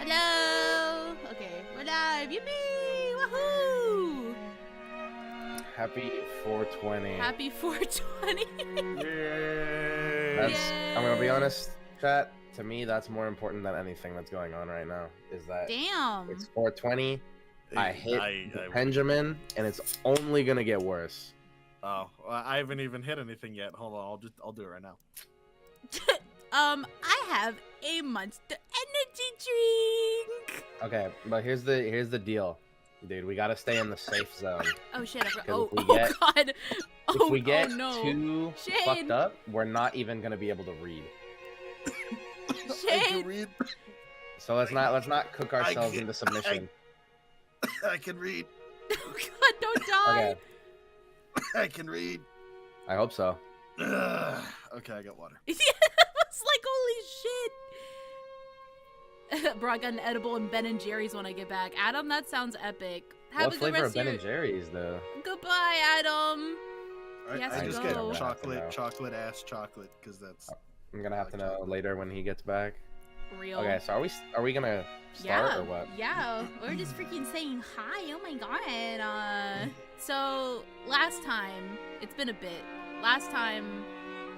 Hello. Okay, we're live. Yippee! Woohoo! Happy 420. Happy 420. I'm gonna be honest, chat. To me, that's more important than anything that's going on right now. Is that Damn. it's 420. I hit Benjamin, and it's only gonna get worse. Oh, I haven't even hit anything yet. Hold on, I'll do it right now. I have a Monster Energy drink. Okay, but here's the deal, dude. We gotta stay in the safe zone. Oh shit! God. Oh, If we get no. too Shane. fucked up, we're not even gonna be able to read. I can read. So let's not cook ourselves into submission. I can read. Oh god! Don't die. Okay. I can read. I hope so. Okay, I got water. Yeah, it's like holy shit. Bro, I got an edible and Ben and Jerry's when I get back. Adam, that sounds epic. Have What a good flavor rest of Ben your... and Jerry's though? Goodbye, Adam. Yes, I just go. get know. chocolate ass chocolate, because that's. I'm gonna have to know later when he gets back. Real. Okay, so are we gonna start or what? Yeah, we're just freaking saying hi. Oh my god. So last time, it's been a bit. Last time,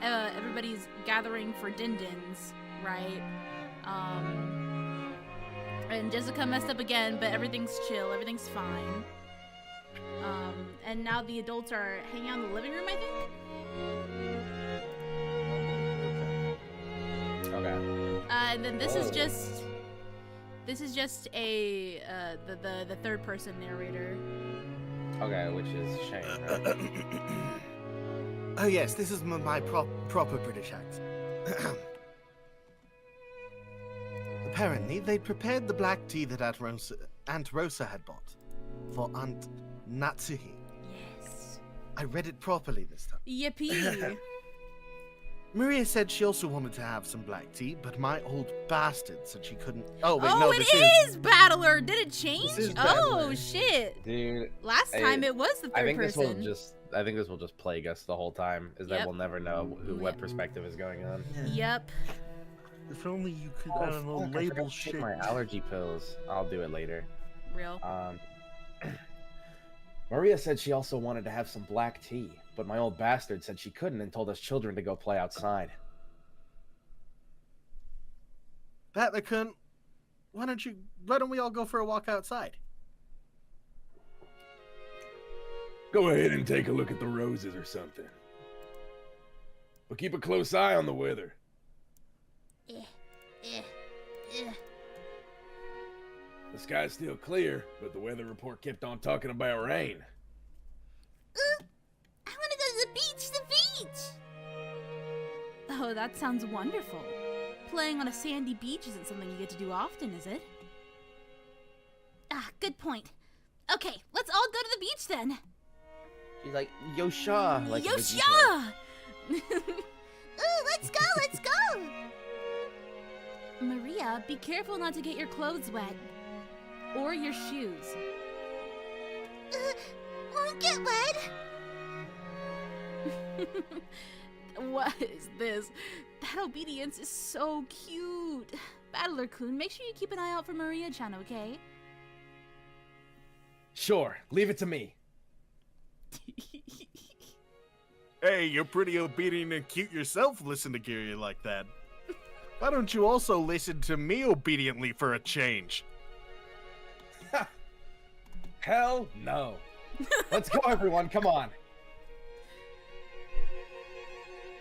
everybody's gathering for din-dins, right? And Jessica messed up again, but everything's chill. Everything's fine. And now the adults are hanging out in the living room, I think. Okay. And then this is just a the third person narrator. Okay, which is Shane, right? Oh yes, this is my proper British accent. Apparently, they'd prepared the black tea that Aunt Rosa had bought for Aunt Natsuhi. Yes. I read it properly this time. Yippee. Maria said she also wanted to have some black tea, but my old bastard said she couldn't. Oh wait, oh, no, it this is Battler. Did it change? This is Oh Battler. shit. Dude, Last time it was the third person. I think this will just plague us the whole time. Is that we'll never know what perspective is going on. Yep. If only you could, Oh, I don't know, fuck, I label forgot to take shit. my allergy pills. I'll do it later. Real. Maria said she also wanted to have some black tea, but my old bastard said she couldn't and told us children to go play outside. Battler cunt, why don't we all go for a walk outside? Go ahead and take a look at the roses or something. But keep a close eye on the weather. The sky's still clear, but the weather report kept on talking about rain. I want to go to the beach, Oh, that sounds wonderful. Playing on a sandy beach isn't something you get to do often, is it? Ah, good point. Okay, let's all go to the beach then. She's like, Yosha! Like Yosha! Ooh, let's go! Maria, be careful not to get your clothes wet. Or your shoes. Won't get wet. What is this? That obedience is so cute. Battler-kun, make sure you keep an eye out for Maria-chan, okay? Sure, leave it to me. Hey, you're pretty obedient and cute yourself, listen to Gary like that. Why don't you also listen to me obediently for a change? Hell no. Let's go, everyone, come on!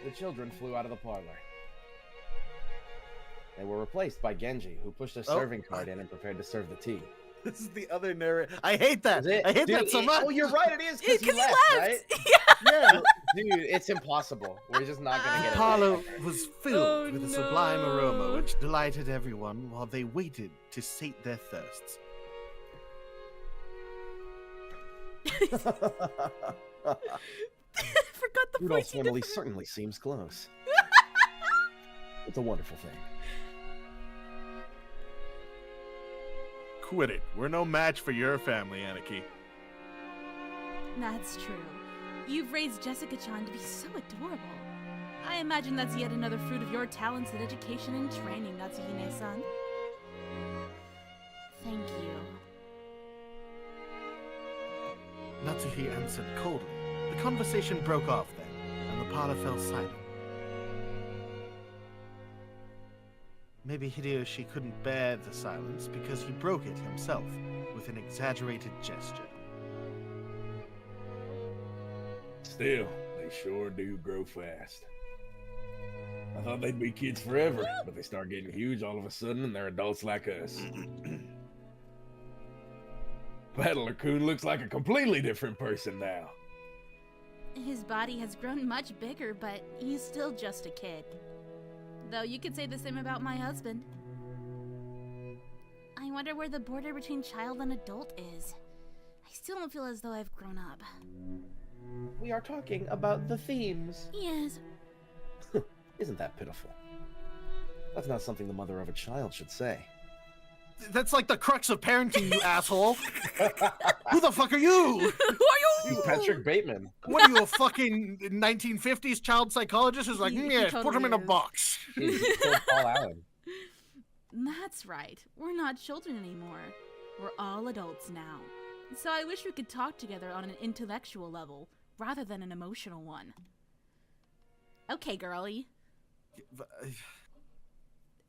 The children flew out of the parlor. They were replaced by Genji, who pushed a serving cart in and prepared to serve the tea. This is the other narrator. I hate that. I hate that so much. Oh, you're right, it is because he left, right? Yeah. Dude, it's impossible. We're just not gonna get it. Parlor was filled with a no. sublime aroma which delighted everyone while they waited to sate their thirsts. Forgot the Rudolph's voice. family certainly seems close. It's a wonderful thing. Quit it. We're no match for your family, Anarchy. That's true. You've raised Jessica-chan to be so adorable. I imagine that's yet another fruit of your talents in education and training, Natsuhine-san. Thank you. Natsuhi answered coldly. The conversation broke off then, and the parlor fell silent. Maybe Hideyoshi couldn't bear the silence because he broke it himself with an exaggerated gesture. Still, they sure do grow fast. I thought they'd be kids forever, but they start getting huge all of a sudden and they're adults like us. Battler-kun looks like a completely different person now. His body has grown much bigger, but he's still just a kid. Though you could say the same about my husband. I wonder where the border between child and adult is. I still don't feel as though I've grown up. We are talking about the themes. Yes. Isn't that pitiful? That's not something the mother of a child should say. That's like the crux of parenting, you asshole! Who the fuck are you? Who are He's Patrick Bateman. What are you, a fucking 1950s child psychologist who's like, He yes, put him in a totally is. box? He killed Paul Allen. That's right. We're not children anymore. We're all adults now. So I wish we could talk together on an intellectual level, rather than an emotional one. Okay, girly.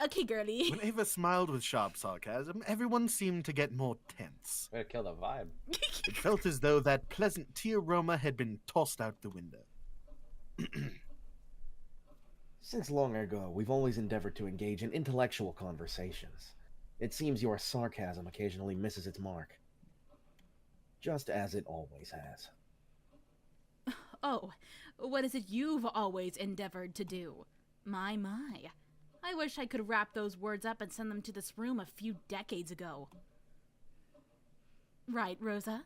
Okay, girly. When Ava smiled with sharp sarcasm, everyone seemed to get more tense. Way to kill the vibe. It felt as though that pleasant tea aroma had been tossed out the window. Since long ago, we've always endeavored to engage in intellectual conversations. It seems your sarcasm occasionally misses its mark. Just as it always has. Oh, what is it you've always endeavored to do? My. I wish I could wrap those words up and send them to this room a few decades ago. Right, Rosa?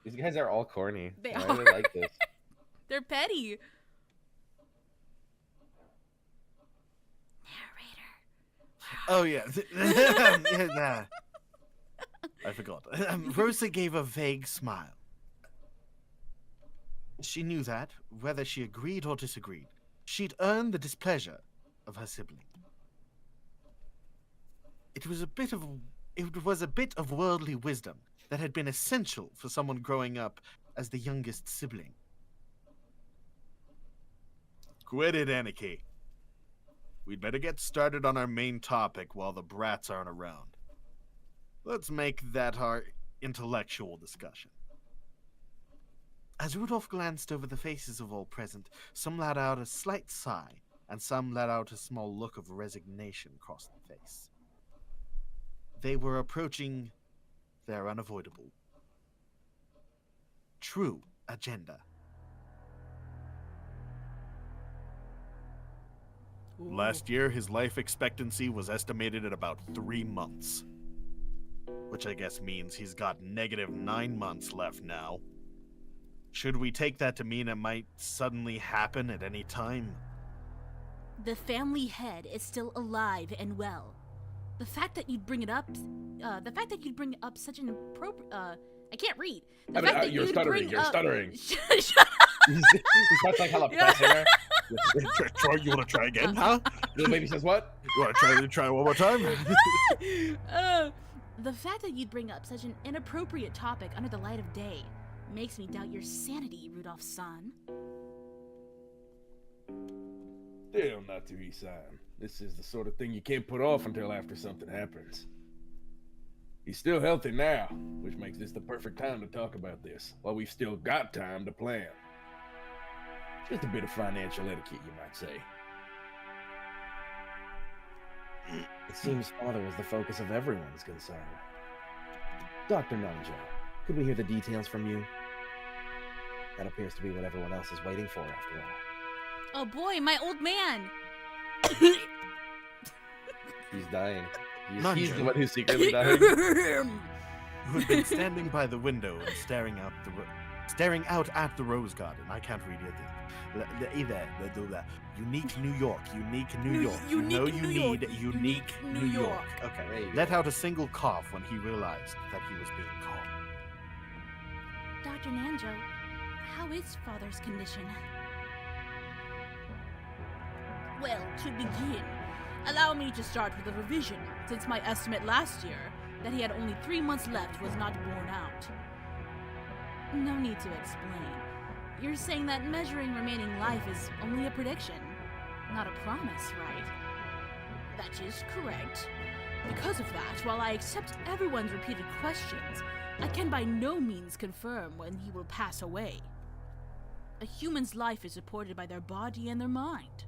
These guys are all corny. They Why are. do they like this? They're petty. Narrator. Oh, yeah. Yeah. I forgot. Rosa gave a vague smile. She knew that, whether she agreed or disagreed, she'd earned the displeasure of her sibling. It was a bit of worldly wisdom that had been essential for someone growing up as the youngest sibling. Quit it, Aniki. We'd better get started on our main topic while the brats aren't around. Let's make that our intellectual discussion. As Rudolph glanced over the faces of all present, some let out a slight sigh, and some let out a small look of resignation across the face. They were approaching their unavoidable, true agenda. Last year, his life expectancy was estimated at about 3 months. Which I guess means he's got negative 9 months left now. Should we take that to mean it might suddenly happen at any time? The family head is still alive and well. The fact that you'd bring it up, such an appropriate, I can't read. The fact that you're you'd stuttering, bring you're up- stuttering. Shut up. He starts like jalapeno there. Troy, you want to try again, huh? Little baby says what? You want to try one more time? The fact that you'd bring up such an inappropriate topic under the light of day makes me doubt your sanity, Rudolph's son. Still not to Isan. This is the sort of thing you can't put off until after something happens. He's still healthy now, which makes this the perfect time to talk about this, while we've still got time to plan. Just a bit of financial etiquette, you might say. It seems father is the focus of everyone's concern. Dr. Nanjo, could we hear the details from you? That appears to be what everyone else is waiting for, after all. Oh boy, my old man! He's dying. He's Nanjo. the one who's secretly dying. Who had been standing by the window and staring out at the rose garden. I can't read it. Unique New York. Unique New York. You know you need unique New York. There Okay. you Let go. out a single cough when he realized that he was being called. Dr. Nanjo, how is father's condition? Well, to begin, allow me to start with a revision, since my estimate last year that he had only 3 months left was not borne out. No need to explain. You're saying that measuring remaining life is only a prediction, not a promise, right? That is correct. Because of that, while I accept everyone's repeated questions, I can by no means confirm when he will pass away. A human's life is supported by their body and their mind.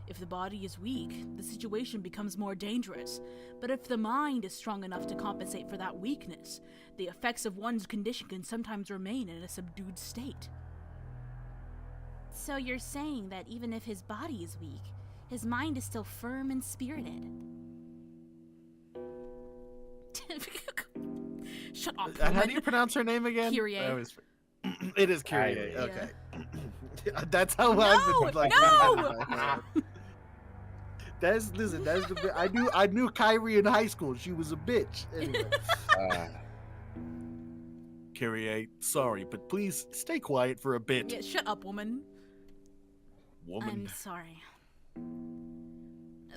If the body is weak, the situation becomes more dangerous. But if the mind is strong enough to compensate for that weakness, the effects of one's condition can sometimes remain in a subdued state. So you're saying that even if his body is weak, his mind is still firm and spirited? Shut up. How do you pronounce her name again? Kyrie. It is Kyrie. Kyrie. Okay. That's how No, I've been like. no! That's the I knew Kyrie in high school. She was a bitch. Anyway. Kyrie, sorry, but please stay quiet for a bit. Yeah, shut up, woman. Woman. I'm sorry.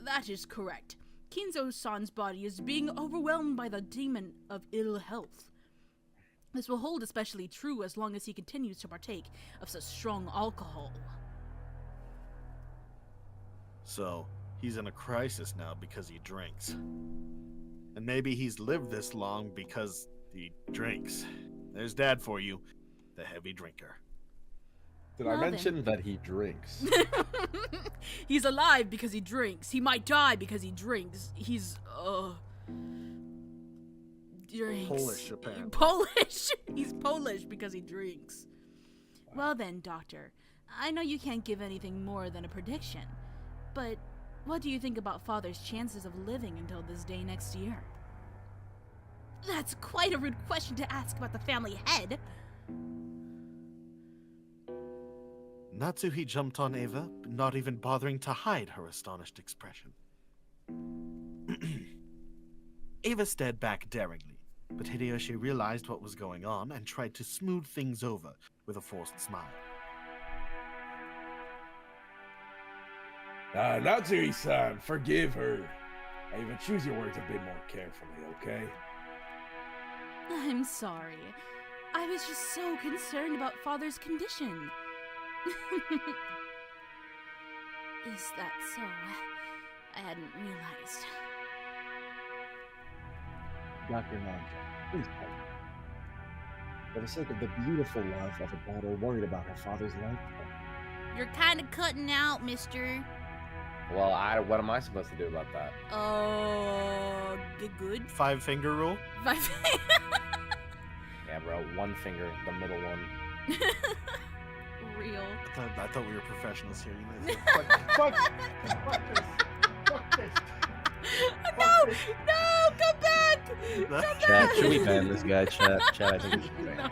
That is correct. Kinzo-san's body is being overwhelmed by the demon of ill health. This will hold especially true as long as he continues to partake of such strong alcohol. So, he's in a crisis now because he drinks. And maybe he's lived this long because he drinks. There's Dad for you, the heavy drinker. Did Well, I mention that he drinks? He's alive because he drinks. He might die because he drinks. He's, drinks. Polish, apparently. Polish! He's Polish because he drinks. Well then, Doctor, I know you can't give anything more than a prediction, but what do you think about Father's chances of living until this day next year? That's quite a rude question to ask about the family head. Natsuhi jumped on Eva, not even bothering to hide her astonished expression. Eva stared back daringly, but Hideyoshi realized what was going on and tried to smooth things over with a forced smile. Natsui-san, forgive her. Ava, choose your words a bit more carefully, okay? I'm sorry. I was just so concerned about Father's condition. Is that so? I hadn't realized. Dr. Nanjo, please pray. For the sake of the beautiful love of a daughter worried about her father's life. You're kind of cutting out, mister. Well, what am I supposed to do about that? Get good? 5-finger rule? Yeah, bro, one finger, the middle one. Real. I thought we were professionals here. You know? Fuck this! No! No! Come back! Chat, should we ban this guy? Chat, I think we should ban him.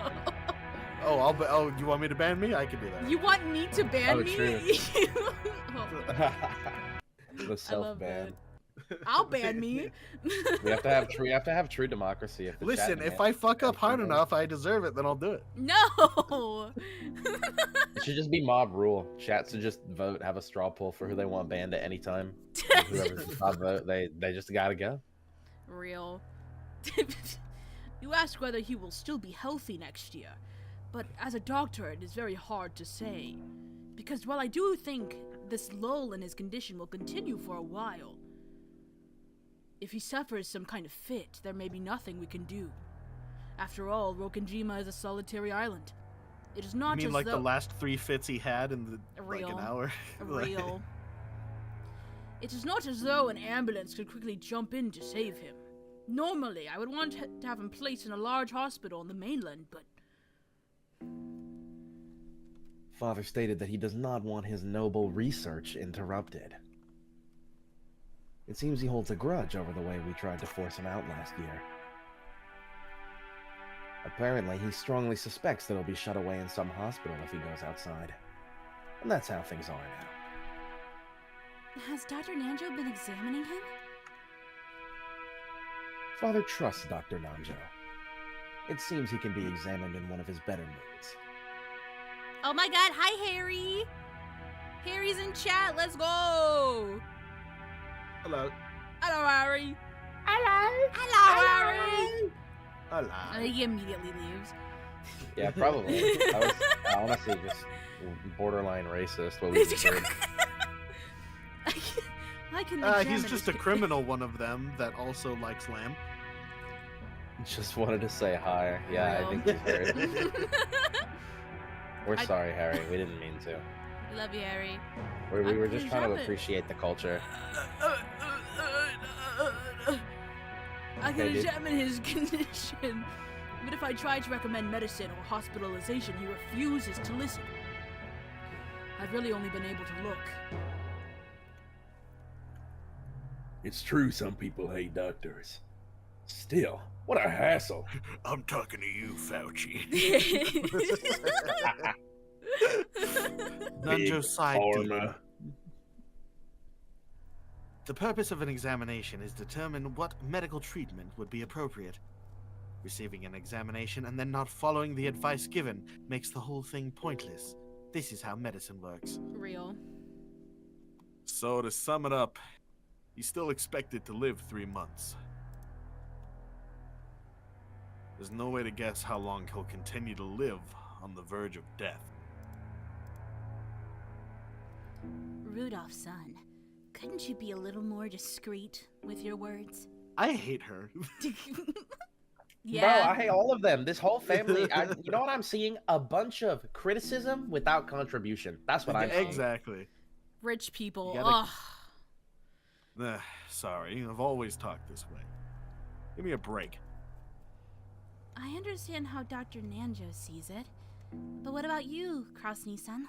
No. Oh, you want me to ban me? I can do that. You want me to ban Oh, me? true. Oh, The self-ban. I'll ban me. We have to have true democracy. If the Listen, chat if I fuck up hard ban- enough, I deserve it, then I'll do it. No! It should just be mob rule. Chats should just vote, have a straw poll for who they want banned at any time. Whoever's the top vote, they just gotta go. Real. You asked whether he will still be healthy next year, but as a doctor, it is very hard to say. Because while I do think this lull in his condition will continue for a while, if he suffers some kind of fit, there may be nothing we can do. After all, Rokenjima is a solitary island. It is not You mean as like though... the last 3 fits he had in the like Real. an hour? Real. It is not as though an ambulance could quickly jump in to save him. Normally, I would want to have him placed in a large hospital on the mainland, but... Father stated that he does not want his noble research interrupted. It seems he holds a grudge over the way we tried to force him out last year. Apparently, he strongly suspects that he'll be shut away in some hospital if he goes outside. And that's how things are now. Has Dr. Nanjo been examining him? Father trusts Dr. Nanjo. It seems he can be examined in one of his better moods. Oh my god, hi Harry! Harry Harry's in chat. Let's go. Hello. Hello, Harry. Hello. Hello, Harry. Hello. And he immediately leaves. Yeah, probably. I was honestly just borderline racist. What we just did. I can He's just a criminal, one of them, that also likes lamb. Just wanted to say hi. Yeah, I think he's great. We're sorry, Harry. We didn't mean to. I love you, Harry. We were just trying to appreciate the culture. I can examine his condition. But if I try to recommend medicine or hospitalization, he refuses to listen. I've really only been able to look. It's true some people hate doctors. Still, what a hassle. I'm talking to you, Fauci. Nanjo side Pharma. The purpose of an examination is to determine what medical treatment would be appropriate. Receiving an examination and then not following the advice given makes the whole thing pointless. This is how medicine works. Real. So to sum it up, he's still expected to live 3 months. There's no way to guess how long he'll continue to live on the verge of death. Rudolph's son, couldn't you be a little more discreet with your words? I hate her. Bro, I hate all of them. This whole family. You know what I'm seeing? A bunch of criticism without contribution. That's what I'm seeing. Exactly. Rich people. You Ugh. gotta- Sorry, I've always talked this way. Give me a break. I understand how Dr. Nanjo sees it. But what about you, Krasny-san?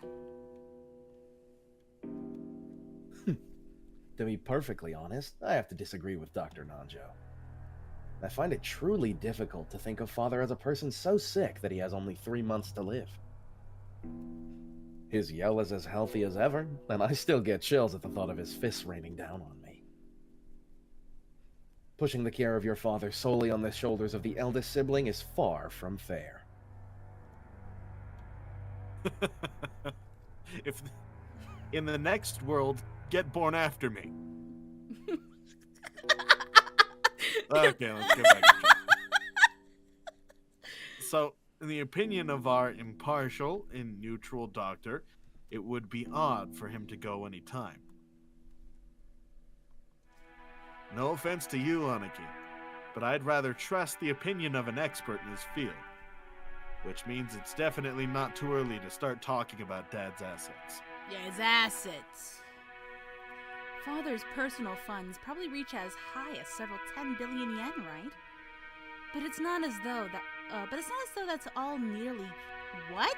To be perfectly honest, I have to disagree with Dr. Nanjo. I find it truly difficult to think of Father as a person so sick that he has only 3 months to live. His yell is as healthy as ever, and I still get chills at the thought of his fists raining down on me. Pushing the care of your father solely on the shoulders of the eldest sibling is far from fair. If in the next world, get born after me. Okay, let's get back to it. So, in the opinion of our impartial and neutral doctor, it would be odd for him to go any time. No offense to you, Aniki, but I'd rather trust the opinion of an expert in his field. Which means it's definitely not too early to start talking about Dad's assets. Yeah, his assets. Father's personal funds probably reach as high as several 10 billion yen, right? But it's not as though that's all nearly what?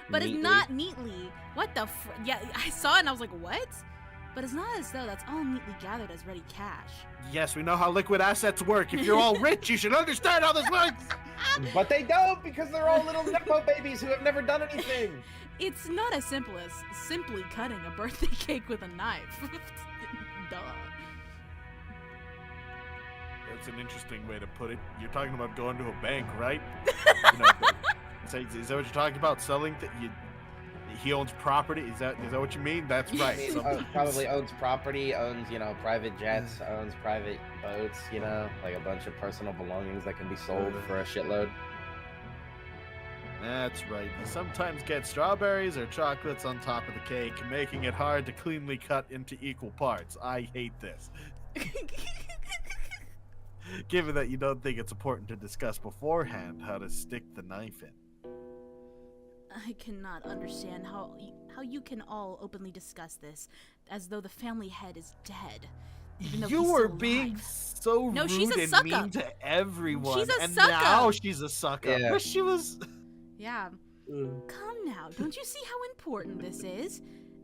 But Neatly. it's not neatly. What the yeah, I saw it and I was like, what? But it's not as though that's all neatly gathered as ready cash. Yes, we know how liquid assets work. If you're all rich, you should understand how this works. But they don't, because they're all little Nepo babies who have never done anything. It's not as simple as simply cutting a birthday cake with a knife. Duh. That's an interesting way to put it. You're talking about going to a bank, right? Is that what you're talking about? Selling? He owns property? Is that what you mean? That's right. He probably owns property, owns, private jets, owns private boats, like a bunch of personal belongings that can be sold for a shitload. That's right. You sometimes get strawberries or chocolates on top of the cake, making it hard to cleanly cut into equal parts. I hate this. Given that you don't think it's important to discuss beforehand how to stick the knife in. I cannot understand how you can all openly discuss this as though the family head is dead. Even though You he's were still being alive. so No, rude she's a and sucker. mean to everyone. She's a and sucker. now she's a sucker. Yeah. But she was... Yeah. Come now, don't you see how important this is?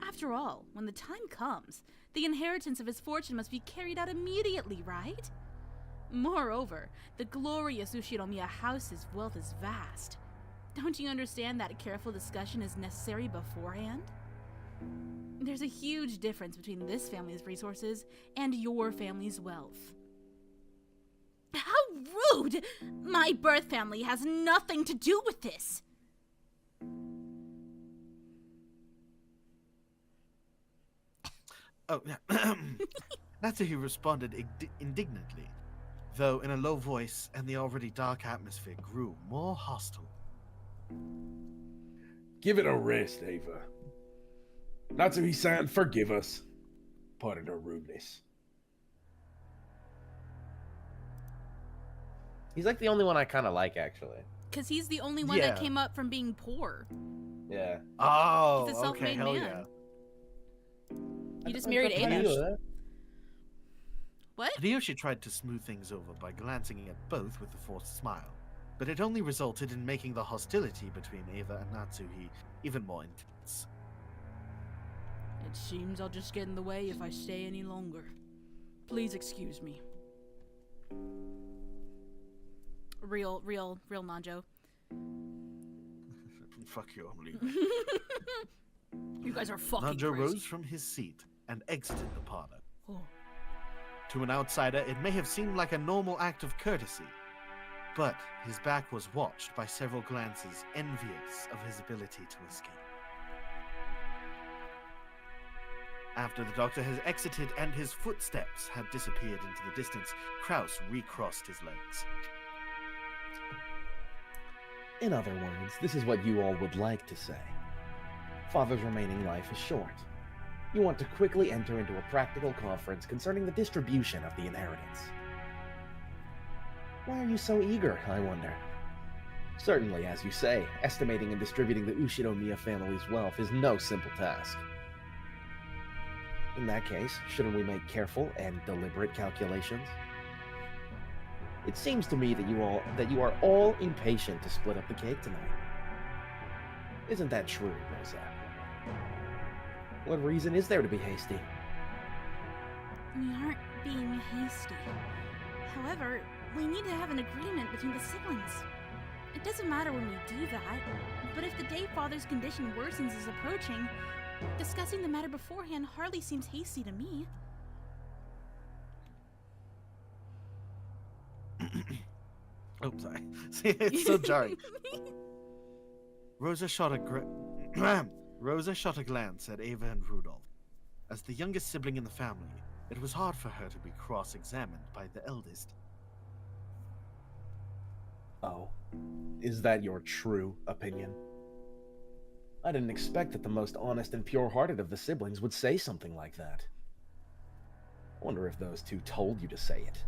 After all, when the time comes, the inheritance of his fortune must be carried out immediately, right? Moreover, the glorious Ushinomiya house's wealth is vast. Don't you understand that a careful discussion is necessary beforehand? There's a huge difference between this family's resources and your family's wealth. How rude! My birth family has nothing to do with this! Oh, Natsuhi responded indignantly, though in a low voice, and the already dark atmosphere grew more hostile. Give it a rest, Ava. Natsuhi-san, forgive us. Pardon our rudeness. He's like the only one I kind of like, actually. Because he's the only one that came up from being poor. Yeah. Oh, He's a okay, self-made hell man. yeah. He just married Ava. What? Ryoshi tried to smooth things over by glancing at both with a forced smile, but it only resulted in making the hostility between Ava and Natsuhi even more intense. It seems I'll just get in the way if I stay any longer. Please excuse me. Real Nanjo. Fuck you, I'm leaving. You guys are fucking Nanjo crazy. rose from his seat and exited the parlor. Oh. To an outsider, it may have seemed like a normal act of courtesy, but his back was watched by several glances envious of his ability to escape. After the doctor has exited and his footsteps had disappeared into the distance, Kraus recrossed his legs. In other words, this is what you all would like to say. Father's remaining life is short. You want to quickly enter into a practical conference concerning the distribution of the inheritance. Why are you so eager, I wonder? Certainly, as you say, estimating and distributing the Ushinomiya family's wealth is no simple task. In that case, shouldn't we make careful and deliberate calculations? It seems to me that you are all impatient to split up the cake tonight. Isn't that true, Rosa? What reason is there to be hasty? We aren't being hasty. However, we need to have an agreement between the siblings. It doesn't matter when we do that, but if the day Father's condition worsens is approaching, discussing the matter beforehand hardly seems hasty to me. Oh, sorry. See, it's so jarring. Rosa shot a glance at Ava and Rudolph. As the youngest sibling in the family, it was hard for her to be cross-examined by the eldest. Oh, is that your true opinion? I didn't expect that the most honest and pure-hearted of the siblings would say something like that. I wonder if those two told you to say it.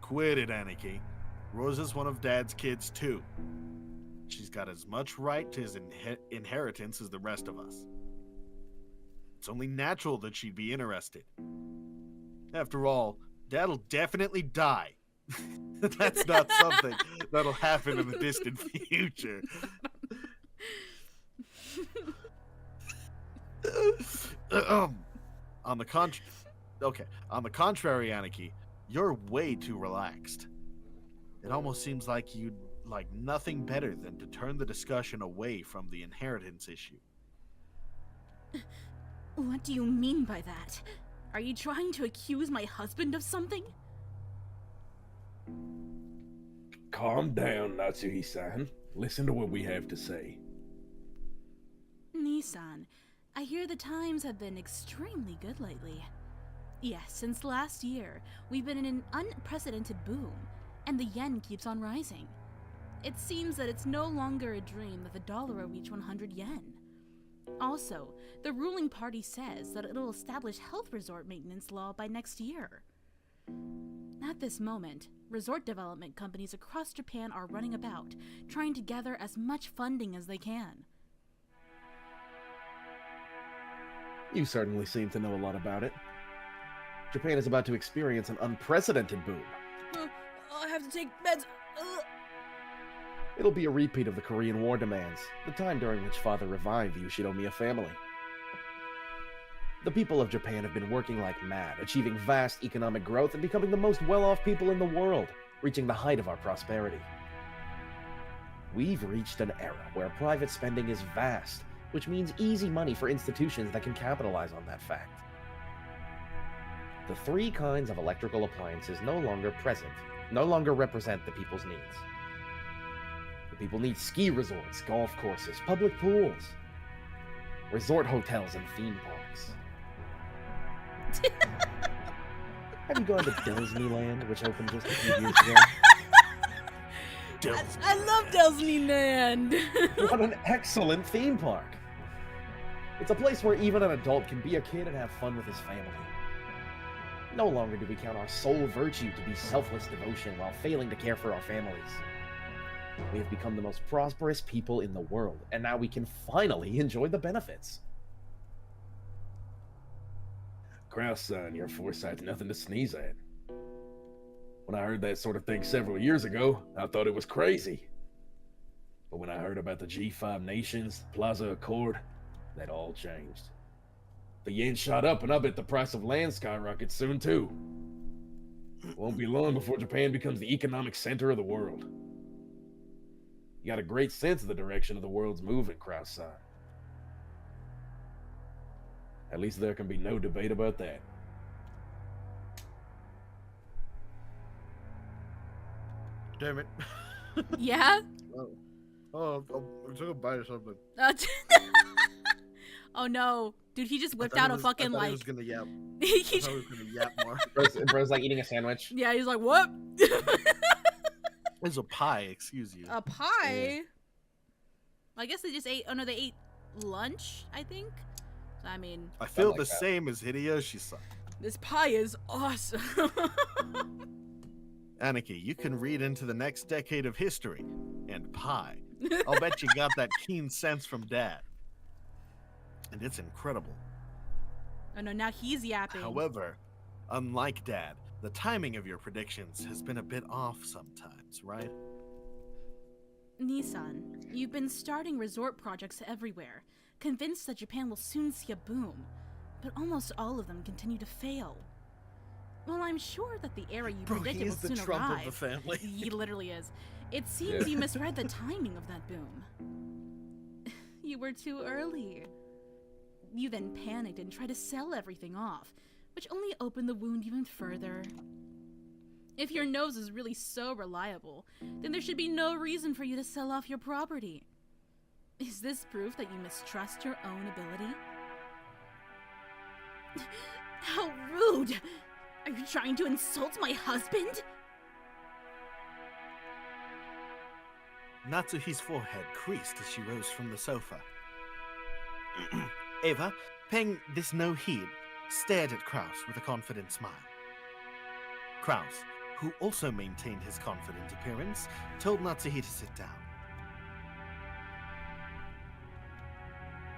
Quit it, Aniki. Rosa's one of Dad's kids, too. She's got as much right to his inheritance as the rest of us. It's only natural that she'd be interested. After all, Dad'll definitely die. That's not something that'll happen in the distant future. On the contrary, Aniki, you're way too relaxed. It almost seems like you'd like nothing better than to turn the discussion away from the inheritance issue. What do you mean by that? Are you trying to accuse my husband of something? Calm down, Natsuhi-san. Listen to what we have to say. Nissan, I hear the times have been extremely good lately. Yes, since last year, we've been in an unprecedented boom, and the yen keeps on rising. It seems that it's no longer a dream that the dollar will reach 100 yen. Also, the ruling party says that it'll establish health resort maintenance law by next year. At this moment, resort development companies across Japan are running about, trying to gather as much funding as they can. You certainly seem to know a lot about it. Japan is about to experience an unprecedented boom. I have to take meds. It'll be a repeat of the Korean War demands, the time during which Father revived the Ushinomiya family. The people of Japan have been working like mad, achieving vast economic growth and becoming the most well-off people in the world, reaching the height of our prosperity. We've reached an era where private spending is vast, which means easy money for institutions that can capitalize on that fact. The three kinds of electrical appliances no longer represent the people's needs. The People need ski resorts, golf courses, public pools, resort hotels, and theme parks. Have you gone to Disneyland, which opened just a few years ago? I love Disneyland. What an excellent theme park! It's a place where even an adult can be a kid and have fun with his family. No longer do we count our sole virtue to be selfless devotion while failing to care for our families. We have become the most prosperous people in the world, and now we can finally enjoy the benefits. Kraus, son, your foresight's nothing to sneeze at. When I heard that sort of thing several years ago, I thought it was crazy. But when I heard about the G5 nations, Plaza Accord, that all changed. The yen shot up, and I bet the price of land skyrockets soon too. It won't be long before Japan becomes the economic center of the world. You got a great sense of the direction of the world's moving, Kraus-san. At least there can be no debate about that. Damn it. Yeah? I'm gonna buy you something. Oh no. Dude, he just whipped out a fucking, like... He was gonna yap. he I thought he was gonna yap more. Bro's like eating a sandwich. Yeah, he's like, what? It's a pie, excuse you. A pie? I guess they just ate... Oh no, they ate lunch, I think? So, I mean... I feel like the that. same as Hideyoshi-san. This pie is awesome. Aniki, you can read into the next decade of history. And pie. I'll bet you got that keen sense from Dad. And it's incredible. Oh no, now he's yapping. However, unlike Dad, the timing of your predictions has been a bit off sometimes, right? Nissan, you've been starting resort projects everywhere, convinced that Japan will soon see a boom. But almost all of them continue to fail. Well, I'm sure that the era you predicted will soon arrive. Of the family. He literally is. It seems you misread the timing of that boom. You were too early. You then panicked and tried to sell everything off, which only opened the wound even further. If your nose is really so reliable, then there should be no reason for you to sell off your property. Is this proof that you mistrust your own ability? How rude! Are you trying to insult my husband? Natsuhi's forehead creased as she rose from the sofa. Eva, paying this no heed, stared at Kraus with a confident smile. Kraus, who also maintained his confident appearance, told Natsuhi to sit down.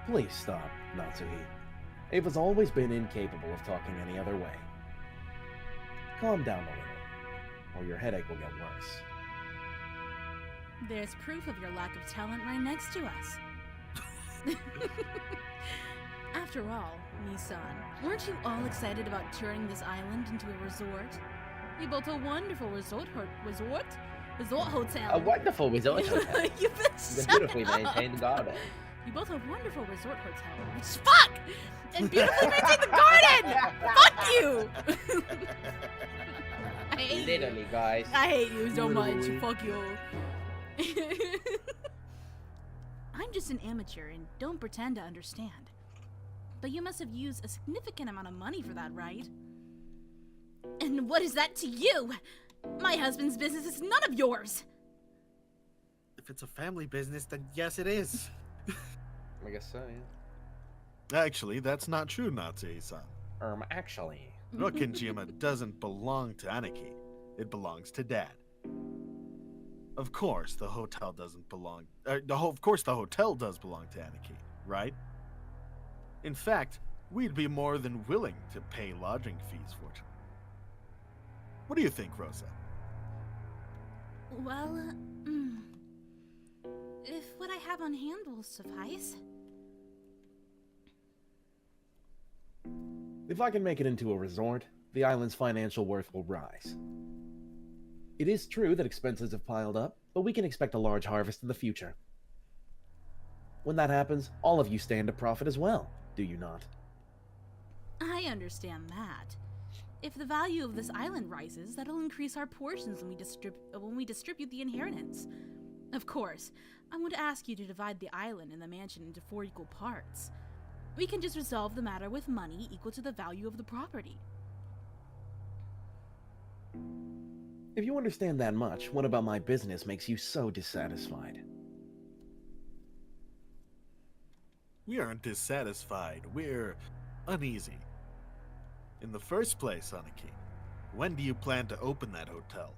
Please stop, Natsuhi. Ava's always been incapable of talking any other way. Calm down a little, or your headache will get worse. There's proof of your lack of talent right next to us. After all, Nissan, weren't you all excited about turning this island into a resort? You built a wonderful resort hotel. A wonderful resort hotel. You've been The beautifully maintained garden. You built a wonderful resort hotel. Which, fuck! And beautifully maintained the garden! Fuck you! I hate Literally, you. guys. I hate you so Literally. much. Fuck you. I'm just an amateur and don't pretend to understand. But you must have used a significant amount of money for that, right? And what is that to you? My husband's business is none of yours. If it's a family business, then yes, it is. I guess so, yeah. Actually, that's not true, Natsuhi-san. Actually. Rokkenjima doesn't belong to Aniki. It belongs to Dad. Of course, the hotel doesn't belong... of course, the hotel does belong to Aniki, right? In fact, we'd be more than willing to pay lodging fees for it. What do you think, Rosa? Well, if what I have on hand will suffice. If I can make it into a resort, the island's financial worth will rise. It is true that expenses have piled up, but we can expect a large harvest in the future. When that happens, all of you stand to profit as well, do you not? I understand that. If the value of this island rises, that'll increase our portions when we distribute the inheritance. Of course, I want to ask you to divide the island and the mansion into 4 equal parts. We can just resolve the matter with money equal to the value of the property. If you understand that much, what about my business makes you so dissatisfied? We aren't dissatisfied. We're uneasy. In the first place, Aniki, when do you plan to open that hotel?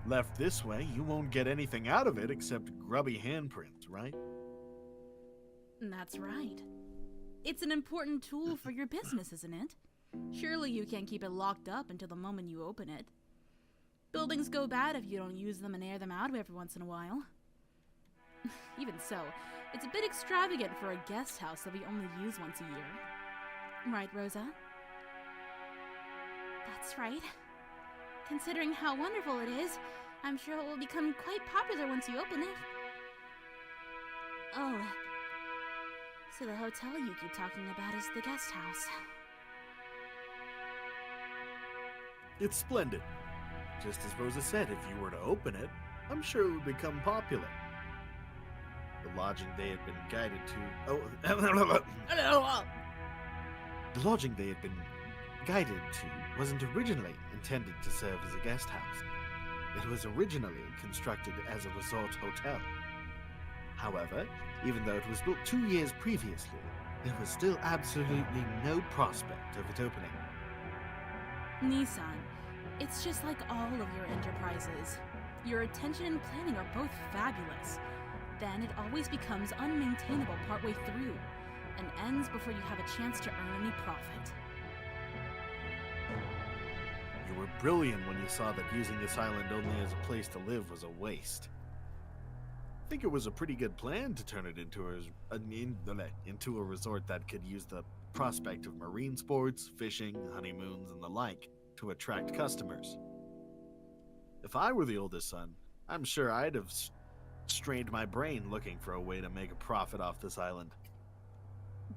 Left this way, you won't get anything out of it except grubby handprints, right? That's right. It's an important tool for your business, isn't it? Surely you can't keep it locked up until the moment you open it. Buildings go bad if you don't use them and air them out every once in a while. Even so, it's a bit extravagant for a guest house that we only use once a year. Right, Rosa? That's right. Considering how wonderful it is, I'm sure it will become quite popular once you open it. Oh, so the hotel you keep talking about is the guest house. It's splendid. Just as Rosa said, if you were to open it, I'm sure it would become popular. The lodging they had been guided to... The lodging they had been guided to wasn't originally intended to serve as a guest house. It was originally constructed as a resort hotel. However, even though it was built 2 years previously, there was still absolutely no prospect of it opening. Nissan, it's just like all of your enterprises. Your attention and planning are both fabulous. Then it always becomes unmaintainable partway through, and ends before you have a chance to earn any profit. You were brilliant when you saw that using this island only as a place to live was a waste. I think it was a pretty good plan to turn it into a resort that could use the prospect of marine sports, fishing, honeymoons, and the like to attract customers. If I were the oldest son, I'm sure I'd have strained my brain looking for a way to make a profit off this island.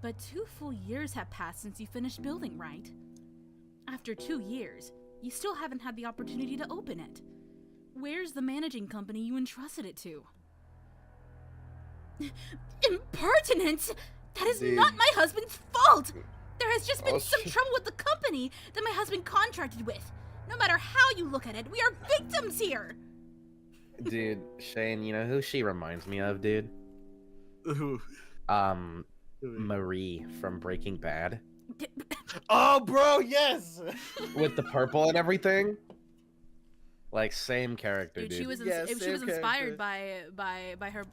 But 2 full years have passed since you finished building, right? After 2 years, you still haven't had the opportunity to open it. Where's the managing company you entrusted it to? Impertinence! That is not my husband's fault! There has just been some trouble with the company that my husband contracted with. No matter how you look at it, we are victims here! Dude, Shane, you know who she reminds me of, dude? Ooh. Marie from Breaking Bad. Oh, bro, yes! With the purple and everything. Like, same character, dude. She was Yes, she was same inspired by her.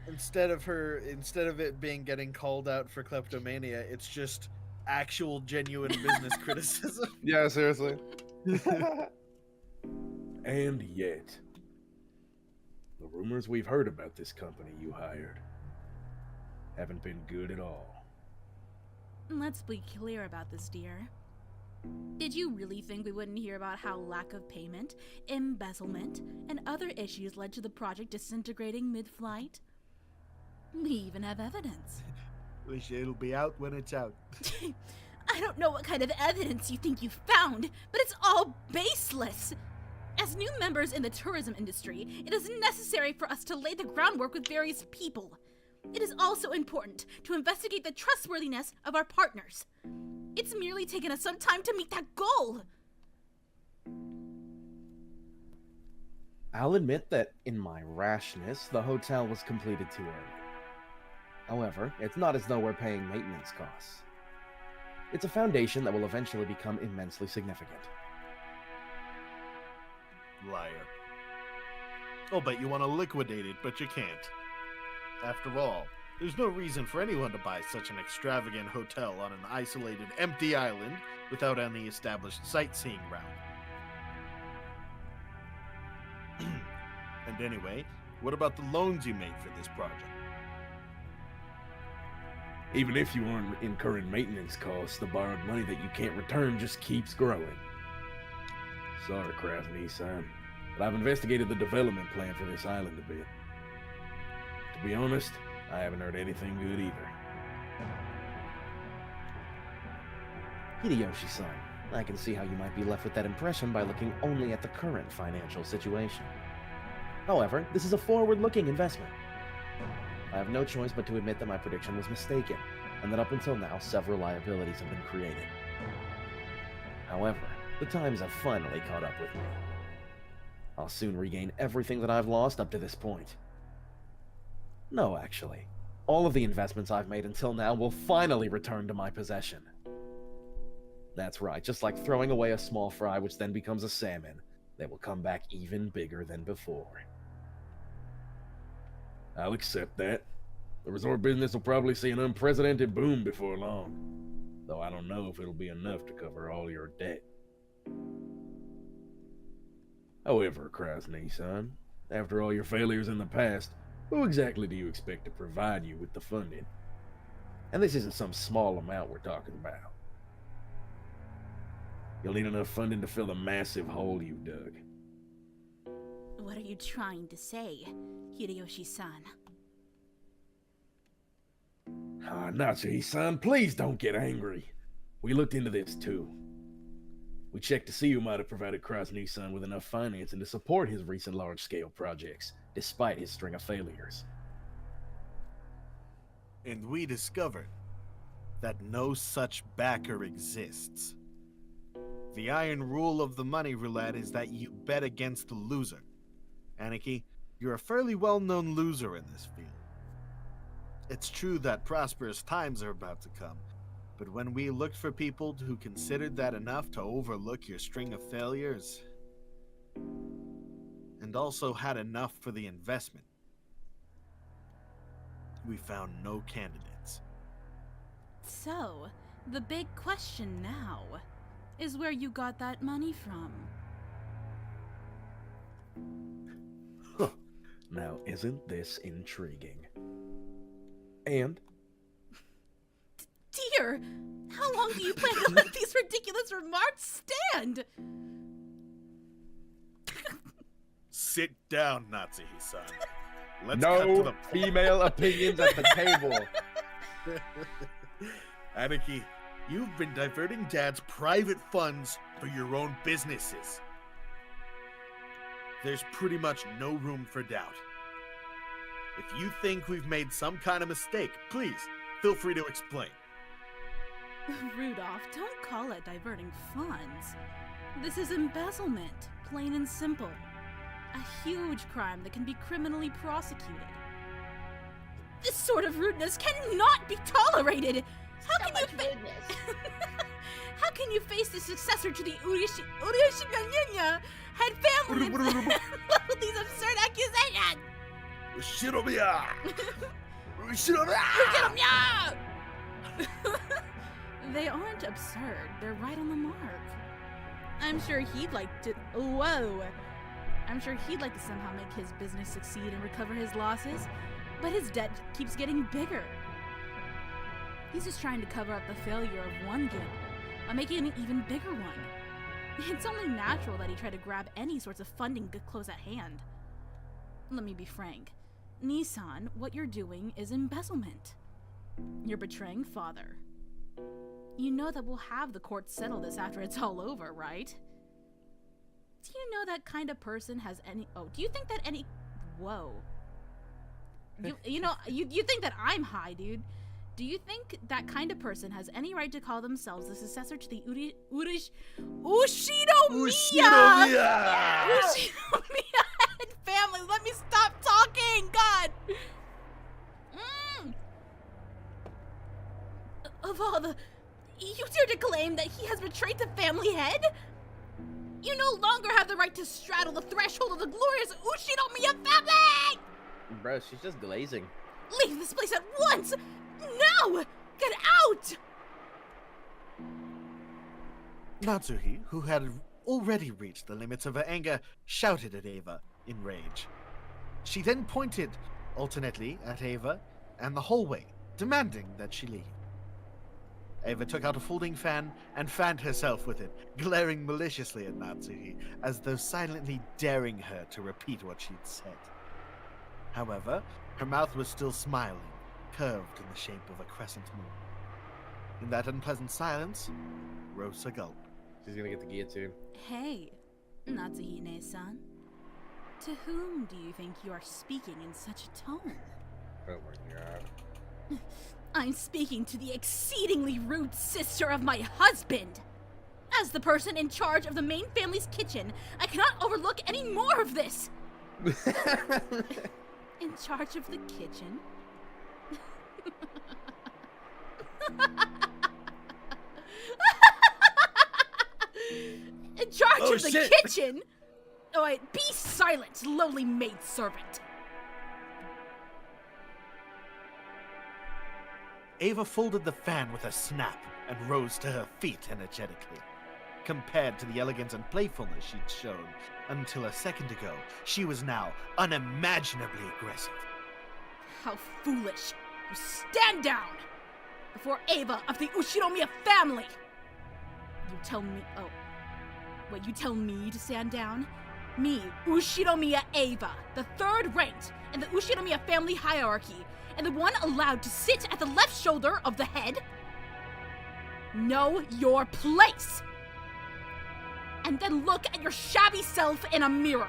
Instead of it being getting called out for kleptomania, it's just actual genuine business criticism. Yeah, seriously. And yet, the rumors we've heard about this company you hired haven't been good at all. Let's be clear about this, dear. Did you really think we wouldn't hear about how lack of payment, embezzlement, and other issues led to the project disintegrating mid-flight? We even have evidence. Wish it'll be out when it's out. I don't know what kind of evidence you think you found, but it's all baseless. As new members in the tourism industry, it is necessary for us to lay the groundwork with various people. It is also important to investigate the trustworthiness of our partners. It's merely taken us some time to meet that goal. I'll admit that in my rashness, the hotel was completed too early. However, it's not as though we're paying maintenance costs. It's a foundation that will eventually become immensely significant. Liar. Oh, but you want to liquidate it, but you can't. After all, there's no reason for anyone to buy such an extravagant hotel on an isolated, empty island without any established sightseeing route. And anyway, what about the loans you made for this project? Even if you aren't incurring maintenance costs, the borrowed money that you can't return just keeps growing. Sorry, Nissan, but I've investigated the development plan for this island a bit. To be honest, I haven't heard anything good either. Hideyoshi-san, I can see how you might be left with that impression by looking only at the current financial situation. However, this is a forward-looking investment. I have no choice but to admit that my prediction was mistaken, and that up until now, several liabilities have been created. However, the times have finally caught up with me. I'll soon regain everything that I've lost up to this point. No, actually. All of the investments I've made until now will finally return to my possession. That's right, just like throwing away a small fry which then becomes a salmon. They will come back even bigger than before. I'll accept that. The resort business will probably see an unprecedented boom before long, though I don't know if it'll be enough to cover all your debt. However, Krasny-san, after all your failures in the past, who exactly do you expect to provide you with the funding? And this isn't some small amount we're talking about. You'll need enough funding to fill the massive hole you've dug. What are you trying to say, Hideyoshi-san? Ah, Natsuhi-san, please don't get angry. We looked into this too. We checked to see who might have provided Krasny-san with enough financing to support his recent large-scale projects, despite his string of failures. And we discovered that no such backer exists. The iron rule of the money roulette is that you bet against the loser. Aniki, you're a fairly well-known loser in this field. It's true that prosperous times are about to come, but when we looked for people who considered that enough to overlook your string of failures, and also had enough for the investment, we found no candidates. So, the big question now is where you got that money from. Huh. Now, isn't this intriguing? And? Dear, how long do you plan to let these ridiculous remarks stand? Sit down, Natsuhi-san. Let's cut to No the female opinions at the table. Aniki, you've been diverting Dad's private funds for your own businesses. There's pretty much no room for doubt. If you think we've made some kind of mistake, please, feel free to explain. Rudolph, don't call it diverting funds. This is embezzlement, plain and simple. A huge crime that can be criminally prosecuted. This sort of rudeness cannot be tolerated! How can you How can you face the successor to the Urishimanya head family and level these absurd accusations? Shiromiya! They aren't absurd. They're right on the mark. I'm sure he'd like to... Whoa! I'm sure he'd like to somehow make his business succeed and recover his losses, but his debt keeps getting bigger. He's just trying to cover up the failure of one gamble by making an even bigger one. It's only natural that he tried to grab any sorts of funding close at hand. Let me be frank. Nissan, what you're doing is embezzlement. You're betraying father. You know that we'll have the court settle this after it's all over, right? Do you know that kind of person has any... Oh, do you think that any... Whoa. You think that I'm high, dude. Do you think that kind of person has any right to call themselves the successor to the Ushinomiya family? Let me stop talking, God! Of all the... You dare to claim that he has betrayed the family head? You no longer have the right to straddle the threshold of the glorious Ushinomiya family! Bro, she's just glazing. Leave this place at once! Now! Get out! Natsuhi, who had already reached the limits of her anger, shouted at Eva in rage. She then pointed alternately at Eva and the hallway, demanding that she leave. Eva took out a folding fan and fanned herself with it, glaring maliciously at Natsuhi, as though silently daring her to repeat what she'd said. However, her mouth was still smiling, curved in the shape of a crescent moon. In that unpleasant silence, rose a gulp. She's gonna get the guillotine. Hey, Natsuhi-ne-san. To whom do you think you are speaking in such a tone? Oh my god. I'm speaking to the exceedingly rude sister of my husband. As the person in charge of the main family's kitchen, I cannot overlook any more of this. In charge of the kitchen? In charge of the shit. kitchen? Oh, wait, be silent, lowly maidservant. Ava folded the fan with a snap and rose to her feet energetically. Compared to the elegance and playfulness she'd shown until a second ago, she was now unimaginably aggressive. How foolish. You stand down before Ava of the Ushinomiya family. You tell me, oh, wait, you tell me to stand down? Me, Ushinomiya Ava, the third ranked in the Ushinomiya family hierarchy, and the one allowed to sit at the left shoulder of the head? Know your place! And then look at your shabby self in a mirror.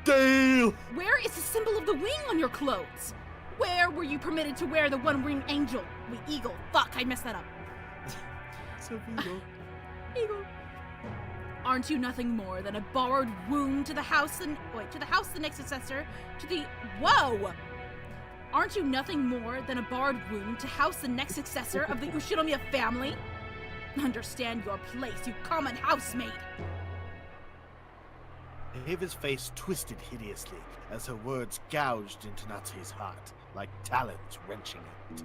Dale! Where is the symbol of the wing on your clothes? Where were you permitted to wear the one-winged angel? Wait, eagle. Fuck, I messed that up. Eagle. Aren't you nothing more than a borrowed womb to the house the next successor to the... Whoa! Aren't you nothing more than a borrowed womb to house the next successor of the Ushinomiya family? Understand your place, you common housemaid! Ava's face twisted hideously as her words gouged into Natsuhi's heart, like talons wrenching at it.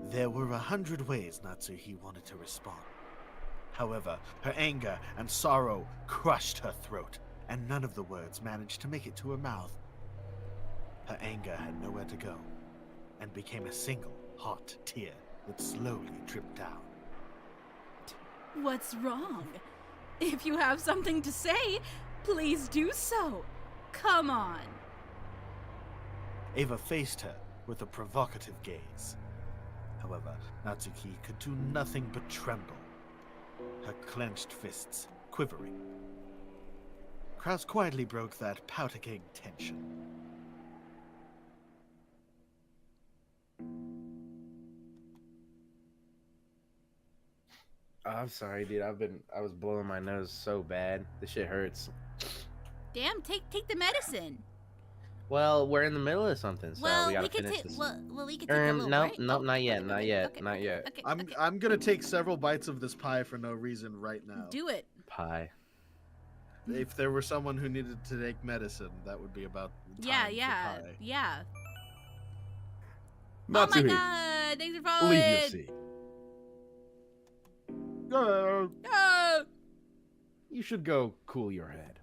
There were 100 ways Natsuhi wanted to respond. However, her anger and sorrow crushed her throat, and none of the words managed to make it to her mouth. Her anger had nowhere to go, and became a single hot tear that slowly dripped down. What's wrong? If you have something to say, please do so. Come on. Ava faced her with a provocative gaze. However, Natsuki could do nothing but tremble, her clenched fists quivering. Kraus quietly broke that powder-keg tension. I'm sorry, dude. I was blowing my nose so bad. This shit hurts. Damn, take the medicine. Well, we're in the middle of something, so Well, we gotta we could finish take this. we could take a little Nope, break. nope, Oh, not yet, okay, not okay, yet, okay, not okay, yet. Okay, I'm okay. I'm gonna take several bites of this pie for no reason right now. Do it. Pie. If there were someone who needed to take medicine, that would be about the Yeah, time for yeah, pie. yeah. Not Oh my to god, thanks for following. leave your seat. Oh. You should go cool your head.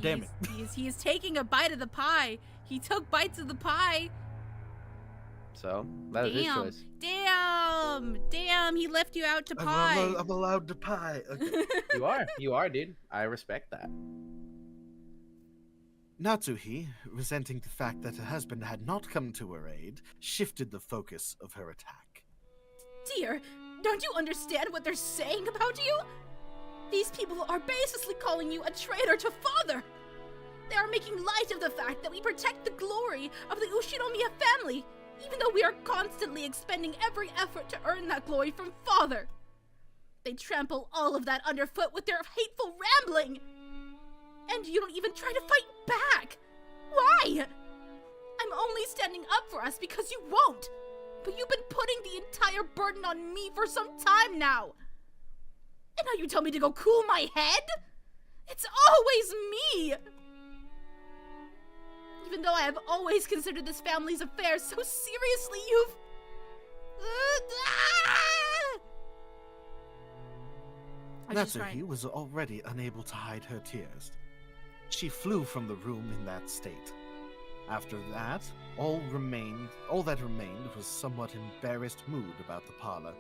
Damn it. He is taking a bite of the pie. He took bites of the pie. So, that is his Damn. choice. Damn, he left you out to pie. I'm allowed to pie. Okay. You are, dude. I respect that. Natsuhi, resenting the fact that her husband had not come to her aid, shifted the focus of her attack. Dear, don't you understand what they're saying about you? These people are baselessly calling you a traitor to father. They are making light of the fact that we protect the glory of the Ushinomiya family, even though we are constantly expending every effort to earn that glory from father. They trample all of that underfoot with their hateful rambling. And you don't even try to fight back. Why? I'm only standing up for us because you won't. But you've been putting the entire burden on me for some time now. And now you tell me to go cool my head? It's always me! Even though I have always considered this family's affairs so seriously, you've... Natsuhi was already unable to hide her tears. She flew from the room in that state. After that, all that remained was somewhat embarrassed mood about the parlor.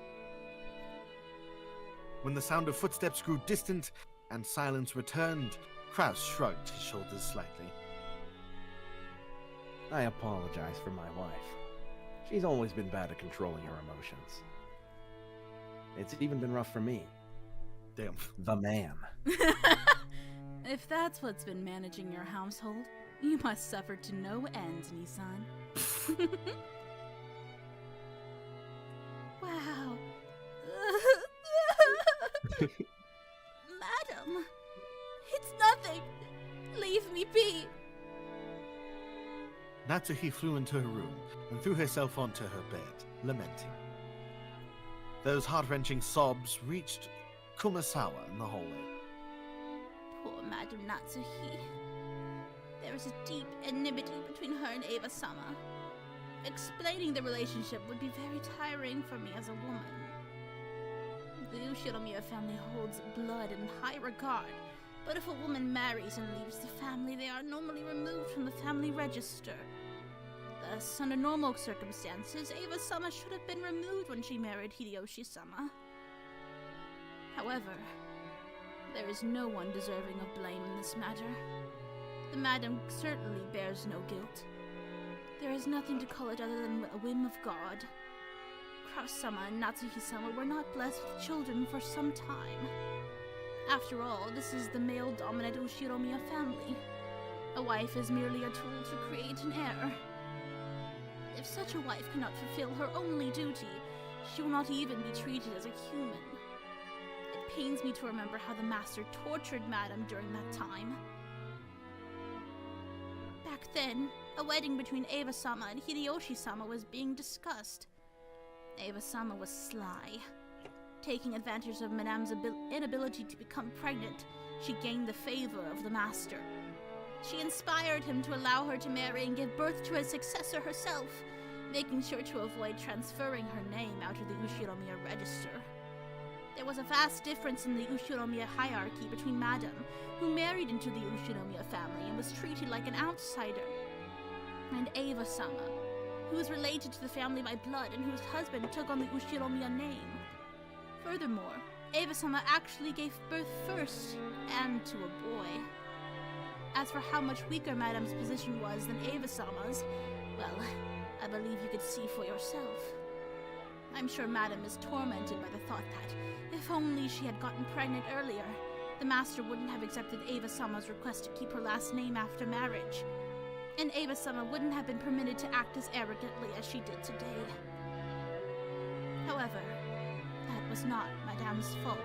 When the sound of footsteps grew distant and silence returned, Kraus shrugged his shoulders slightly. I apologize for my wife. She's always been bad at controlling her emotions. It's even been rough for me. Damn. The man. If that's what's been managing your household, you must suffer to no end, Nissan. Wow. Madam, it's nothing. Leave me be. Natsuhi flew into her room and threw herself onto her bed, lamenting. Those heart-wrenching sobs reached Kumasawa in the hallway. Poor Madam Natsuhi. There is a deep enmity between her and Eva-sama. Explaining the relationship would be very tiring for me as a woman. The Ushinomiya family holds blood in high regard, but if a woman marries and leaves the family, they are normally removed from the family register. Thus, under normal circumstances, Eva-sama should have been removed when she married Hideyoshi-sama. However, there is no one deserving of blame in this matter. The madam certainly bears no guilt. There is nothing to call it other than a whim of God. Cross-sama and Natsuhi-sama were not blessed with children for some time. After all, this is the male-dominant Ushinomiya family. A wife is merely a tool to create an heir. If such a wife cannot fulfill her only duty, she will not even be treated as a human. It pains me to remember how the master tortured Madam during that time. Back then, a wedding between Eva-sama and Hideyoshi-sama was being discussed. Eva-sama was sly. Taking advantage of Madame's inability to become pregnant, she gained the favor of the master. She inspired him to allow her to marry and give birth to a successor herself, making sure to avoid transferring her name out of the Ushinomiya register. There was a vast difference in the Ushinomiya hierarchy between Madame, who married into the Ushinomiya family and was treated like an outsider, and Eva-sama, who was related to the family by blood and whose husband took on the Ushinomiya name. Furthermore, Eva-sama actually gave birth first, and to a boy. As for how much weaker Madame's position was than Eva-sama's, well, I believe you could see for yourself. I'm sure Madame is tormented by the thought that, if only she had gotten pregnant earlier, the master wouldn't have accepted Eva-sama's request to keep her last name after marriage, and Eva-sama wouldn't have been permitted to act as arrogantly as she did today. However, that was not Madame's fault.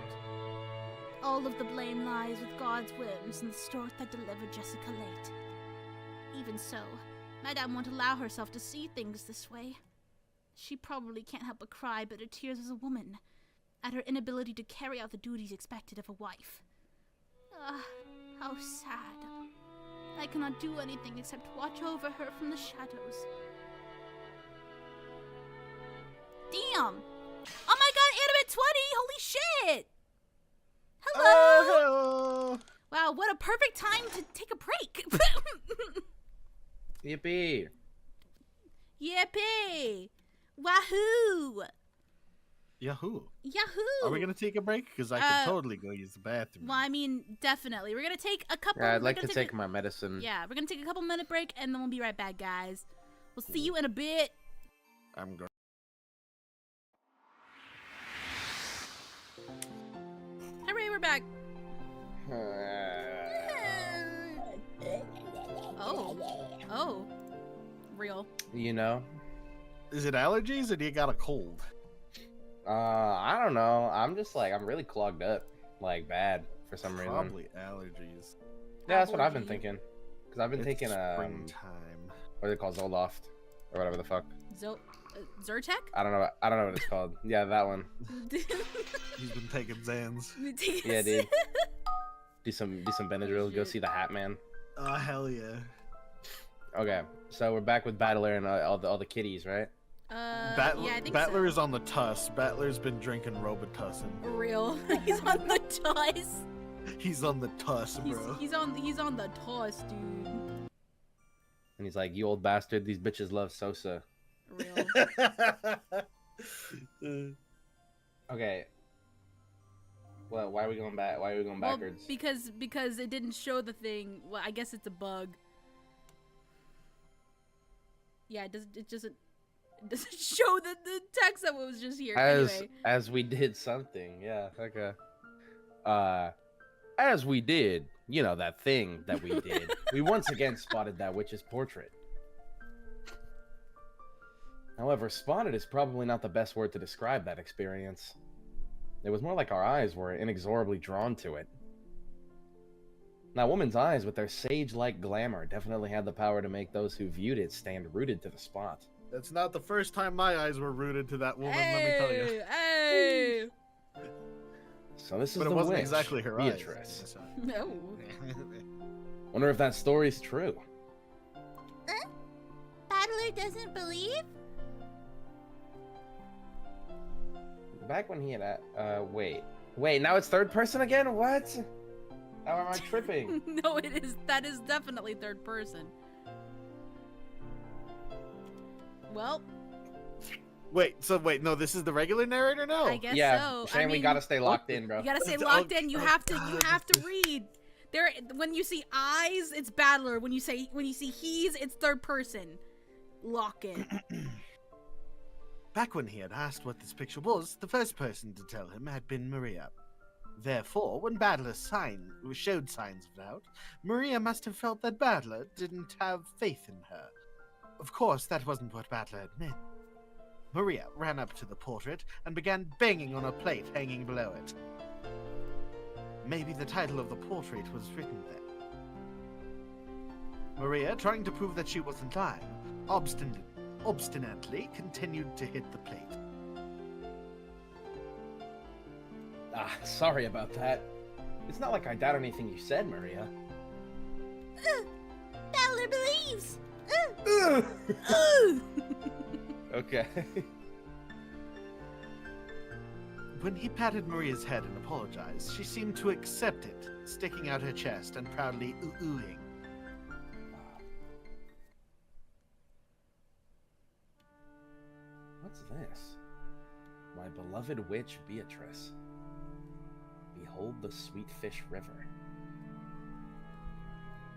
All of the blame lies with God's whims and the stork that delivered Jessica late. Even so, Madame won't allow herself to see things this way. She probably can't help but cry bitter tears as a woman, at her inability to carry out the duties expected of a wife. Ah, how sad. I cannot do anything except watch over her from the shadows. Damn! Oh my god, Animate 20! Holy shit! Hello! Oh, hello! Wow, what a perfect time to take a break! Yippee! Yippee! Wahoo! Yahoo! Yahoo! Are we gonna take a break? Because I can totally go use the bathroom. Well, I mean, definitely. We're gonna take a couple... Yeah, I'd we're like gonna to take my medicine. Yeah, we're gonna take a couple-minute break, and then we'll be right back, guys. We'll see you in a bit. I'm going. Hooray, we're back. Oh. Real. You know? Is it allergies or do you got a cold? I don't know. I'm just like, I'm really clogged up. Like, bad for some reason. Probably allergies. Yeah, that's what I've been Allergy. thinking. Because I've been It's taking, springtime. what are they called? Zoloft. Or whatever the fuck. Zyrtec? I don't know what it's called. Yeah, that one. He's been taking Zans. Yeah, dude. Do some Benadryl. Go see the Hat Man. Oh, hell yeah. Okay, so we're back with Battler and all the kitties, right? Yeah, I think Battler so. is on the tuss. Battler's been drinking Robitussin. Real. He's on the toss. He's on the tuss, bro. He's on the toss, dude. And he's like, "You old bastard! These bitches love Sosa." Real. Okay. Well, why are we going back? Why are we going Well, backwards? because it didn't show the thing. Well, I guess it's a bug. Yeah, it Does it show the text that was just here? Anyway. As we did something, yeah. Okay. As we did, you know, that thing that we did. We once again spotted that witch's portrait. However, spotted is probably not the best word to describe that experience. It was more like our eyes were inexorably drawn to it. Now, woman's eyes, with their sage-like glamour, definitely had the power to make those who viewed it stand rooted to the spot. That's not the first time my eyes were rooted to that woman, let me tell you. Hey! So this is But it the wasn't witch, exactly her Beatrice. eyes. No. Wonder if that story's true. Battler doesn't believe? Back when he had wait, now it's third person again? What? How am I tripping? No, it is. That is definitely third person. Well, Wait, no, this is the regular narrator now? I guess yeah, so. Shane, I we mean, gotta stay locked in, bro. You gotta stay Oh, locked in. You oh, have to. God. You have to read. There, when you see eyes, it's Battler. When you see he's, it's third person. Lock in. Back when he had asked what this picture was, the first person to tell him had been Maria. Therefore, when Battler showed signs of doubt, Maria must have felt that Battler didn't have faith in her. Of course, that wasn't what Battler had meant. Maria ran up to the portrait and began banging on a plate hanging below it. Maybe the title of the portrait was written there. Maria, trying to prove that she wasn't lying, obstinately continued to hit the plate. Sorry about that. It's not like I doubt anything you said, Maria. Battler believes. Okay. When he patted Maria's head and apologized, she seemed to accept it, sticking out her chest and proudly ooh-oohing. What's this? My beloved witch Beatrice. Behold the sweet fish river.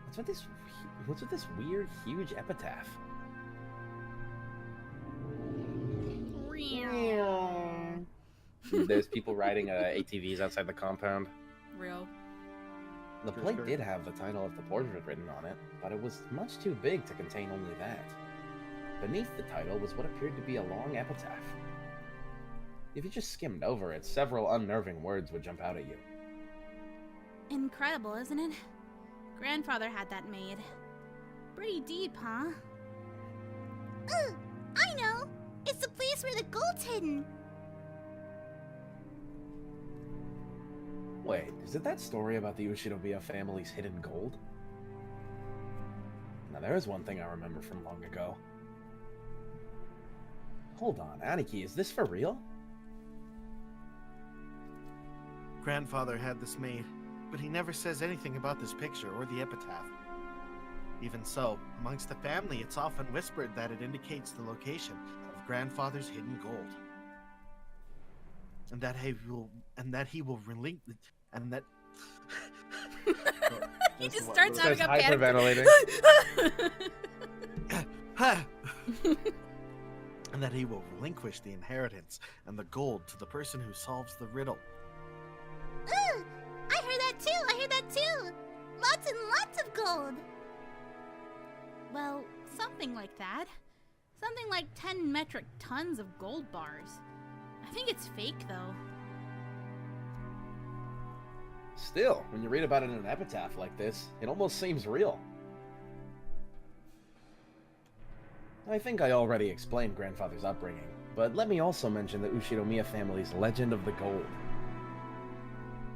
What's with this weird, huge epitaph? There's people riding ATVs outside the compound. Real. The plate did have the title of the portrait written on it, but it was much too big to contain only that. Beneath the title was what appeared to be a long epitaph. If you just skimmed over it, several unnerving words would jump out at you. Incredible, isn't it? Grandfather had that made. Pretty deep, huh? I know! It's the place where the gold's hidden! Wait, is it that story about the Ushinomiya family's hidden gold? Now there is one thing I remember from long ago. Hold on, Aniki, is this for real? Grandfather had this made, but he never says anything about this picture or the epitaph. Even so, amongst the family, it's often whispered that it indicates the location of Grandfather's hidden gold. And that he will relinquish, and that He just starts having a panic. Hyperventilating. and that he will relinquish the inheritance and the gold to the person who solves the riddle. I heard that too! Lots and lots of gold! Well, something like that. Something like 10 metric tons of gold bars. I think it's fake, though. Still, when you read about it in an epitaph like this, it almost seems real. I think I already explained Grandfather's upbringing, but let me also mention the Ushinomiya family's legend of the gold.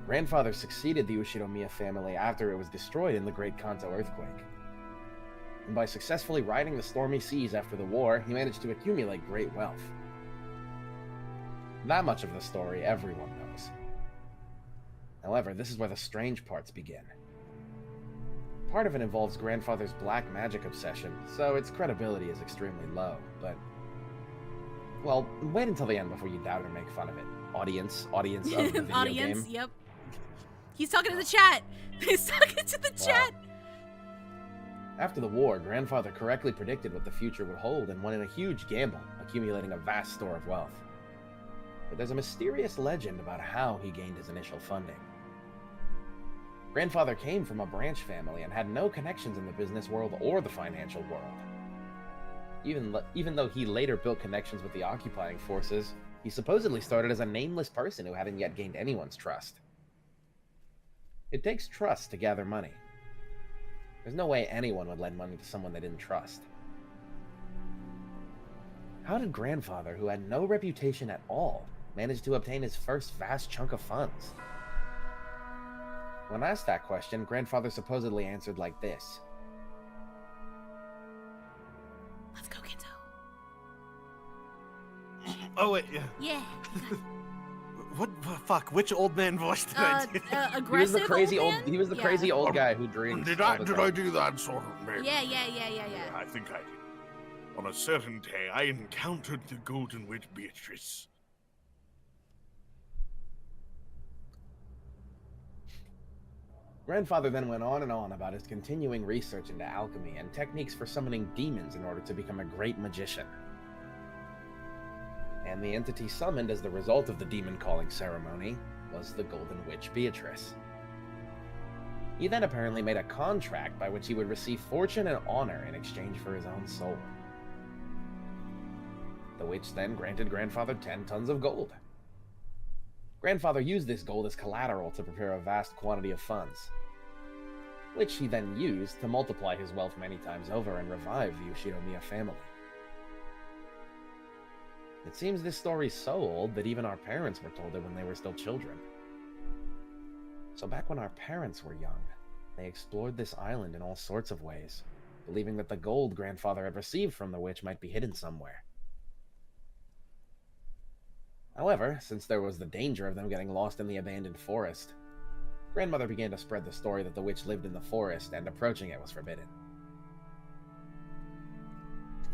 Grandfather succeeded the Ushinomiya family after it was destroyed in the Great Kanto earthquake. And by successfully riding the stormy seas after the war, he managed to accumulate great wealth. That much of the story everyone knows. However, this is where the strange parts begin. Part of it involves Grandfather's black magic obsession, so its credibility is extremely low, but... Well, wait until the end before you doubt or make fun of it. Audience of the video Audience, game. yep. He's talking to the chat! He's talking to the chat! After the war, Grandfather correctly predicted what the future would hold and went in a huge gamble, accumulating a vast store of wealth. But there's a mysterious legend about how he gained his initial funding. Grandfather came from a branch family and had no connections in the business world or the financial world. Even though he later built connections with the occupying forces, he supposedly started as a nameless person who hadn't yet gained anyone's trust. It takes trust to gather money. There's no way anyone would lend money to someone they didn't trust. How did Grandfather, who had no reputation at all, manage to obtain his first vast chunk of funds? When asked that question, Grandfather supposedly answered like this. Let's go, Kento. Oh, wait, yeah. Yeah. What fuck? Which old man voice did I do? Aggressive He was the crazy old old. man? He was the crazy old guy who drinks. Did all I the did time. I do that sort of man? Yeah. I think I did. On a certain day, I encountered the Golden Witch Beatrice. Grandfather then went on and on about his continuing research into alchemy and techniques for summoning demons in order to become a great magician. And the entity summoned as the result of the demon calling ceremony was the Golden Witch Beatrice. He then apparently made a contract by which he would receive fortune and honor in exchange for his own soul. The witch then granted Grandfather 10 tons of gold. Grandfather used this gold as collateral to prepare a vast quantity of funds, which he then used to multiply his wealth many times over and revive the Ushinomiya family. It seems this story's so old that even our parents were told it when they were still children. So back when our parents were young, they explored this island in all sorts of ways, believing that the gold Grandfather had received from the witch might be hidden somewhere. However, since there was the danger of them getting lost in the abandoned forest, Grandmother began to spread the story that the witch lived in the forest and approaching it was forbidden.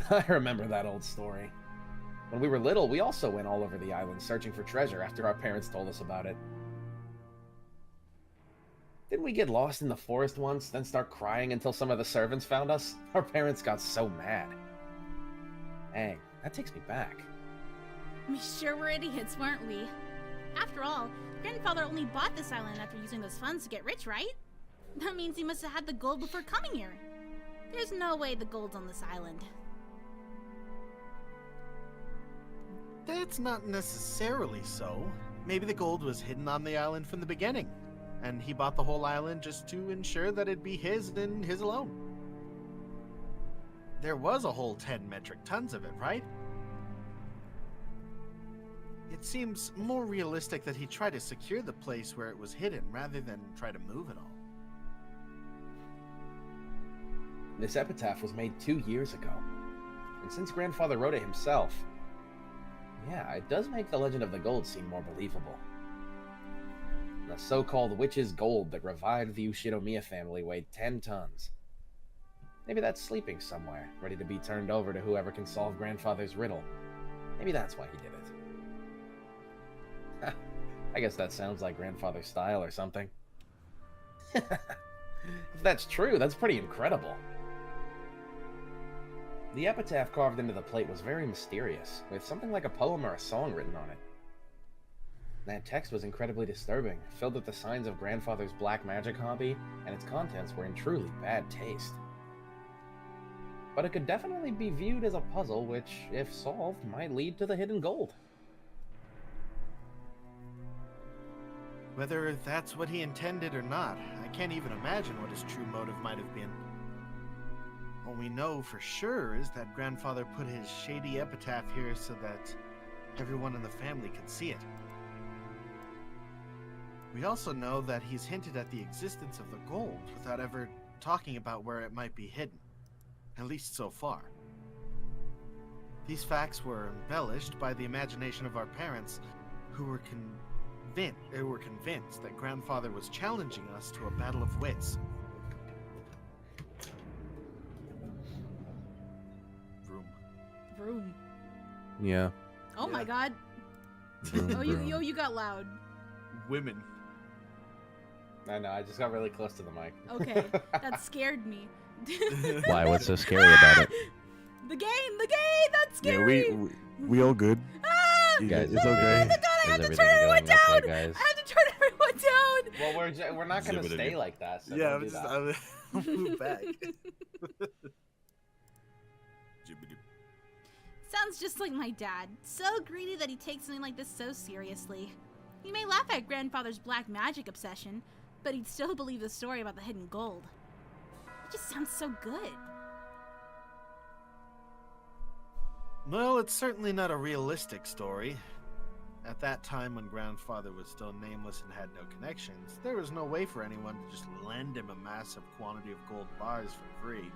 I remember that old story. When we were little, we also went all over the island searching for treasure after our parents told us about it. Didn't we get lost in the forest once, then start crying until some of the servants found us? Our parents got so mad. Dang, that takes me back. We sure were idiots, weren't we? After all, Grandfather only bought this island after using those funds to get rich, right? That means he must have had the gold before coming here. There's no way the gold's on this island. That's not necessarily so. Maybe the gold was hidden on the island from the beginning, and he bought the whole island just to ensure that it'd be his and his alone. There was a whole 10 metric tons of it, right? It seems more realistic that he tried to secure the place where it was hidden rather than try to move it all. This epitaph was made 2 years ago, and since Grandfather wrote it himself, yeah, it does make the legend of the gold seem more believable. The so-called witch's gold that revived the Ushinomiya family weighed 10 tons. Maybe that's sleeping somewhere, ready to be turned over to whoever can solve Grandfather's riddle. Maybe that's why he did it. I guess that sounds like Grandfather's style or something. If that's true, that's pretty incredible. The epitaph carved into the plate was very mysterious, with something like a poem or a song written on it. That text was incredibly disturbing, filled with the signs of Grandfather's black magic hobby, and its contents were in truly bad taste. But it could definitely be viewed as a puzzle which, if solved, might lead to the hidden gold. Whether that's what he intended or not, I can't even imagine what his true motive might have been. All we know for sure is that Grandfather put his shady epitaph here so that everyone in the family could see it. We also know that he's hinted at the existence of the gold without ever talking about where it might be hidden, at least so far. These facts were embellished by the imagination of our parents, who were convinced that Grandfather was challenging us to a battle of wits. Vroom. Yeah. Oh my Yeah. god. Oh, you got loud. Women. I know, I just got really close to the mic. Okay, that scared me. Why? What's so scary about it? The game, that's Yeah, scary. we all good. Ah! Guys, it's is okay. Oh my god, I have to turn everyone everything going okay, down! guys? I have to turn everyone down! Well, we're not gonna stay like that. So Yeah, don't do that. I'll move back. Sounds just like my dad. So greedy that he takes something like this so seriously. He may laugh at grandfather's black magic obsession, but he'd still believe the story about the hidden gold. It just sounds so good. Well, it's certainly not a realistic story. At that time, when grandfather was still nameless and had no connections, there was no way for anyone to just lend him a massive quantity of gold bars for free.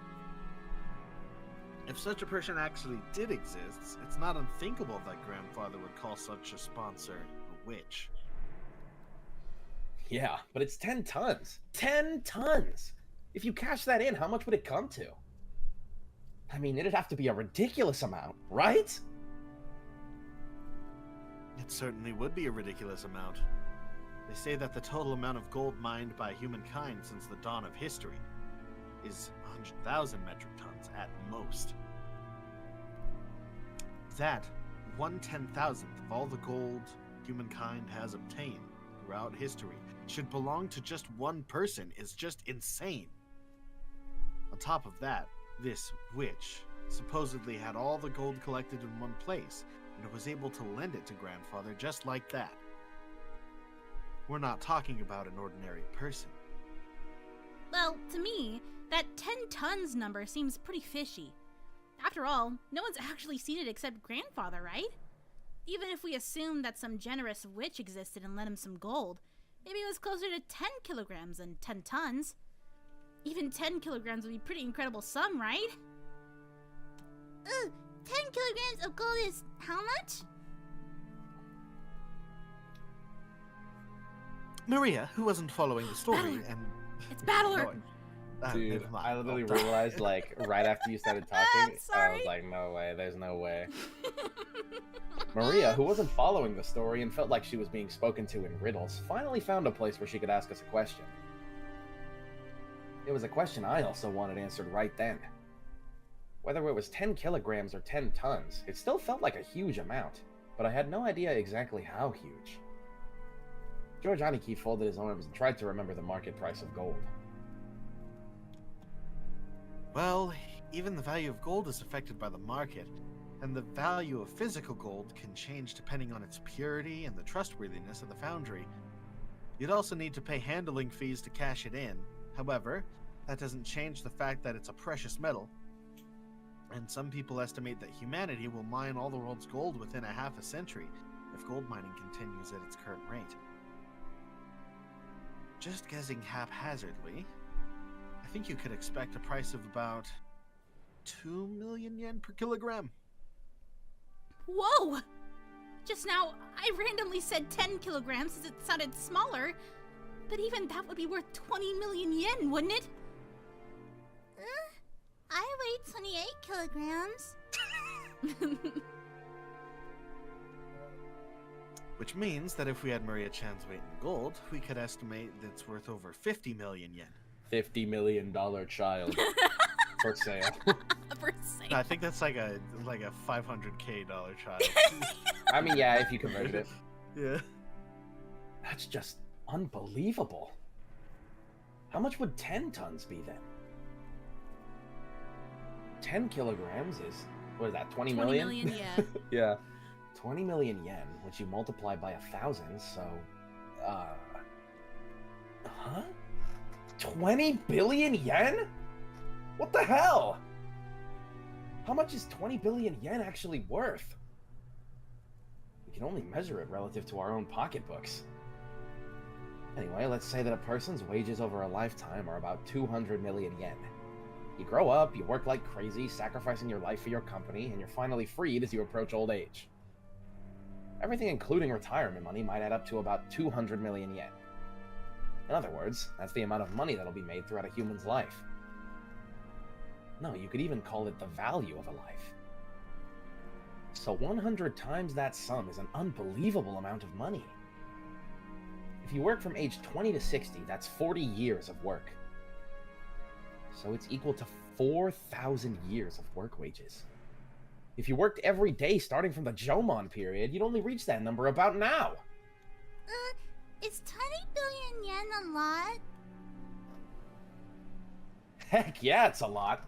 If such a person actually did exist, it's not unthinkable that grandfather would call such a sponsor a witch. Yeah, but it's 10 tons. 10 tons! If you cash that in, how much would it come to? I mean, it'd have to be a ridiculous amount, right? It certainly would be a ridiculous amount. They say that the total amount of gold mined by humankind since the dawn of history is 100,000 metric tons at most. That 1/10,000th of all the gold humankind has obtained throughout history should belong to just one person is just insane. On top of that, this witch supposedly had all the gold collected in one place and was able to lend it to grandfather just like that. We're not talking about an ordinary person. Well, to me, that 10 tons number seems pretty fishy. After all, no one's actually seen it except grandfather, right? Even if we assume that some generous witch existed and lent him some gold, maybe it was closer to 10 kilograms than 10 tons. Even 10 kilograms would be a pretty incredible sum, right? 10 kilograms of gold is how much? Maria, who wasn't following the story, Battler. and It's Battler! Dude, never mind. I literally Oh, realized, like, right after you started talking, I Sorry. was like, no way, there's no way. Maria, who wasn't following the story and felt like she was being spoken to in riddles, finally found a place where she could ask us a question. It was a question I also wanted answered right then. Whether it was 10 kilograms or 10 tons, it still felt like a huge amount, but I had no idea exactly how huge. George Aniki folded his arms and tried to remember the market price of gold. Well, even the value of gold is affected by the market, and the value of physical gold can change depending on its purity and the trustworthiness of the foundry. You'd also need to pay handling fees to cash it in. However, that doesn't change the fact that it's a precious metal, and some people estimate that humanity will mine all the world's gold within a half a century if gold mining continues at its current rate. Just guessing haphazardly, I think you could expect a price of about 2 million yen per kilogram. Whoa! Just now, I randomly said 10 kilograms as it sounded smaller, but even that would be worth 20 million yen, wouldn't it? I weighed 28 kilograms. Which means that if we had Maria Chan's weight in gold, we could estimate that it's worth over 50 million yen. $50 million child for sale. For sale. I think that's like a $500K child. I mean, yeah, if you converted it. Yeah. That's just unbelievable. How much would 10 tons be then? 10 kilograms is, what is that, 20 million? 20 million, yeah. Yeah. 20 million yen, which you multiply by 1,000, so, huh? 20 billion yen? What the hell? How much is 20 billion yen actually worth? We can only measure it relative to our own pocketbooks. Anyway, let's say that a person's wages over a lifetime are about 200 million yen. You grow up, you work like crazy, sacrificing your life for your company, and you're finally freed as you approach old age. Everything including retirement money might add up to about 200 million yen. In other words, that's the amount of money that'll be made throughout a human's life. No, you could even call it the value of a life. So 100 times that sum is an unbelievable amount of money. If you work from age 20 to 60, that's 40 years of work. So it's equal to 4,000 years of work wages. If you worked every day starting from the Jomon period, you'd only reach that number about now. Is 20 billion yen a lot? Heck yeah, it's a lot.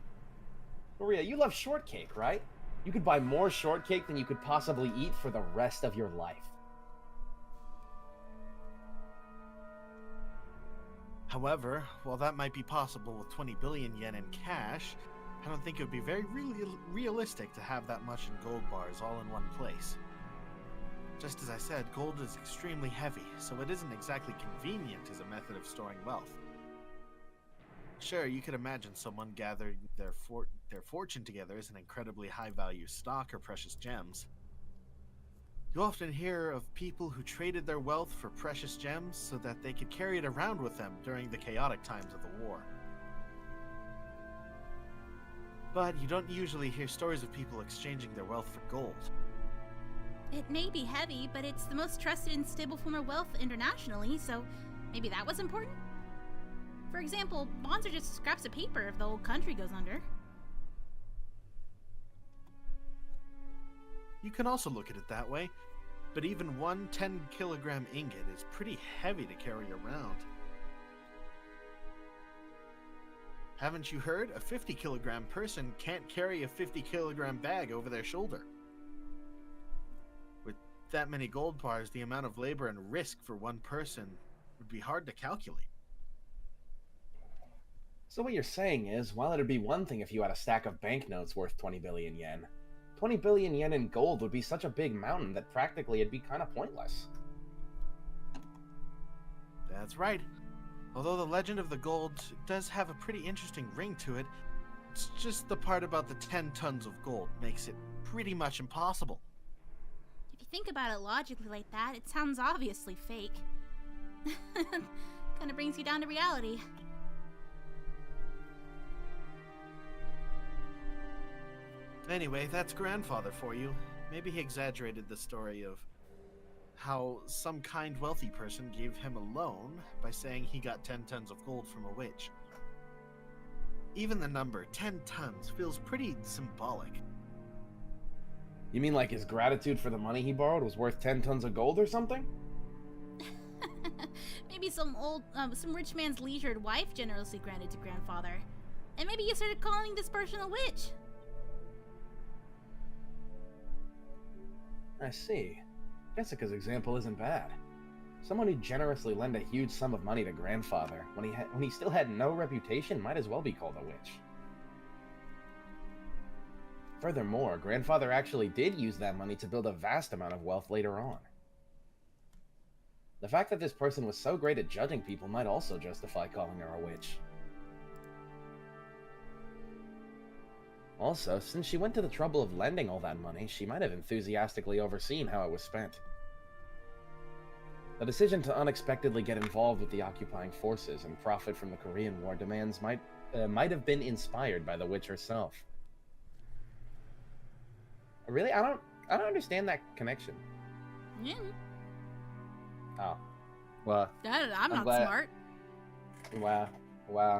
Maria, you love shortcake, right? You could buy more shortcake than you could possibly eat for the rest of your life. However, while that might be possible with 20 billion yen in cash, I don't think it would be very realistic to have that much in gold bars all in one place. Just as I said, gold is extremely heavy, so it isn't exactly convenient as a method of storing wealth. Sure, you could imagine someone gathering their fortune together as an incredibly high-value stock or precious gems. You often hear of people who traded their wealth for precious gems so that they could carry it around with them during the chaotic times of the war. But you don't usually hear stories of people exchanging their wealth for gold. It may be heavy, but it's the most trusted and stable form of wealth internationally, so maybe that was important? For example, bonds are just scraps of paper if the whole country goes under. You can also look at it that way, but even one 10-kilogram ingot is pretty heavy to carry around. Haven't you heard? A 50-kilogram person can't carry a 50-kilogram bag over their shoulder. With that many gold bars, the amount of labor and risk for one person would be hard to calculate. So what you're saying is, while it'd be one thing if you had a stack of banknotes worth 20 billion yen, 20 billion yen in gold would be such a big mountain that practically it'd be kind of pointless. That's right. Although the legend of the gold does have a pretty interesting ring to it, it's just the part about the 10 tons of gold makes it pretty much impossible. If you think about it logically like that, it sounds obviously fake. Kinda brings you down to reality. Anyway, that's grandfather for you. Maybe he exaggerated the story of how some kind wealthy person gave him a loan by saying he got 10 tons of gold from a witch. Even the number 10 tons feels pretty symbolic. You mean like his gratitude for the money he borrowed was worth 10 tons of gold or something? Maybe some rich man's leisured wife generously granted to grandfather. And maybe you started calling this person a witch. I see. Jessica's example isn't bad. Someone who generously lent a huge sum of money to grandfather when he still had no reputation might as well be called a witch. Furthermore, grandfather actually did use that money to build a vast amount of wealth later on. The fact that this person was so great at judging people might also justify calling her a witch. Also, since she went to the trouble of lending all that money, she might have enthusiastically overseen how it was spent. The decision to unexpectedly get involved with the occupying forces and profit from the Korean War demands might have been inspired by the witch herself. Really? I don't understand that connection. Yeah. Oh. Well, I'm not glad. smart. Wow.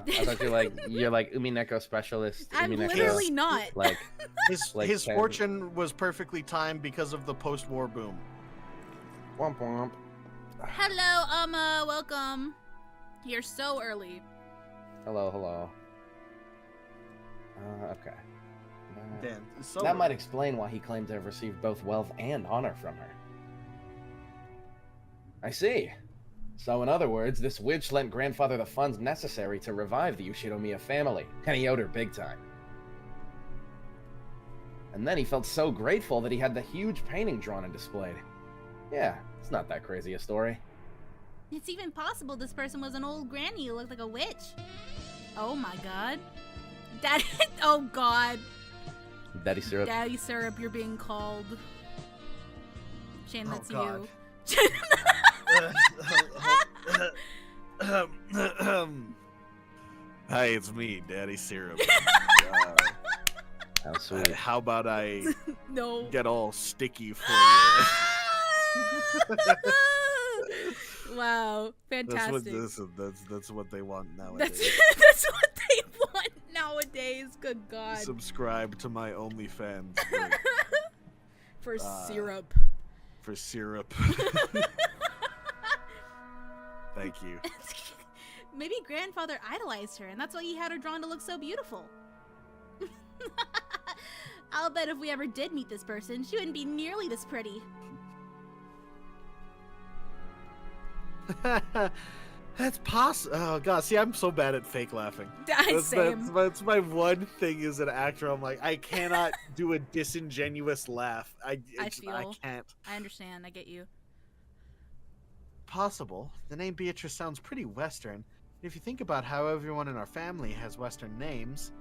I thought you're like UMINEKO specialist. I'm UMINEKO, literally not. Like His fortune was perfectly timed because of the post-war boom. womp womp. Hello, welcome. You're so early. Hello. Okay. Dan, so That might explain why he claimed to have received both wealth and honor from her. I see. So in other words, this witch lent grandfather the funds necessary to revive the Ushinomiya family, and he owed her big time. And then he felt so grateful that he had the huge painting drawn and displayed. Yeah, it's not that crazy a story. It's even possible this person was an old granny who looked like a witch. Oh my god. Oh god. Daddy syrup. Daddy syrup, you're being called. Shane, Oh, that's God. you. Hi, it's me, Daddy Syrup. How sweet. How about I No. get all sticky for Wow, you? fantastic. That's what they want nowadays. That's what they want nowadays. Good God. Subscribe to my OnlyFans For syrup. for syrup. Thank you. Maybe grandfather idolized her, and that's why he had her drawn to look so beautiful. I'll bet if we ever did meet this person, she wouldn't be nearly this pretty. That's possible. Oh god, see, I'm so bad at fake laughing. Same. That's my one thing as an actor. I'm like, I cannot do a disingenuous laugh. I can't. I understand. I get you. Possible. The name Beatrice sounds pretty Western. If you think about how everyone in our family has Western names,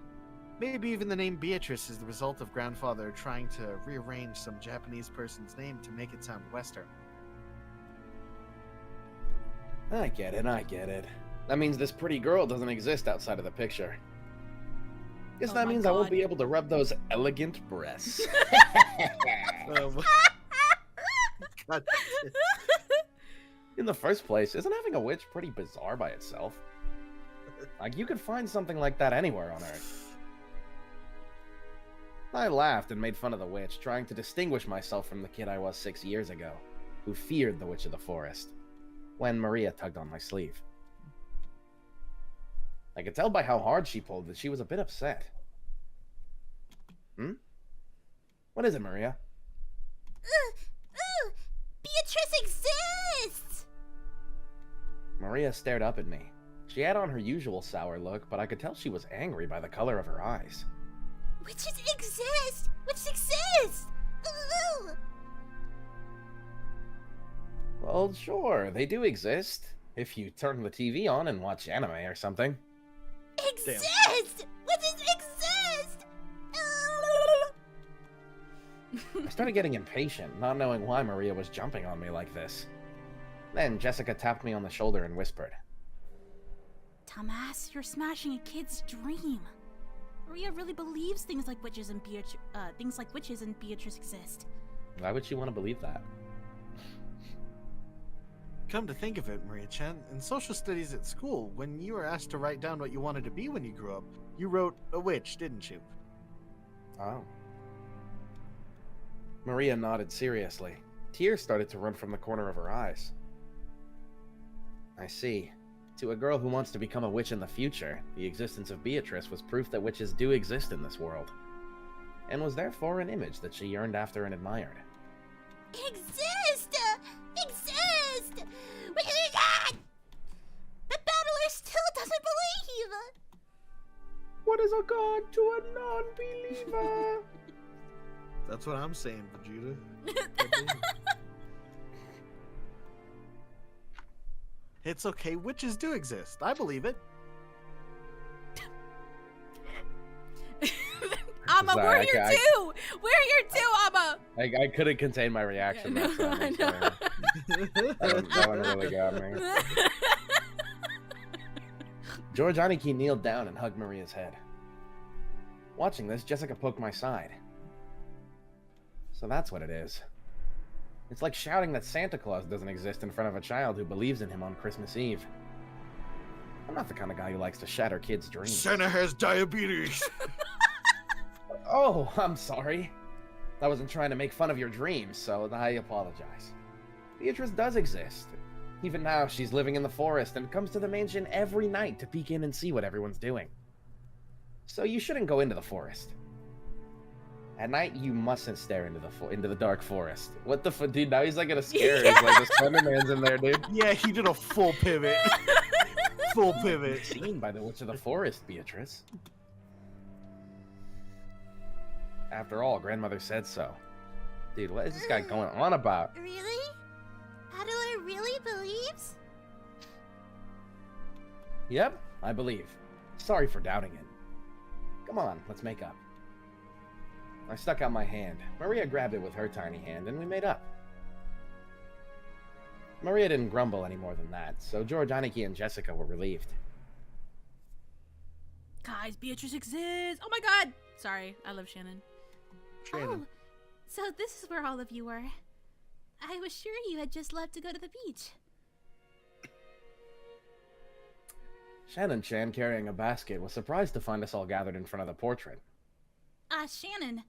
maybe even the name Beatrice is the result of grandfather trying to rearrange some Japanese person's name to make it sound Western. I get it. That means this pretty girl doesn't exist outside of the picture. Guess Oh that my means I won't God. be able to rub those elegant breasts. God. In the first place, isn't having a witch pretty bizarre by itself? Like, you could find something like that anywhere on Earth. I laughed and made fun of the witch, trying to distinguish myself from the kid I was 6 years ago, who feared the Witch of the Forest, when Maria tugged on my sleeve. I could tell by how hard she pulled that she was a bit upset. What is it, Maria? Beatrice exists! Maria stared up at me. She had on her usual sour look, but I could tell she was angry by the color of her eyes. Witches exist! Witches exist! Ooh. Well, sure, they do exist. If you turn the TV on and watch anime or something. Exist! Witches exist! I started getting impatient, not knowing why Maria was jumping on me like this. Then Jessica tapped me on the shoulder and whispered, Dumbass, you're smashing a kid's dream. Maria really believes things like witches and Beatrice exist. why would she want to believe that? Come to think of it, Maria-chan, in social studies at school, when you were asked to write down what you wanted to be when you grew up, you wrote a witch, didn't you? Oh. Maria nodded seriously. Tears started to run from the corner of her eyes. I see. To a girl who wants to become a witch in the future, the existence of Beatrice was proof that witches do exist in this world, and was therefore an image that she yearned after and admired. Exist! Exist! Oh my God! The battler still doesn't believe! What is a god to a non-believer? That's what I'm saying, Vegeta. It's okay, witches do exist. I believe it. Amma, Sorry, we're I here ca- too! We're here too, Amma! I couldn't contain my reaction. Yeah, That's all I I'm know. saying. That one really got me. George Aniki kneeled down and hugged Maria's head. Watching this, Jessica poked my side. So that's what it is. It's like shouting that Santa Claus doesn't exist in front of a child who believes in him on Christmas Eve. I'm not the kind of guy who likes to shatter kids' dreams. Santa has diabetes. Oh, I'm sorry. I wasn't trying to make fun of your dreams, so I apologize. Beatrice does exist. Even now, she's living in the forest and comes to the mansion every night to peek in and see what everyone's doing. So you shouldn't go into the forest. At night, you mustn't stare into the dark forest. What the fuck, dude? Now he's like gonna scare us. Like the Slenderman's in there, dude. Yeah, he did a full pivot. Full pivot. Seen by the Witch of the Forest, Beatrice. After all, grandmother said so. Dude, what is this guy going on about? Really? Adler really believes? Yep, I believe. Sorry for doubting it. Come on, let's make up. I stuck out my hand. Maria grabbed it with her tiny hand, and we made up. Maria didn't grumble any more than that, so George, Aniki, and Jessica were relieved. Guys, Beatrice exists! Oh my God! Sorry, I love Shannon. Shannon. Oh, so this is where all of you were. I was sure you had just left to go to the beach. Shannon-chan, carrying a basket, was surprised to find us all gathered in front of the portrait. Shannon.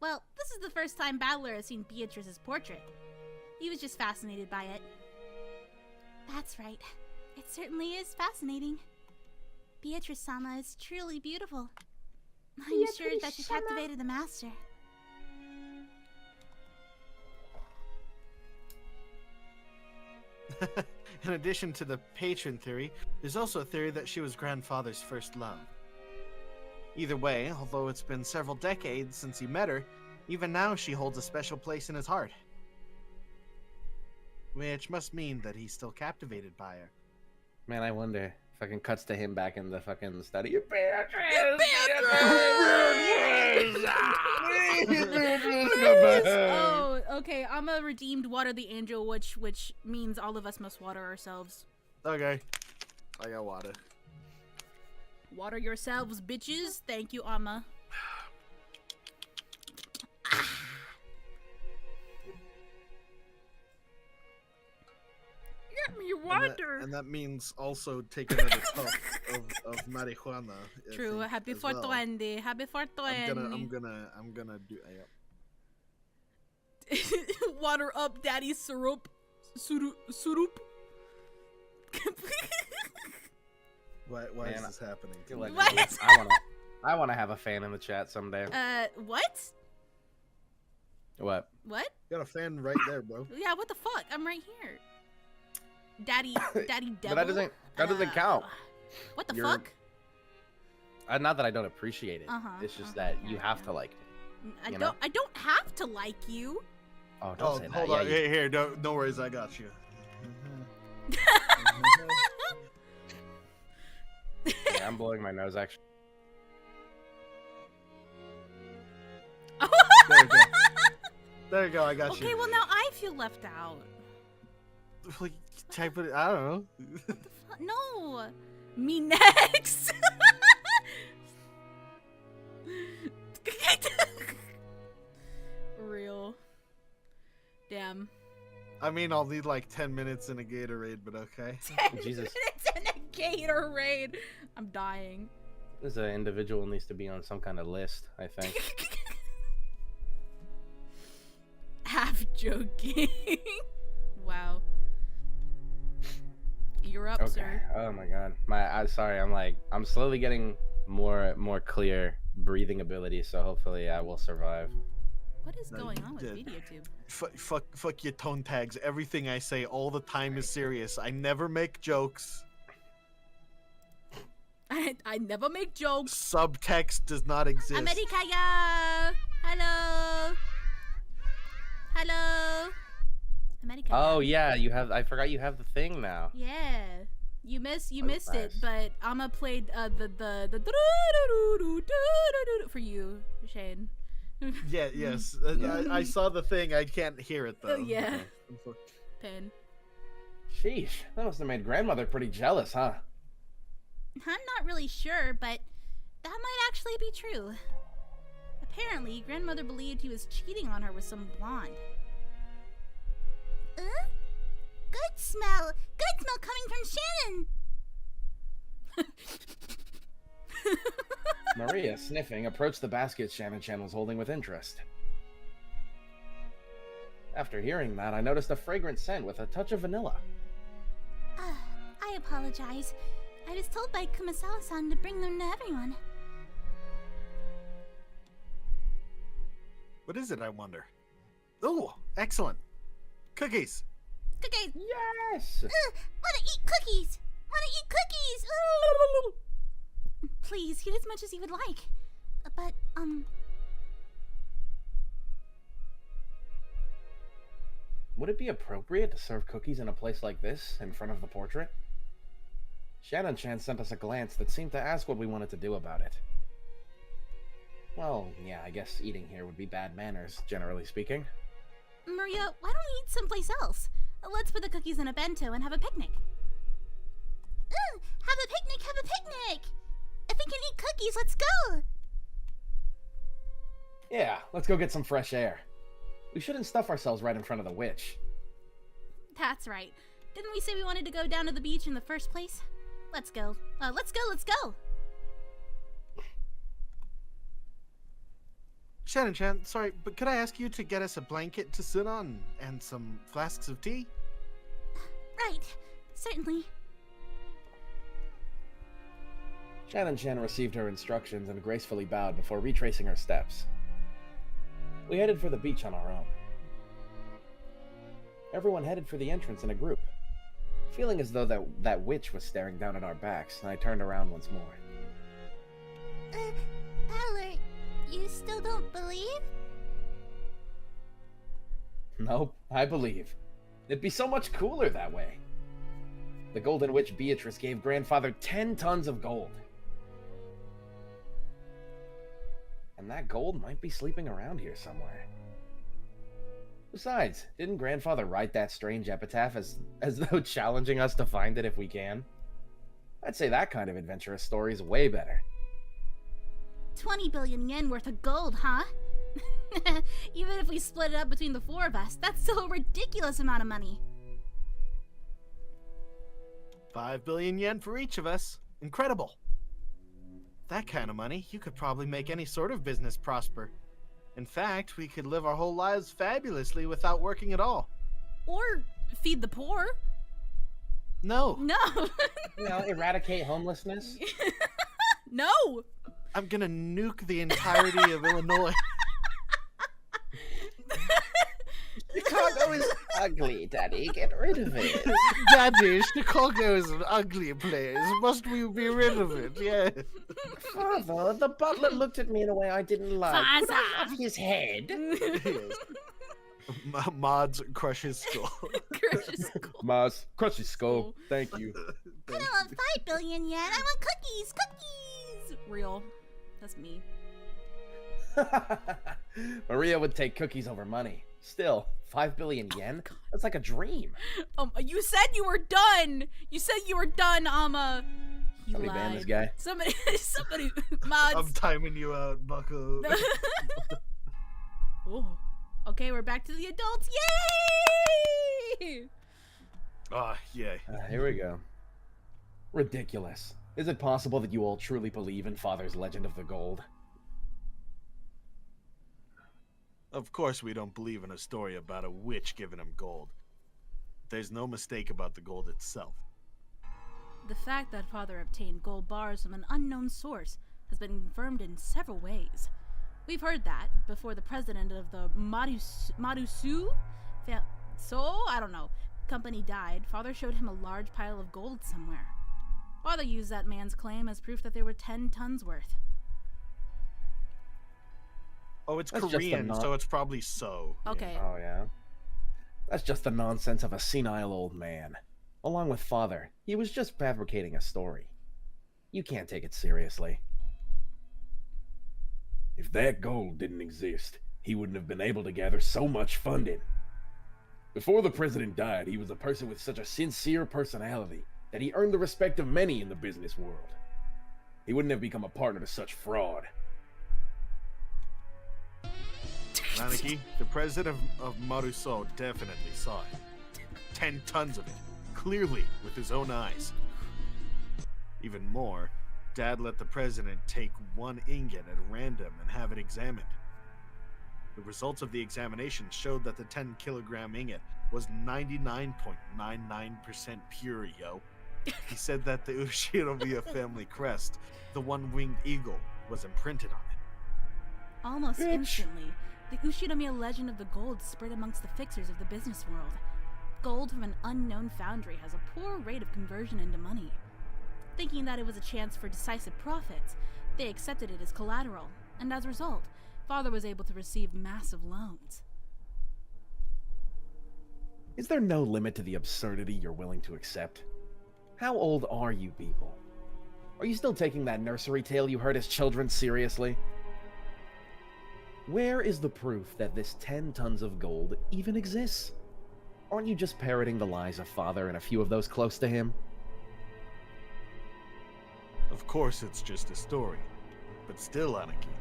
Well, this is the first time Battler has seen Beatrice's portrait. He was just fascinated by it. That's right. It certainly is fascinating. Beatrice-sama is truly beautiful. I'm sure that she captivated the master. In addition to the patron theory, there's also a theory that she was grandfather's first love. Either way, although it's been several decades since he met her, even now she holds a special place in his heart. Which must mean that he's still captivated by her. Man, I wonder. Fucking cuts to him back in the fucking study. Oh, okay. I'm a redeemed water the angel, which means all of us must water ourselves. Okay. I got water. Water yourselves, bitches. Thank you, Amma. Get me water. And that means also take another puff of marijuana. I True. think, Happy as well. 420. Happy 420. I'm gonna do. Water up, daddy syrup. Syrup. Why Man, is this happening? to me? What? I wanna have a fan in the chat someday. What? What? What? Got a fan right there, bro. Yeah, what the fuck? I'm right here. Daddy devil. But that doesn't count. What the You're- fuck? Not that I don't appreciate it. It's just that you have to like me. I you don't. know? I don't have to like you. Oh, don't say that. Hold Yeah, on. you- Here, no worries, I got you. yeah, I'm blowing my nose actually. There you go. There you go. I got you. Okay, well now I feel left out. Like, type it. I don't know. No, me next. Real. Damn. I mean, I'll need like 10 minutes in a Gatorade, but okay. 10 Jesus. minutes in a Gatorade. I'm dying. This individual needs to be on some kind of list, I think. Half joking. Wow. You're up, Okay. sir. Oh my god. Sorry. I'm slowly getting more clear breathing ability, so hopefully I will survive. What is No, going you on with did. VideoTube? Fuck your tone tags. Everything I say all the time is serious. I never make jokes. I never make jokes. Subtext does not exist. Amerikaya! Hello! Hello! Amerikaya. Oh yeah, you have. I forgot you have the thing now. Yeah. You missed it, nice. but Amma played the for you, Shane. Yeah, yes. I saw the thing. I can't hear it though. Oh, yeah. Pen. Sheesh, that must have made grandmother pretty jealous, huh? I'm not really sure, but that might actually be true. Apparently, grandmother believed he was cheating on her with some blonde. Good smell. Good smell coming from Shannon. Maria, sniffing, approached the basket Shannon-chan was holding with interest. After hearing that, I noticed a fragrant scent with a touch of vanilla. I apologize. I was told by Kumasawa-san to bring them to everyone. What is it, I wonder? Oh, excellent. Cookies. Cookies. Yes! Wanna eat cookies. Wanna eat cookies. Please, eat as much as you would like. But, Would it be appropriate to serve cookies in a place like this, in front of the portrait? Shannon-chan sent us a glance that seemed to ask what we wanted to do about it. Well, yeah, I guess eating here would be bad manners, generally speaking. Maria, why don't we eat someplace else? Let's put the cookies in a bento and have a picnic. Have a picnic, have a picnic! If we can eat cookies, let's go! Yeah, let's go get some fresh air. We shouldn't stuff ourselves right in front of the witch. That's right. Didn't we say we wanted to go down to the beach in the first place? Let's go. Let's go. Shannon, sorry, but could I ask you to get us a blanket to sit on and some flasks of tea? Right. Certainly. Shannon received her instructions and gracefully bowed before retracing her steps. We headed for the beach on our own. Everyone headed for the entrance in a group, feeling as though that witch was staring down at our backs, and I turned around once more. Battler, you still don't believe? Nope, I believe. It'd be so much cooler that way. The Golden Witch Beatrice gave Grandfather 10 tons of gold. And that gold might be sleeping around here somewhere. Besides, didn't Grandfather write that strange epitaph as though challenging us to find it if we can? I'd say that kind of adventurous story is way better. 20 billion yen worth of gold, huh? Even if we split it up between the four of us, that's still a ridiculous amount of money. 5 billion yen for each of us. Incredible. That kind of money, you could probably make any sort of business prosper. In fact, we could live our whole lives fabulously without working at all. Or feed the poor. No. No. Eradicate homelessness? No! I'm gonna nuke the entirety of Illinois. Chicago is ugly, Daddy. Get rid of it. Daddy, Chicago is an ugly place. Must we be rid of it? Yeah. Father, the butler looked at me in a way I didn't like. Could I Father. have his head? Yes. Mods crush his skull. Maz, crush his skull. Thank you. I don't want 5 billion yen. I want cookies. Real. That's me. Maria would take cookies over money. Still, 5 billion yen? That's like a dream. You said you were done. He Somebody lied. ban this guy. Somebody, mods. I'm timing you out, bucko. Oh. Okay, we're back to the adults. Yay! Ah, yay. Here we go. Ridiculous. Is it possible that you all truly believe in Father's legend of the gold? Of course we don't believe in a story about a witch giving him gold. There's no mistake about the gold itself. The fact that Father obtained gold bars from an unknown source has been confirmed in several ways. We've heard that before the president of the company died, Father showed him a large pile of gold somewhere. Father used that man's claim as proof that they were 10 tons worth. Oh, it's That's just a Korean, so it's probably so. Okay. Oh, yeah? That's just the nonsense of a senile old man. Along with Father, he was just fabricating a story. You can't take it seriously. If that gold didn't exist, he wouldn't have been able to gather so much funding. Before the president died, he was a person with such a sincere personality that he earned the respect of many in the business world. He wouldn't have become a partner to such fraud. Nanaki, the president of Maruso definitely saw it. 10 tons of it, clearly with his own eyes. Even more, Dad let the president take one ingot at random and have it examined. The results of the examination showed that the 10-kilogram ingot was 99.99% pure, yo. He said that the Ushinomiya family crest, the one-winged eagle, was imprinted on it. Almost instantly, the Ushinomiya legend of the gold spread amongst the fixers of the business world. Gold from an unknown foundry has a poor rate of conversion into money. Thinking that it was a chance for decisive profits, they accepted it as collateral, and as a result, Father was able to receive massive loans. Is there no limit to the absurdity you're willing to accept? How old are you people? Are you still taking that nursery tale you heard as children seriously? Where is the proof that this 10 tons of gold even exists? Aren't you just parroting the lies of Father and a few of those close to him? Of course it's just a story, but still, Aniki,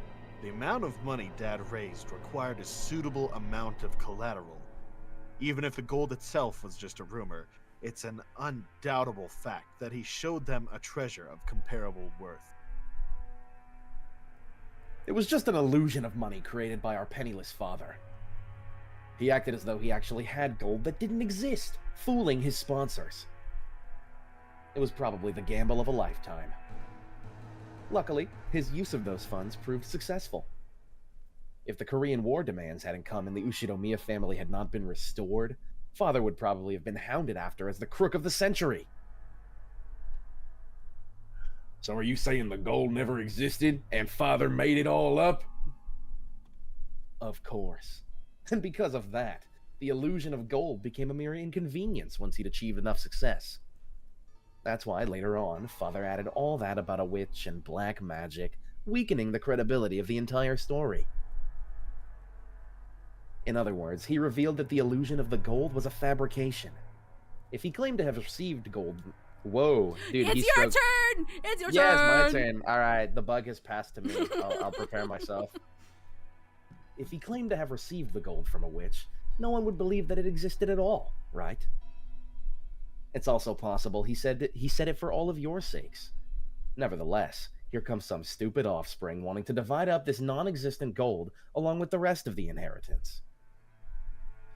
the amount of money Dad raised required a suitable amount of collateral. Even if the gold itself was just a rumor, it's an undoubtable fact that he showed them a treasure of comparable worth. It was just an illusion of money created by our penniless father. He acted as though he actually had gold that didn't exist, fooling his sponsors. It was probably the gamble of a lifetime. Luckily, his use of those funds proved successful. If the Korean War demands hadn't come and the Ushinomiya family had not been restored, Father would probably have been hounded after as the crook of the century. So are you saying the gold never existed and Father made it all up? Of course. And because of that, the illusion of gold became a mere inconvenience once he'd achieved enough success. That's why later on, Father added all that about a witch and black magic, weakening the credibility of the entire story. In other words, he revealed that the illusion of the gold was a fabrication. If he claimed to have received gold... Whoa, dude, It's your turn! It's your turn! Yeah, it's my turn. Alright, the bug has passed to me. I'll prepare myself. If he claimed to have received the gold from a witch, no one would believe that it existed at all, right? It's also possible he said it for all of your sakes. Nevertheless, here comes some stupid offspring wanting to divide up this non-existent gold along with the rest of the inheritance.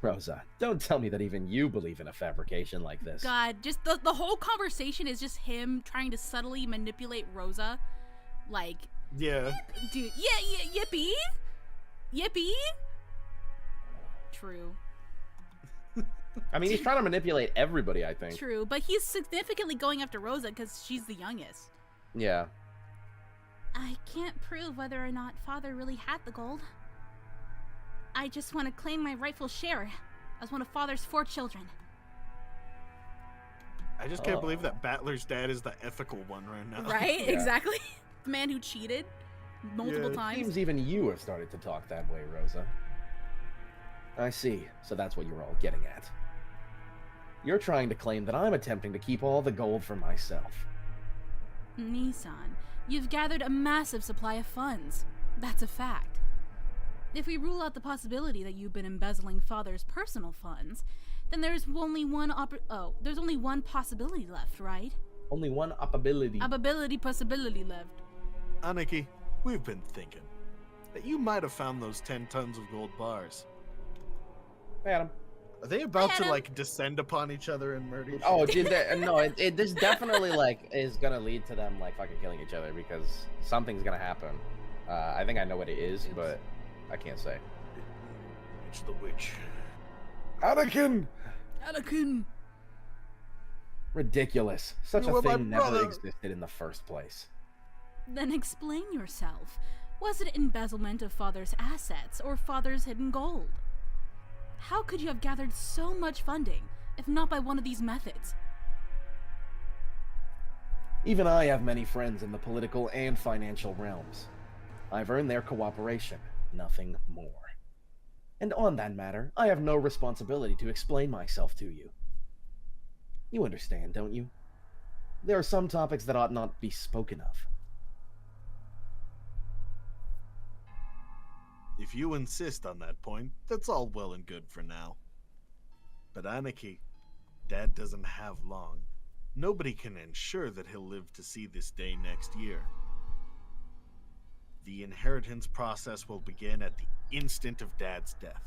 Rosa, don't tell me that even you believe in a fabrication like this. God, just the whole conversation is just him trying to subtly manipulate Rosa. Like, Yeah. dude, yeah, yippee? Yippee? True. I mean, he's trying to manipulate everybody, I think. True, but he's significantly going after Rosa because she's the youngest. Yeah. I can't prove whether or not Father really had the gold. I just want to claim my rightful share as one of Father's 4 children. I just can't believe that Battler's dad is the ethical one right now. Right? Yeah. Exactly. The man who cheated multiple Yeah, it times. Seems even you have started to talk that way, Rosa. I see. So that's what you're all getting at. You're trying to claim that I'm attempting to keep all the gold for myself. Nissan, you've gathered a massive supply of funds. That's a fact. If we rule out the possibility that you've been embezzling Father's personal funds, then there's only one possibility left, right? Only one possibility. Possibility left. Aniki, we've been thinking that you might have found those 10 tons of gold bars. Adam. Are they about to, Adam. like, descend upon each other and murder each Oh, other? dude, this definitely, like, is gonna lead to them, like, fucking killing each other because something's gonna happen. I think I know what it is, but I can't say. It's the witch. Anakin! Anakin! Ridiculous. Such You a were my thing never brother. existed in the first place. Then explain yourself. Was it embezzlement of Father's assets or Father's hidden gold? How could you have gathered so much funding, if not by one of these methods? Even I have many friends in the political and financial realms. I've earned their cooperation, nothing more. And on that matter, I have no responsibility to explain myself to you. You understand, don't you? There are some topics that ought not be spoken of. If you insist on that point, that's all well and good for now. But Aniki, Dad doesn't have long. Nobody can ensure that he'll live to see this day next year. The inheritance process will begin at the instant of Dad's death.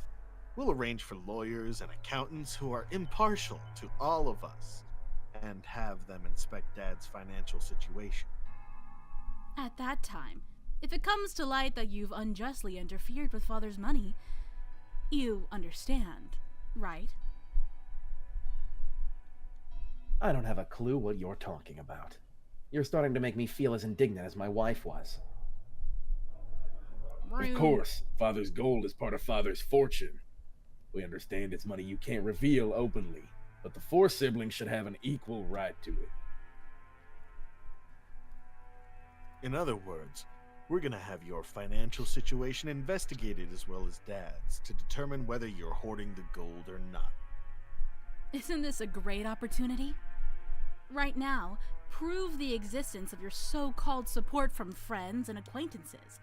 We'll arrange for lawyers and accountants who are impartial to all of us and have them inspect Dad's financial situation. At that time, if it comes to light that you've unjustly interfered with Father's money, you understand, right? I don't have a clue what you're talking about. You're starting to make me feel as indignant as my wife was. Of course, Father's gold is part of Father's fortune. We understand it's money you can't reveal openly, but the 4 siblings should have an equal right to it. In other words, we're gonna have your financial situation investigated as well as Dad's to determine whether you're hoarding the gold or not. Isn't this a great opportunity? Right now, prove the existence of your so-called support from friends and acquaintances.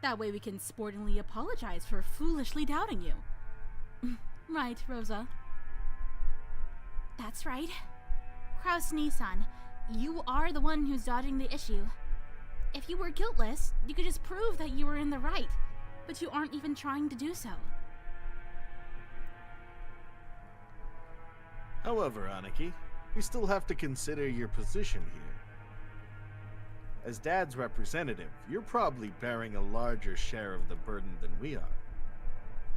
That way we can sportingly apologize for foolishly doubting you. Right, Rosa? That's right. Kraus Nissan, you are the one who's dodging the issue. If you were guiltless, you could just prove that you were in the right, but you aren't even trying to do so. However, Aniki, we still have to consider your position here. As Dad's representative, you're probably bearing a larger share of the burden than we are.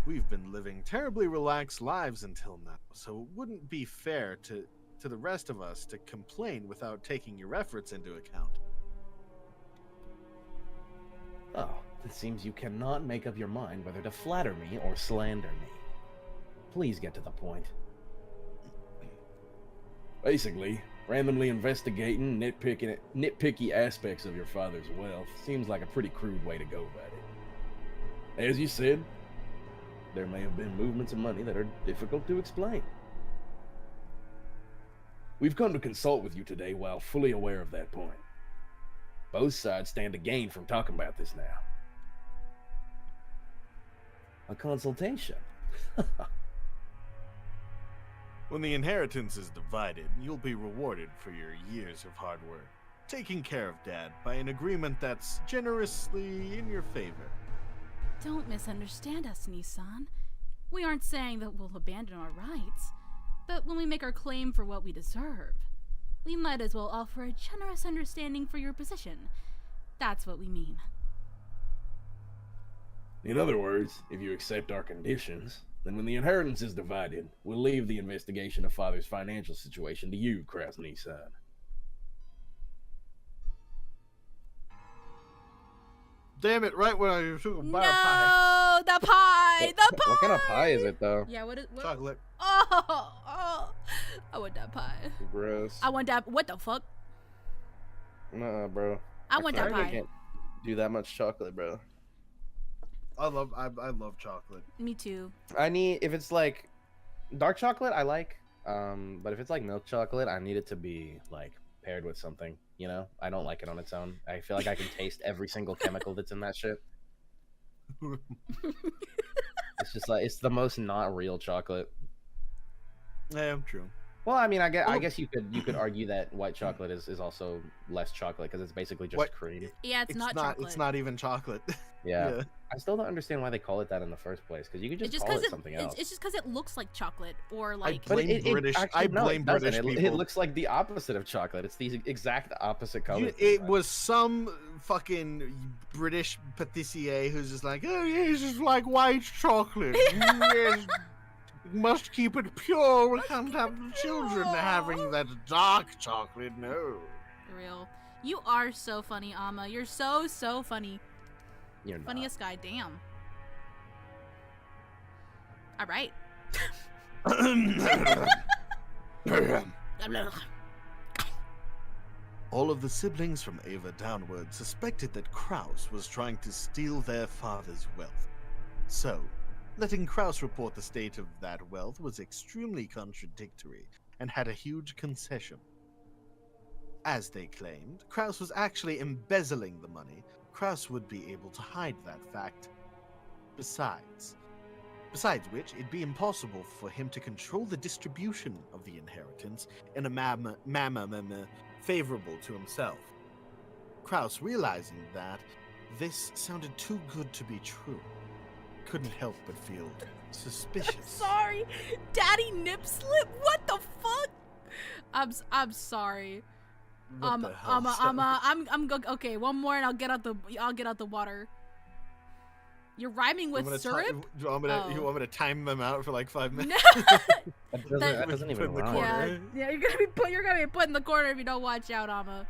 We've been living terribly relaxed lives until now, so it wouldn't be fair to the rest of us to complain without taking your efforts into account. Oh, it seems you cannot make up your mind whether to flatter me or slander me. Please get to the point. Basically, randomly investigating nitpicky aspects of your father's wealth seems like a pretty crude way to go about it. As you said, there may have been movements of money that are difficult to explain. We've come to consult with you today while fully aware of that point. Both sides stand to gain from talking about this now. A consultation? When the inheritance is divided, you'll be rewarded for your years of hard work, taking care of Dad by an agreement that's generously in your favor. Don't misunderstand us, Nissan. We aren't saying that we'll abandon our rights, but when we make our claim for what we deserve, we might as well offer a generous understanding for your position. That's what we mean. In other words, if you accept our conditions, then when the inheritance is divided, we'll leave the investigation of Father's financial situation to you, Kraus Nissan. Damn it, right when I took a bite of No, pie. the pie! The pie! What kind of pie is it, though? Yeah, what is... What? Chocolate. Oh, I want that pie. Gross. I want that... What the fuck? Nah, bro. I want that I pie. can't do that much chocolate, bro. I love chocolate. Me too. I need, if it's like dark chocolate, I like. But if it's like milk chocolate, I need it to be like paired with something. You know, I don't like it on its own. I feel like I can taste every single chemical that's in that shit. It's just like, it's the most not real chocolate. Yeah, true. Well, I mean, I guess you could argue that white chocolate is also less chocolate because it's basically just What? cream. Yeah, it's not chocolate. It's not even chocolate. Yeah. I still don't understand why they call it that in the first place, because you could just call it something else. It's just because it looks like chocolate, or like... But blame British. I blame British it people. looks like the opposite of chocolate. It's the exact opposite color. It was some fucking British patissier who's just like, oh yes, it's like white chocolate. Yes, must keep it pure. We can't have children having that dark chocolate. No. For real. You are so funny, Amma. You're so funny. You're not. Funniest guy, damn. Alright. All of the siblings from Ava downward suspected that Kraus was trying to steal their father's wealth. So, letting Kraus report the state of that wealth was extremely contradictory and had a huge concession. As they claimed, Kraus was actually embezzling the money. Kraus would be able to hide that fact. Besides which, it'd be impossible for him to control the distribution of the inheritance in a manner favorable to himself. Kraus, realizing that this sounded too good to be true, couldn't help but feel suspicious. Sorry. Daddy nip slip? What the fuck? I'm sorry. What the hell, I'm okay, one more and I'll get out the water. You're rhyming with syrup? You want me to time them out for like 5 minutes? That doesn't even Put in the rhyme. corner. Yeah, you're gonna be put in the corner if you don't watch out, Amma.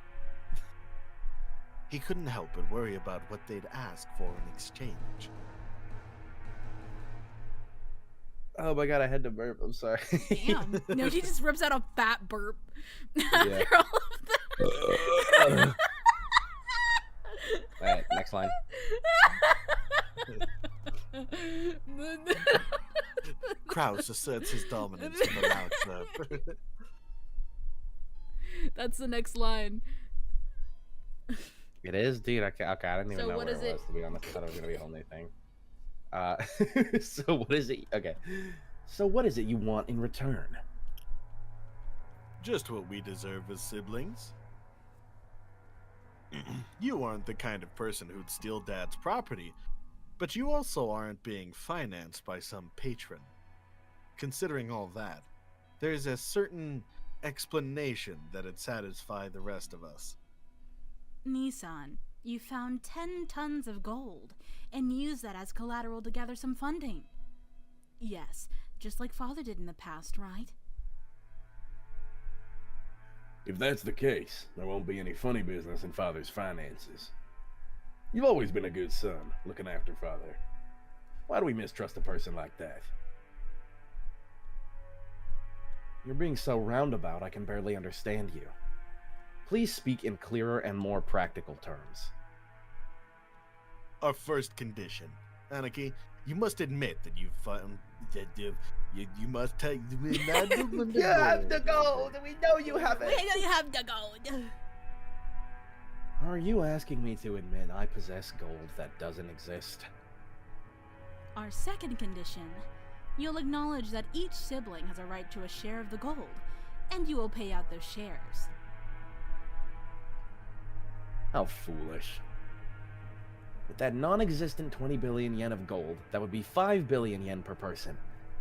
He couldn't help but worry about what they'd ask for in exchange. Oh my god, I had to burp. I'm sorry. Damn. No, she just rips out a fat burp. Yeah. After all of that. Alright, next line. Kraus asserts his dominance in the loud slurp. That's the next line. It is, dude. I didn't even So know what where is it it? was, to be honest. I thought it was gonna be a whole new thing. So what is it? Okay. So what is it you want in return? Just what we deserve as siblings. You aren't the kind of person who'd steal Dad's property, but you also aren't being financed by some patron. Considering all that, there's a certain explanation that'd satisfy the rest of us. Nissan, you found 10 tons of gold and used that as collateral to gather some funding. Yes, just like Father did in the past, right? If that's the case, there won't be any funny business in Father's finances. You've always been a good son, looking after Father. Why do we mistrust a person like that? You're being so roundabout I can barely understand you. Please speak in clearer and more practical terms. Our first condition. Anarchy, you must admit that you've found that you must take You have the gold! We know you have it! We know you have the gold! Are you asking me to admit I possess gold that doesn't exist? Our second condition, you'll acknowledge that each sibling has a right to a share of the gold, and you will pay out those shares. How foolish. With that non-existent 20 billion yen of gold, that would be 5 billion yen per person.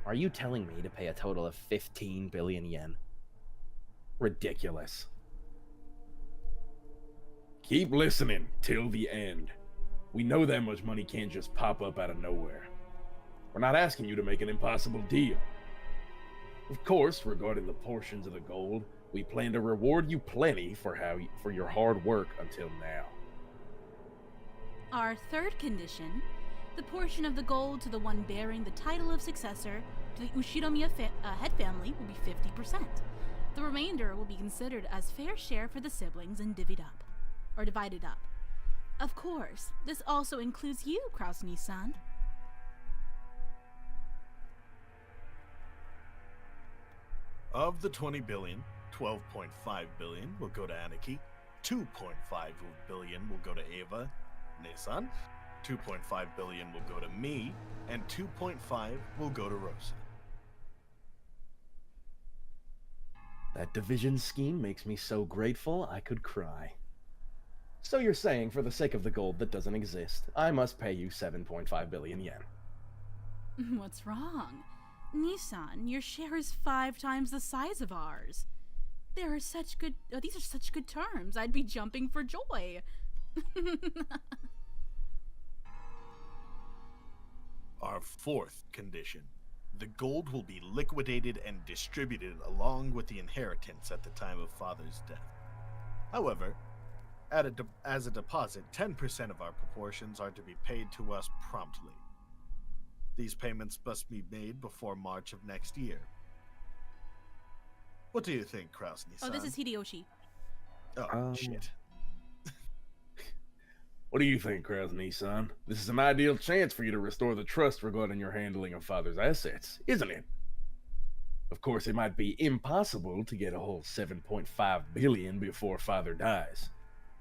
Are you telling me to pay a total of 15 billion yen? Ridiculous. Keep listening till the end. We know that much money can't just pop up out of nowhere. We're not asking you to make an impossible deal. Of course, regarding the portions of the gold, we plan to reward you plenty for your hard work until now. Our third condition, the portion of the gold to the one bearing the title of successor to the Ushinomiya head family will be 50%. The remainder will be considered as fair share for the siblings and divided up. Of course, this also includes you, Kraus-Nissan. Of the 20 billion, 12.5 billion will go to Anarchy, 2.5 billion will go to Ava, Nissan, 2.5 billion will go to me, and 2.5 will go to Rosa. That division scheme makes me so grateful I could cry. So you're saying, for the sake of the gold that doesn't exist, I must pay you 7.5 billion yen. What's wrong? Nissan, your share is 5 times the size of ours. These are such good terms. I'd be jumping for joy. Our fourth condition. The gold will be liquidated and distributed along with the inheritance at the time of Father's death. However, as a deposit, 10% of our proportions are to be paid to us promptly. These payments must be made before March of next year. What do you think, Kraus-Nissan? Oh, this is Hideyoshi. Oh, shit. What do you think, Kraus-Nissan? This is an ideal chance for you to restore the trust regarding your handling of Father's assets, isn't it? Of course, it might be impossible to get a whole 7.5 billion before Father dies,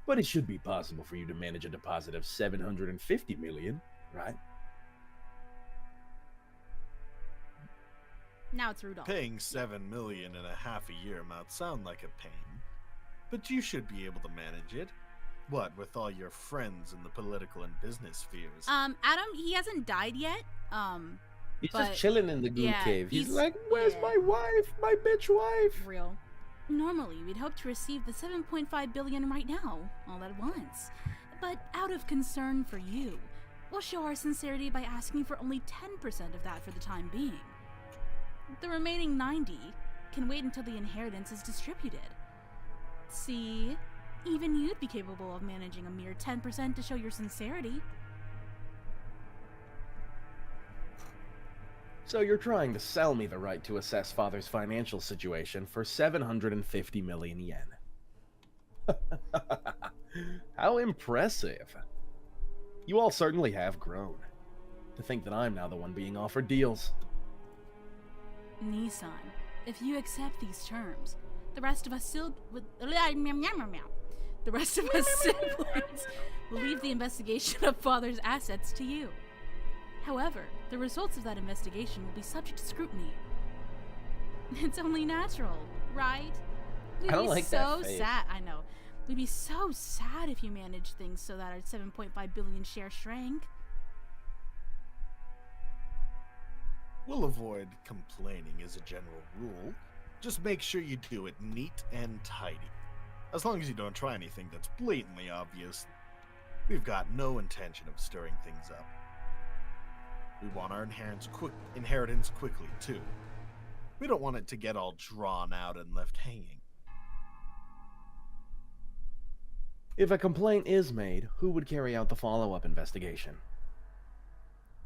but it should be possible for you to manage a deposit of 750 million, right? Now it's Rudolph. Paying 7 million in a half a year might sound like a pain, but you should be able to manage it. What, with all your friends in the political and business spheres? Adam, he hasn't died yet. He's but, just chilling in the goon yeah, cave. He's he's- like, where's yeah. my wife? My bitch wife? Real. Normally, we'd hope to receive the 7.5 billion right now, all at once. But out of concern for you, we'll show our sincerity by asking for only 10% of that for the time being. The remaining 90 can wait until the inheritance is distributed. See, even you'd be capable of managing a mere 10% to show your sincerity. So you're trying to sell me the right to assess Father's financial situation for 750 million yen. How impressive. You all certainly have grown. To think that I'm now the one being offered deals. Nissan, if you accept these terms, the rest of us siblings will leave the investigation of Father's assets to you. However, the results of that investigation will be subject to scrutiny. It's only natural, right? We'd I don't be like that so face. sad. I know. We'd be so sad if you managed things so that our 7.5 billion share shrank. We'll avoid complaining as a general rule. Just make sure you do it neat and tidy. As long as you don't try anything that's blatantly obvious, we've got no intention of stirring things up. We want our inheritance quickly, too. We don't want it to get all drawn out and left hanging. If a complaint is made, who would carry out the follow-up investigation?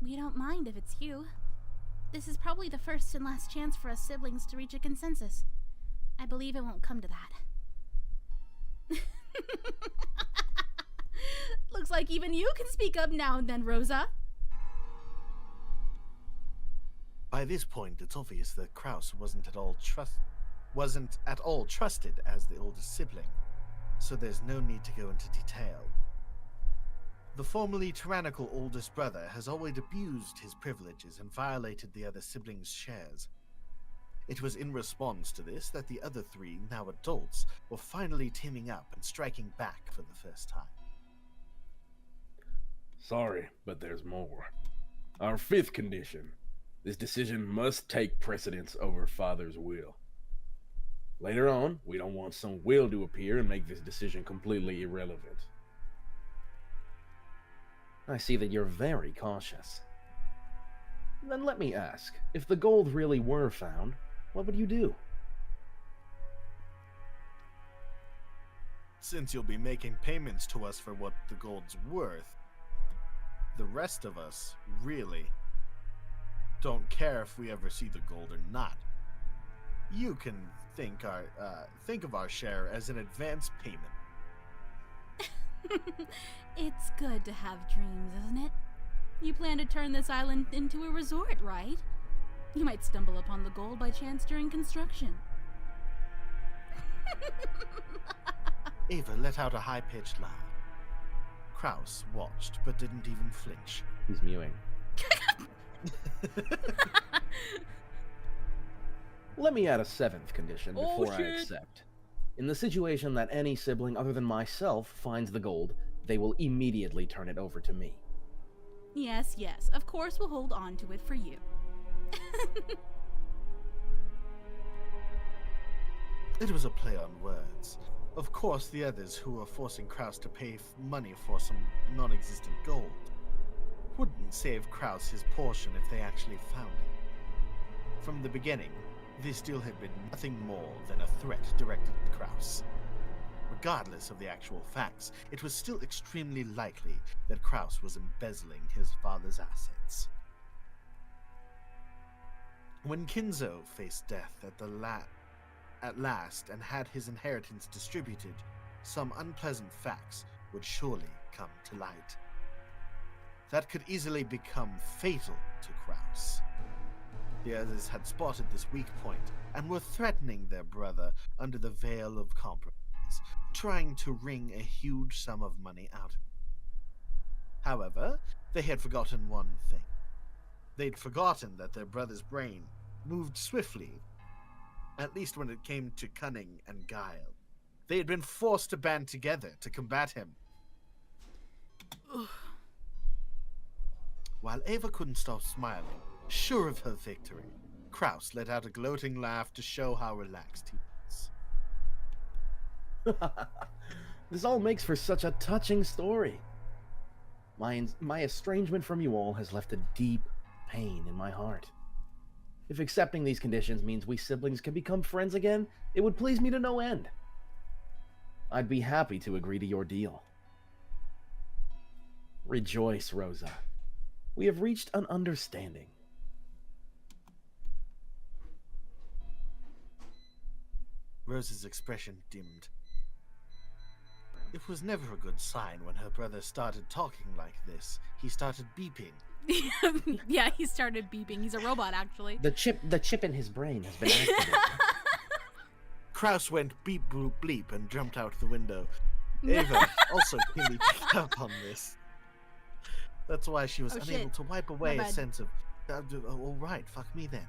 We don't mind if it's you. This is probably the first and last chance for us siblings to reach a consensus. I believe it won't come to that. Looks like even you can speak up now and then, Rosa. By this point, it's obvious that Kraus wasn't at all trusted as the oldest sibling, so there's no need to go into detail. The formerly tyrannical oldest brother has always abused his privileges and violated the other siblings' shares. It was in response to this that the other three, now adults, were finally teaming up and striking back for the first time. Sorry, but there's more. Our fifth condition. This decision must take precedence over Father's will. Later on, we don't want some will to appear and make this decision completely irrelevant. I see that you're very cautious. Then let me ask, if the gold really were found, what would you do? Since you'll be making payments to us for what the gold's worth, the rest of us really don't care if we ever see the gold or not. You can think of our share as an advance payment. It's good to have dreams, isn't it? You plan to turn this island into a resort, right? You might stumble upon the gold by chance during construction. Ava let out a high-pitched laugh. Kraus watched, but didn't even flinch. He's mewing. Let me add a seventh condition Oh, before I shit. accept. In the situation that any sibling other than myself finds the gold, they will immediately turn it over to me. Yes, yes. Of course we'll hold on to it for you. It was a play on words. Of course, the others who were forcing Kraus to pay money for some non-existent gold wouldn't save Kraus his portion if they actually found it. From the beginning, this deal had been nothing more than a threat directed at Kraus. Regardless of the actual facts, it was still extremely likely that Kraus was embezzling his father's assets. When Kinzo faced death at last and had his inheritance distributed, some unpleasant facts would surely come to light. That could easily become fatal to Kraus. The others had spotted this weak point and were threatening their brother under the veil of compromise, trying to wring a huge sum of money out of him. However, they had forgotten one thing. They'd forgotten that their brother's brain moved swiftly, at least when it came to cunning and guile. They had been forced to band together to combat him. While Ava couldn't stop smiling, sure of her victory, Kraus let out a gloating laugh to show how relaxed he was. This all makes for such a touching story. My estrangement from you all has left a deep pain in my heart. If accepting these conditions means we siblings can become friends again, it would please me to no end. I'd be happy to agree to your deal. Rejoice, Rosa. We have reached an understanding. Rose's expression dimmed. It was never a good sign when her brother started talking like this. He started beeping. Yeah, he started beeping. He's a robot, actually. The chip in his brain has been activated. Kraus went beep boop bleep and jumped out the window. Ava also keenly picked up on this. That's why she was Oh, unable shit. to wipe away My a bad. sense of, all right, fuck me then.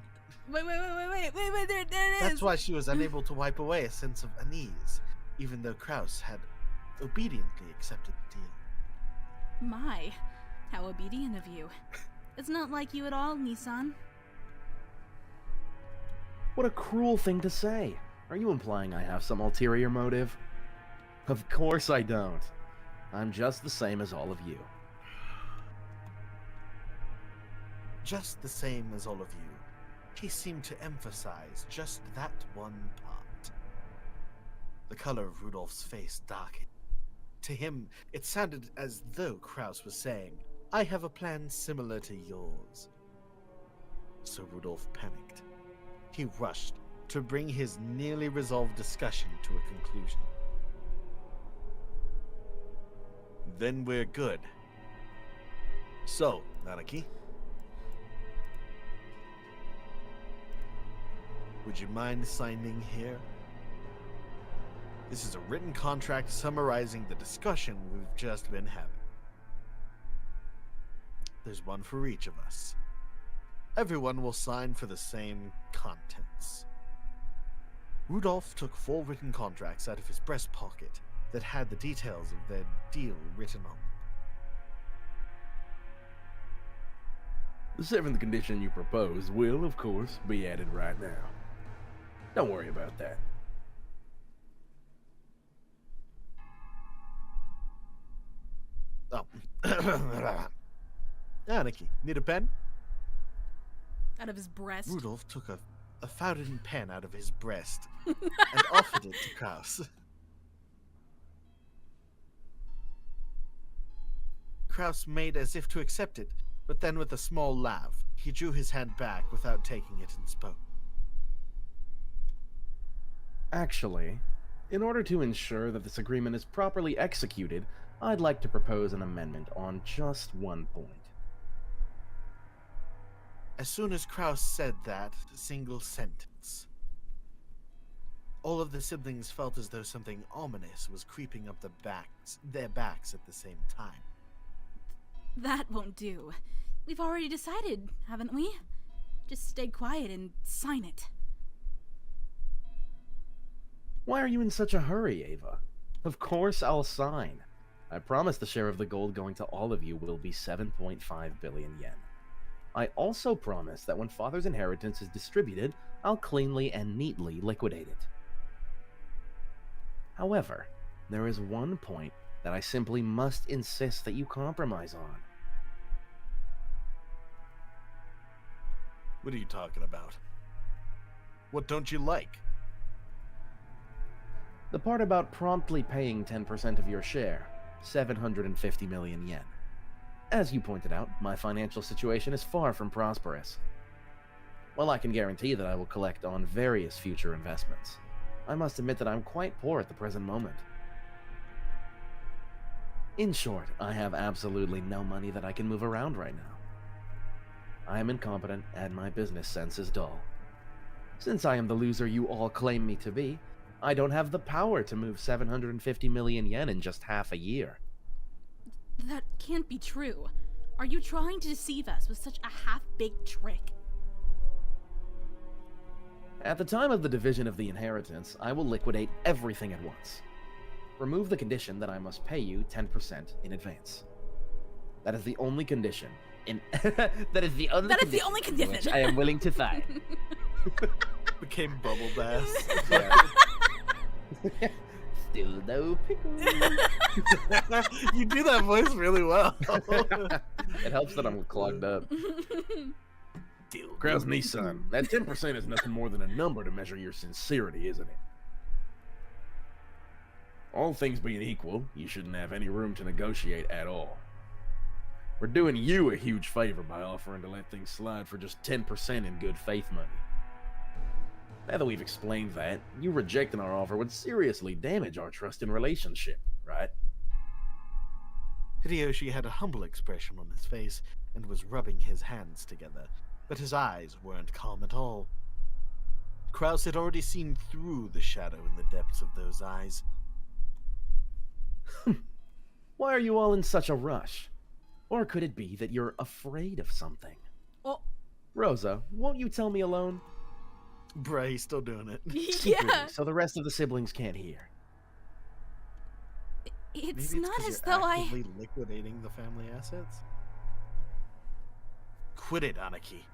Wait, there it is! That's why she was unable to wipe away a sense of unease, even though Kraus had obediently accepted the deal. My, how obedient of you. It's not like you at all, Nissan. What a cruel thing to say. Are you implying I have some ulterior motive? Of course I don't. I'm just the same as all of you. Just the same as all of you. He seemed to emphasize just that one part. The color of Rudolph's face darkened. To him, it sounded as though Kraus was saying, I have a plan similar to yours. So Rudolph panicked. He rushed to bring his nearly resolved discussion to a conclusion. Then we're good. So, Nanaki, would you mind signing here? This is a written contract summarizing the discussion we've just been having. There's one for each of us. Everyone will sign for the same contents. Rudolph took 4 written contracts out of his breast pocket that had the details of their deal written on them. The 7th condition you propose will, of course, be added right now. Don't worry about that. Oh. Aniki, need a pen? Out of his breast. Rudolph took a fountain pen out of his breast and offered it to Kraus. Kraus made as if to accept it, but then with a small laugh, he drew his hand back without taking it and spoke. Actually, in order to ensure that this agreement is properly executed, I'd like to propose an amendment on just one point. As soon as Kraus said that single sentence, all of the siblings felt as though something ominous was creeping up their backs at the same time. That won't do. We've already decided, haven't we? Just stay quiet and sign it. Why are you in such a hurry, Ava? Of course I'll sign. I promise the share of the gold going to all of you will be 7.5 billion yen. I also promise that when Father's inheritance is distributed, I'll cleanly and neatly liquidate it. However, there is one point that I simply must insist that you compromise on. What are you talking about? What don't you like? The part about promptly paying 10% of your share, 750 million yen. As you pointed out, my financial situation is far from prosperous. While I can guarantee that I will collect on various future investments, I must admit that I'm quite poor at the present moment. In short, I have absolutely no money that I can move around right now. I am incompetent and my business sense is dull. Since I am the loser you all claim me to be, I don't have the power to move 750 million yen in just half a year. That can't be true. Are you trying to deceive us with such a half-baked trick? At the time of the division of the inheritance, I will liquidate everything at once. Remove the condition that I must pay you 10% in advance. That is the only condition that is the only condition which I am willing to sign. Became Bubble Bass. Still no pickle. You do that voice really well. It helps that I'm clogged up. Kraus Nissan, that 10% is nothing more than a number to measure your sincerity, isn't it? All things being equal, you shouldn't have any room to negotiate at all. We're doing you a huge favor by offering to let things slide for just 10% in good faith money. Now that we've explained that, you rejecting our offer would seriously damage our trust and relationship, right? Hideyoshi had a humble expression on his face and was rubbing his hands together, but his eyes weren't calm at all. Kraus had already seen through the shadow in the depths of those eyes. Why are you all in such a rush? Or could it be that you're afraid of something? Oh, Rosa, won't you tell me alone? Bruh, he's still doing it. Secretly, Yeah. so the rest of the siblings can't hear. It's Maybe not 'cause as you're though I. actively liquidating the family assets. Quit it, Anarchy.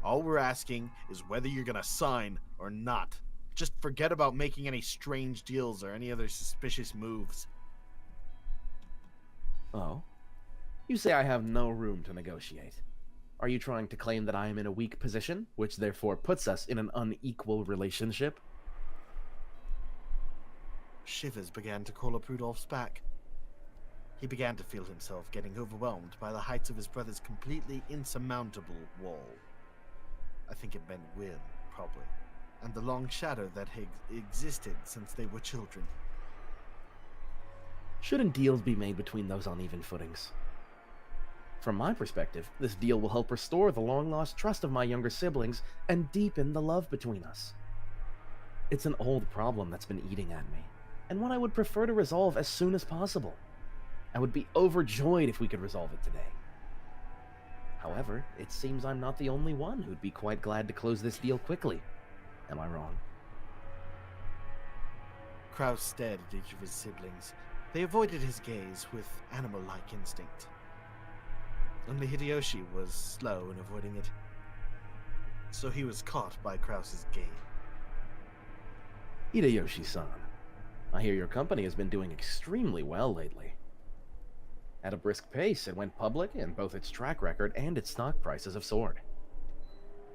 All we're asking is whether you're gonna sign or not. Just forget about making any strange deals or any other suspicious moves. Oh? You say I have no room to negotiate. Are you trying to claim that I am in a weak position, which therefore puts us in an unequal relationship? Shivers began to crawl up Rudolph's back. He began to feel himself getting overwhelmed by the heights of his brother's completely insurmountable wall. I think it meant will, probably, and the long shadow that had existed since they were children. Shouldn't deals be made between those uneven footings? From my perspective, this deal will help restore the long-lost trust of my younger siblings and deepen the love between us. It's an old problem that's been eating at me, and one I would prefer to resolve as soon as possible. I would be overjoyed if we could resolve it today. However, it seems I'm not the only one who'd be quite glad to close this deal quickly. Am I wrong? Kraus stared at each of his siblings. They avoided his gaze with animal-like instinct. Only Hideyoshi was slow in avoiding it. So he was caught by Kraus's gaze. Hideyoshi-san, I hear your company has been doing extremely well lately. At a brisk pace, it went public, and both its track record and its stock prices have soared.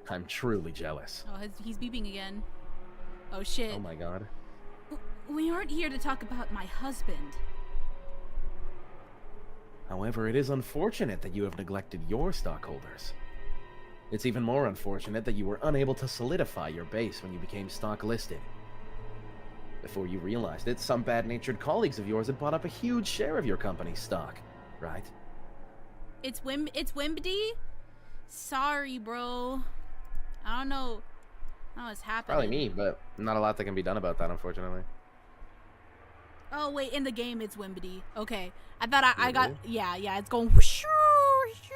I'm truly jealous. Oh, he's beeping again. Oh shit. Oh my god. We aren't here to talk about my husband. However, it is unfortunate that you have neglected your stockholders. It's even more unfortunate that you were unable to solidify your base when you became stock listed. Before you realized it, some bad-natured colleagues of yours had bought up a huge share of your company's stock, right? It's Wimbledee? Sorry, bro. I don't know what's happening. Probably me, but not a lot that can be done about that, unfortunately. Oh wait, in the game it's Wimbledee. Okay, I thought I got Really? yeah. It's going whoosh, whoosh.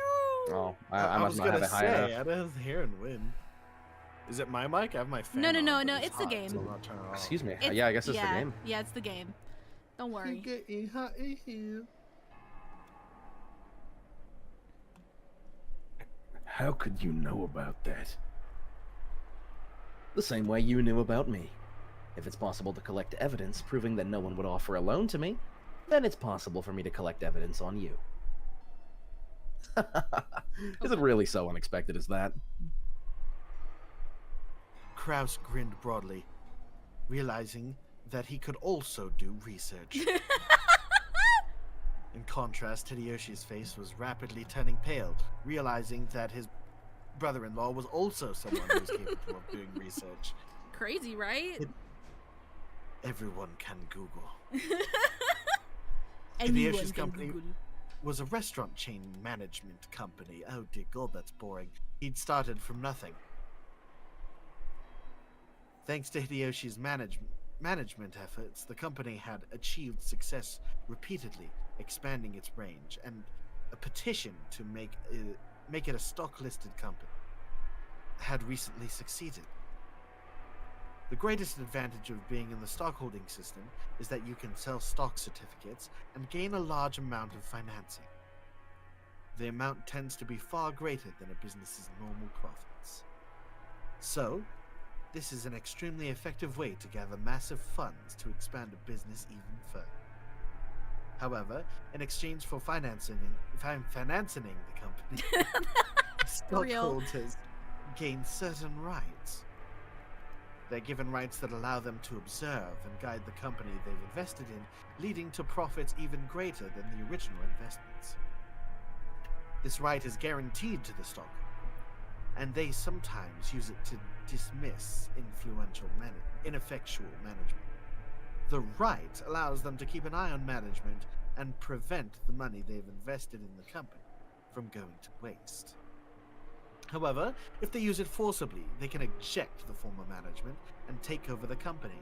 Oh, I must was not gonna have it high say, enough. I don't hear and win. Is it my mic? I have my fan No, on, but no, it's the hot, game. so I'm not turning it off. Excuse me. It's- Yeah, I guess it's the game. Yeah, it's the game. Don't worry. Getting hot in here. How could you know about that? The same way you knew about me. If it's possible to collect evidence proving that no one would offer a loan to me, then it's possible for me to collect evidence on you. Is it really so unexpected as that? Kraus grinned broadly, realizing that he could also do research. In contrast, Hideyoshi's face was rapidly turning pale, realizing that his brother-in-law was also someone who was capable of doing research. Crazy, right? Everyone can Google. Anyone Hideyoshi's can company Google. was a restaurant chain management company. Oh dear God, that's boring. He'd started from nothing. Thanks to Hideyoshi's management efforts, the company had achieved success repeatedly, expanding its range, and a petition to make it a stock-listed company had recently succeeded. The greatest advantage of being in the stockholding system is that you can sell stock certificates and gain a large amount of financing. The amount tends to be far greater than a business's normal profits. So, this is an extremely effective way to gather massive funds to expand a business even further. However, in exchange for financing the company, stockholders gain certain rights. They're given rights that allow them to observe and guide the company they've invested in, leading to profits even greater than the original investments. This right is guaranteed to the stockholder, and they sometimes use it to dismiss ineffectual management. The right allows them to keep an eye on management and prevent the money they've invested in the company from going to waste. However, if they use it forcibly, they can eject the former management and take over the company.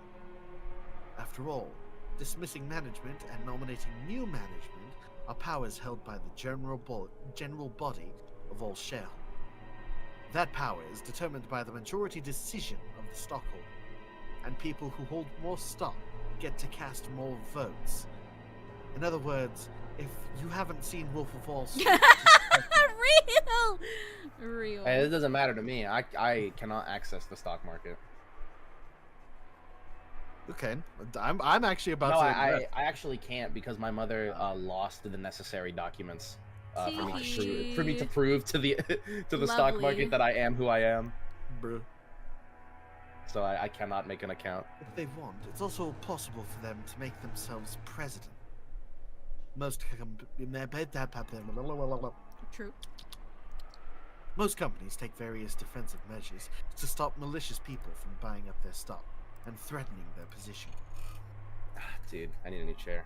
After all, dismissing management and nominating new management are powers held by the general body of all shareholders. That power is determined by the majority decision of the stockholder, and people who hold more stock get to cast more votes. In other words, if you haven't seen Wolf of Wall Street, Real. Hey, it doesn't matter to me. I cannot access the stock market. okay, I'm actually about No, to. I actually can't because my mother lost the necessary documents for me to prove to the to the stock Lovely. market that I am who I am. Bruh. So I cannot make an account. If they want, it's also possible for them to make themselves president. True. Most companies take various defensive measures to stop malicious people from buying up their stock and threatening their position, Dude, I need a new chair.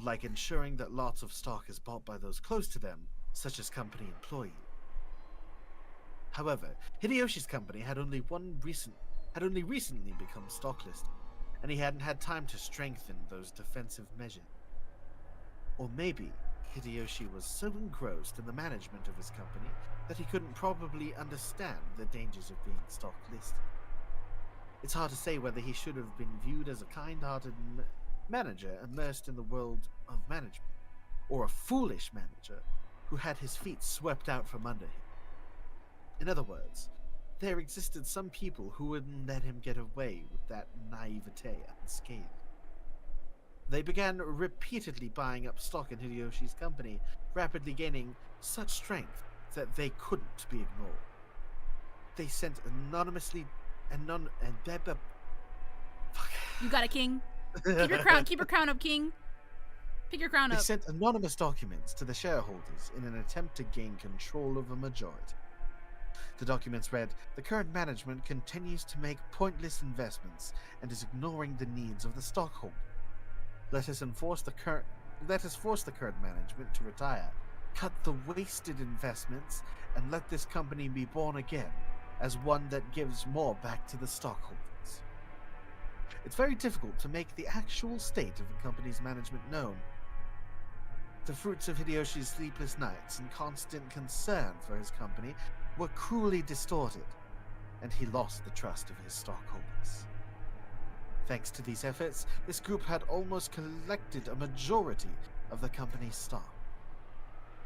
like ensuring that lots of stock is bought by those close to them, such as company employees. However, Hideyoshi's company had only recently become stock listed, and he hadn't had time to strengthen those defensive measures. Or maybe Hideyoshi was so engrossed in the management of his company that he couldn't probably understand the dangers of being stock listed. It's hard to say whether he should have been viewed as a kind-hearted manager immersed in the world of management, or a foolish manager who had his feet swept out from under him. In other words, there existed some people who wouldn't let him get away with that naivete unscathed. They began repeatedly buying up stock in Hideyoshi's company, rapidly gaining such strength that they couldn't be ignored. They sent You got it, King. Keep your crown up, King. Pick your crown They up. sent anonymous documents to the shareholders in an attempt to gain control of a majority. The documents read, "The current management continues to make pointless investments and is ignoring the needs of the stockholder. Let us force the current management to retire, cut the wasted investments, and let this company be born again as one that gives more back to the stockholders." It's very difficult to make the actual state of a company's management known. The fruits of Hideyoshi's sleepless nights and constant concern for his company were cruelly distorted, and he lost the trust of his stockholders. Thanks to these efforts, this group had almost collected a majority of the company's stock.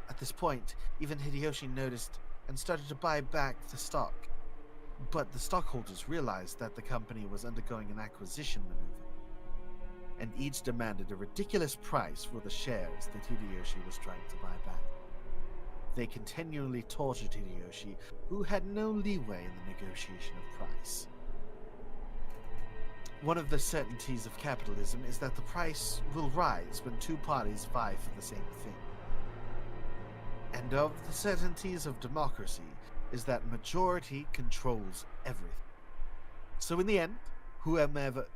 At this point, even Hideyoshi noticed and started to buy back the stock, but the stockholders realized that the company was undergoing an acquisition maneuver, and each demanded a ridiculous price for the shares that Hideyoshi was trying to buy back. They continually tortured Hideyoshi, who had no leeway in the negotiation of price. One of the certainties of capitalism is that the price will rise when two parties vie for the same thing. And of the certainties of democracy is that majority controls everything. So in the end, whomever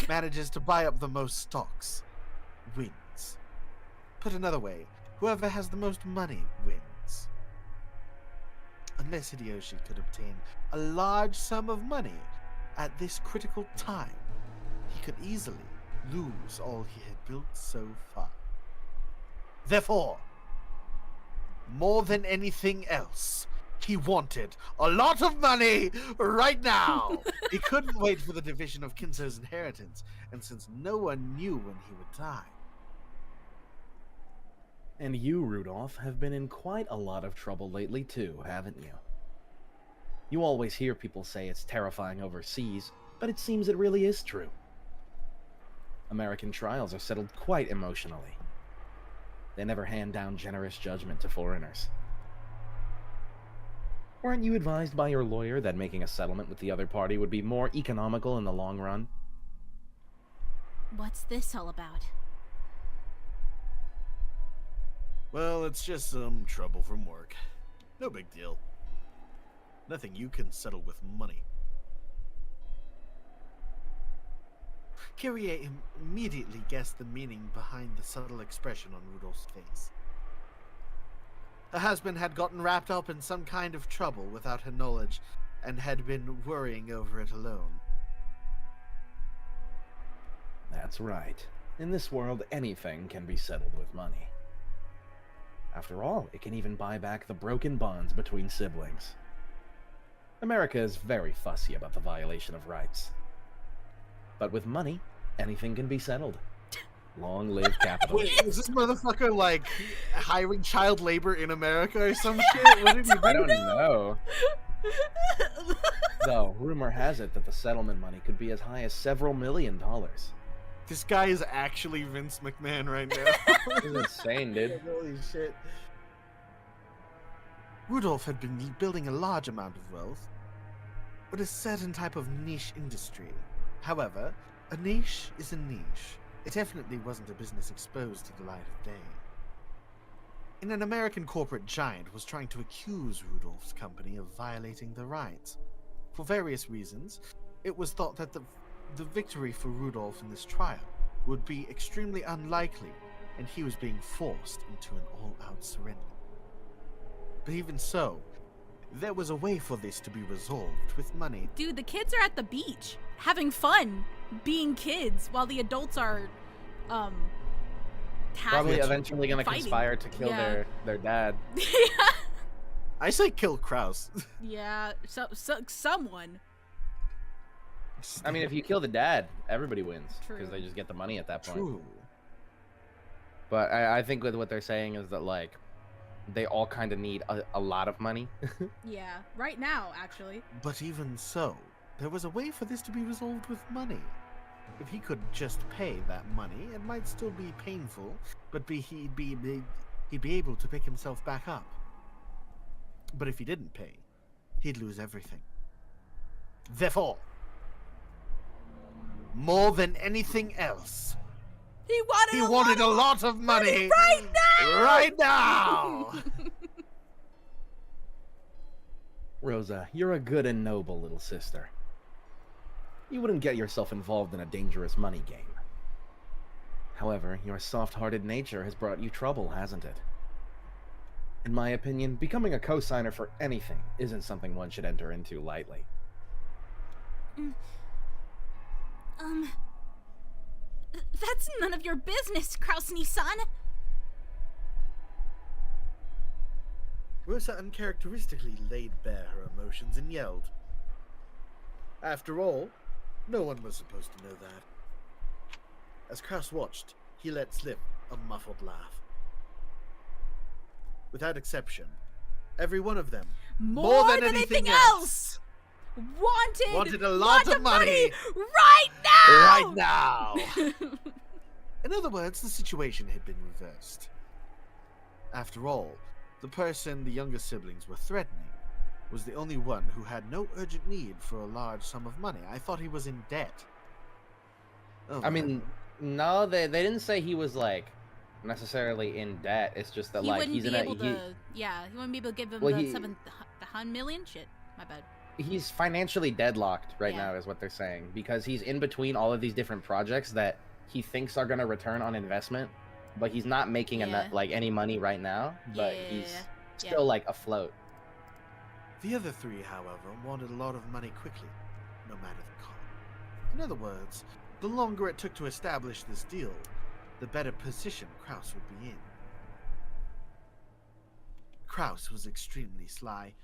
manages to buy up the most stocks wins. Put another way, whoever has the most money wins. Unless Hideyoshi could obtain a large sum of money at this critical time, he could easily lose all he had built so far. Therefore, more than anything else, he wanted a lot of money right now. He couldn't wait for the division of Kinzo's inheritance, and since no one knew when he would die. And you, Rudolph, have been in quite a lot of trouble lately too, haven't you? You always hear people say it's terrifying overseas, but it seems it really is true. American trials are settled quite emotionally. They never hand down generous judgment to foreigners. Weren't you advised by your lawyer that making a settlement with the other party would be more economical in the long run? What's this all about? Well, it's just some trouble from work. No big deal. Nothing you can settle with money. Kyrie immediately guessed the meaning behind the subtle expression on Rudolph's face. Her husband had gotten wrapped up in some kind of trouble without her knowledge, and had been worrying over it alone. That's right. In this world, anything can be settled with money. After all, it can even buy back the broken bonds between siblings. America is very fussy about the violation of rights. But with money, anything can be settled. Long live capital. Wait, is this motherfucker like hiring child labor in America or some shit? What did he do? I don't know. Though, rumor has it that the settlement money could be as high as several $1 million. This guy is actually Vince McMahon right now. This is insane, dude. Holy shit. Rudolph had been building a large amount of wealth, but a certain type of niche industry. However, a niche is a niche. It definitely wasn't a business exposed to the light of day. And an American corporate giant was trying to accuse Rudolph's company of violating their rights. For various reasons, it was thought that the victory for Rudolph in this trial would be extremely unlikely, and he was being forced into an all-out surrender. But even so, there was a way for this to be resolved with money. Dude, the kids are at the beach having fun being kids while the adults are Probably eventually gonna fighting. conspire to kill Yeah. their dad. I say kill Kraus. Yeah, so someone. I mean, if you kill the dad, everybody wins because True. they just get the money at that point. True. But I think with what they're saying is that like they all kind of need a lot of money. Yeah, right now, actually. But even so, there was a way for this to be resolved with money. If he could just pay that money, it might still be painful, but he'd be able to pick himself back up. But if he didn't pay, he'd lose everything. Therefore, more than anything else, He he wanted a lot of money right now! Right now! Rosa, you're a good and noble little sister. You wouldn't get yourself involved in a dangerous money game. However, your soft-hearted nature has brought you trouble, hasn't it? In my opinion, becoming a co-signer for anything isn't something one should enter into lightly. That's none of your business, Krausny-san. Rosa uncharacteristically laid bare her emotions and yelled. After all, no one was supposed to know that. As Kraus watched, he let slip a muffled laugh. Without exception, every one of them, More than anything else! Wanted a lot of money right now! right now! In other words, the situation had been reversed. After all, the person the younger siblings were threatening was the only one who had no urgent need for a large sum of money. I thought he was in debt. Oh, I mean, no, they didn't say he was like necessarily in debt. It's just that He like wouldn't he's be in a able to. Yeah, he wouldn't be able to give him Well, the he- 7 million. Shit, my bad. he's financially deadlocked right Yeah. now is what they're saying because he's in between all of these different projects that he thinks are going to return on investment, but he's not making Yeah. like any money right now, but he's Yeah. still like afloat. The other three, however, wanted a lot of money quickly, no matter the cost. In other words, the longer it took to establish this deal, the better position Kraus would be in. Kraus was extremely sly.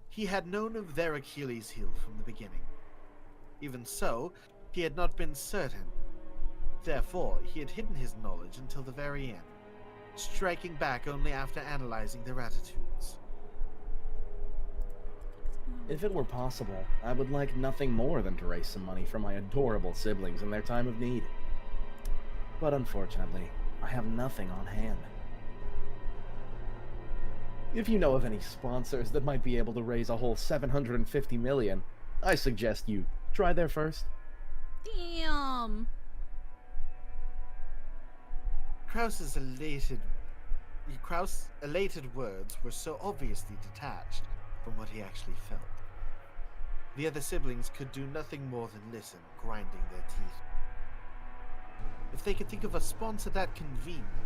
He had known of their Achilles heel from the beginning. Even so, he had not been certain. Therefore, he had hidden his knowledge until the very end, striking back only after analyzing their attitudes. If it were possible, I would like nothing more than to raise some money for my adorable siblings in their time of need. But unfortunately, I have nothing on hand. If you know of any sponsors that might be able to raise a whole 750 million, I suggest you try there first. Damn. Kraus's elated words were so obviously detached from what he actually felt. The other siblings could do nothing more than listen, grinding their teeth. If they could think of a sponsor that convened them,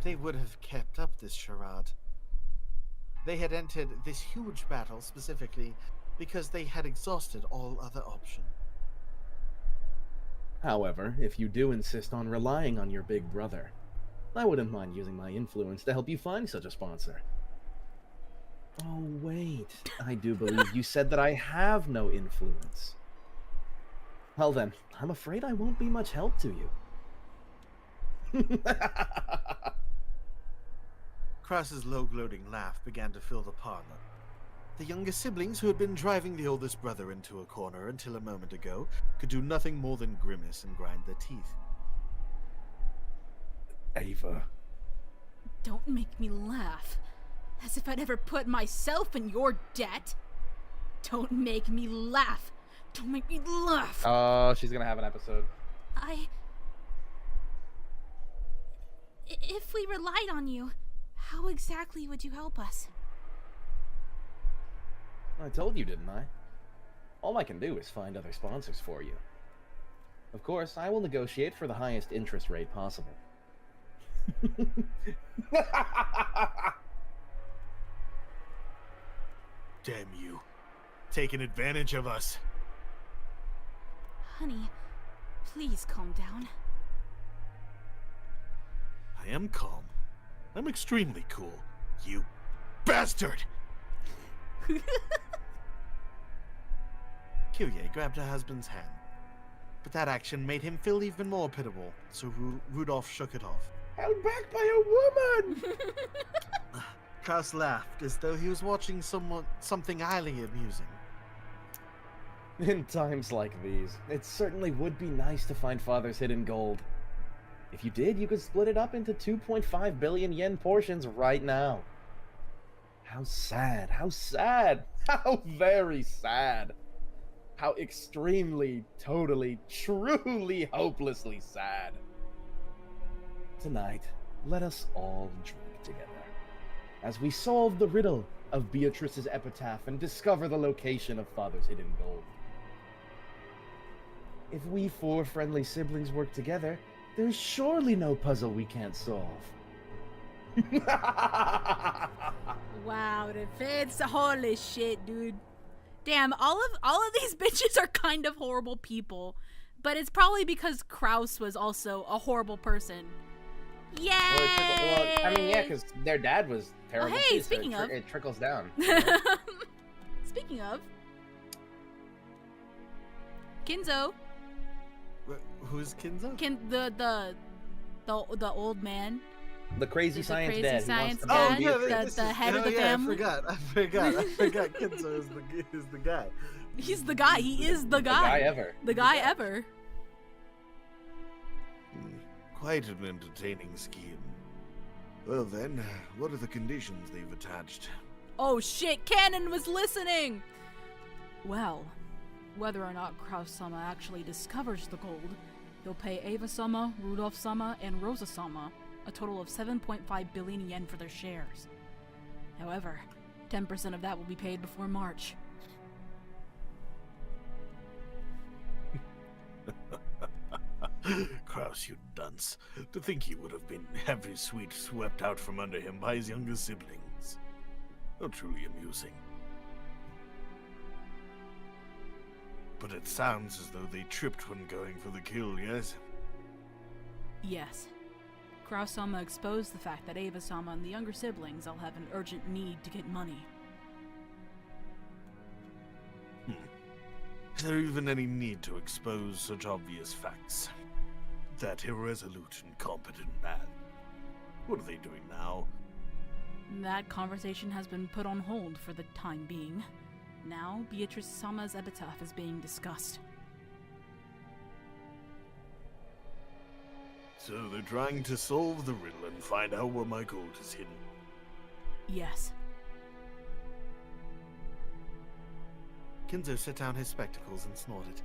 they would have kept up this charade. They had entered this huge battle specifically because they had exhausted all other options. However, if you do insist on relying on your big brother, I wouldn't mind using my influence to help you find such a sponsor. Oh, wait. I do believe you said that I have no influence. Well then, I'm afraid I won't be much help to you. Kraus's low gloating laugh began to fill the parlor. The younger siblings, who had been driving the oldest brother into a corner until a moment ago, could do nothing more than grimace and grind their teeth. Ava. Don't make me laugh. As if I'd ever put myself in your debt. Don't make me laugh. Don't make me laugh. Oh, she's gonna have an episode. If we relied on you, how exactly would you help us? I told you, didn't I? All I can do is find other sponsors for you. Of course, I will negotiate for the highest interest rate possible. Damn you. Taking advantage of us. Honey, please calm down. I am calm. I'm extremely cool. You bastard! Kyrie grabbed her husband's hand, but that action made him feel even more pitiable, so Rudolph shook it off. Held back by a woman! Kraus laughed as though he was watching something highly amusing. In times like these, it certainly would be nice to find Father's hidden gold. If you did, you could split it up into 2.5 billion yen portions right now. How sad, how sad, how very sad. How extremely, totally, truly, hopelessly sad. Tonight, let us all drink together as we solve the riddle of Beatrice's epitaph and discover the location of Father's hidden gold. If we four friendly siblings work together, there's surely no puzzle we can't solve. Wow, the feds, holy shit, dude. Damn, all of these bitches are kind of horrible people, but it's probably because Kraus was also a horrible person. Yay! I mean, yeah, because their dad was terrible. hey, too, speaking so of- it trickles down. Speaking of, Kinzo, Who's Kinzo? the old man. The crazy The science crazy dad science who dad? wants to yeah, marry Beatrice. the head of the family. I forgot. Kinzo is the guy. He's the guy. He is the guy. The guy ever. The guy ever. Quite an entertaining scheme. Well then, what are the conditions they've attached? Oh shit, Cannon was listening! Well, whether or not Kraus-sama actually discovers the gold, he'll pay Ava-sama, Rudolph-sama, and Rosa-sama a total of 7.5 billion yen for their shares. However, 10% of that will be paid before March. Kraus, you dunce. To think he would have been every sweet swept out from under him by his younger siblings. How truly amusing. But it sounds as though they tripped when going for the kill, yes? Yes. Kraus-sama exposed the fact that Ava-sama and the younger siblings all have an urgent need to get money. Is there even any need to expose such obvious facts? That irresolute and competent man. What are they doing now? That conversation has been put on hold for the time being. Now, Beatrice-sama's epitaph is being discussed. So they're trying to solve the riddle and find out where my gold is hidden. Yes. Kinzo set down his spectacles and snorted.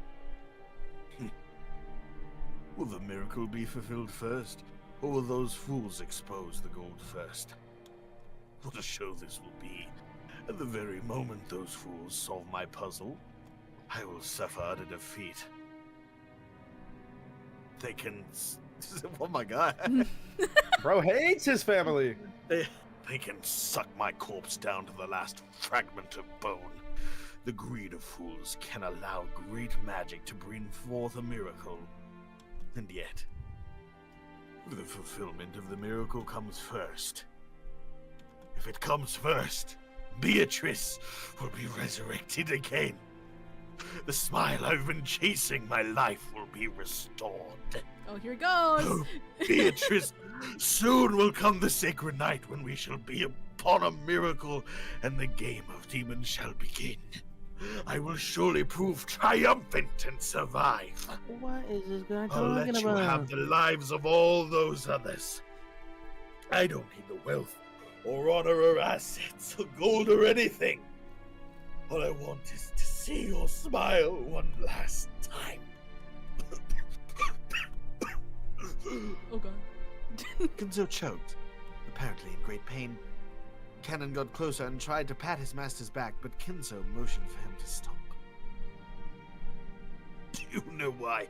Will the miracle be fulfilled first, or will those fools expose the gold first? What a show this will be. At the very moment those fools solve my puzzle, I will suffer utter defeat. They can... Oh my god. Bro hates his family. They can suck my corpse down to the last fragment of bone. The greed of fools can allow great magic to bring forth a miracle. And yet, The fulfillment of the miracle comes first. If it comes first, Beatrice will be resurrected again. The smile I've been chasing my life will be restored. Oh, here it goes. Oh, Beatrice, soon will come the sacred night when we shall be upon a miracle and the game of demons shall begin. I will surely prove triumphant and survive. What is this guy I'll let talking you about? have the lives of all those others. I don't need the wealth or honor or assets or gold or anything. All I want is to see your smile one last time. Oh god. Kinzo choked, apparently in great pain. Cannon got closer and tried to pat his master's back, but Kinzo motioned for him to stop. Do you know why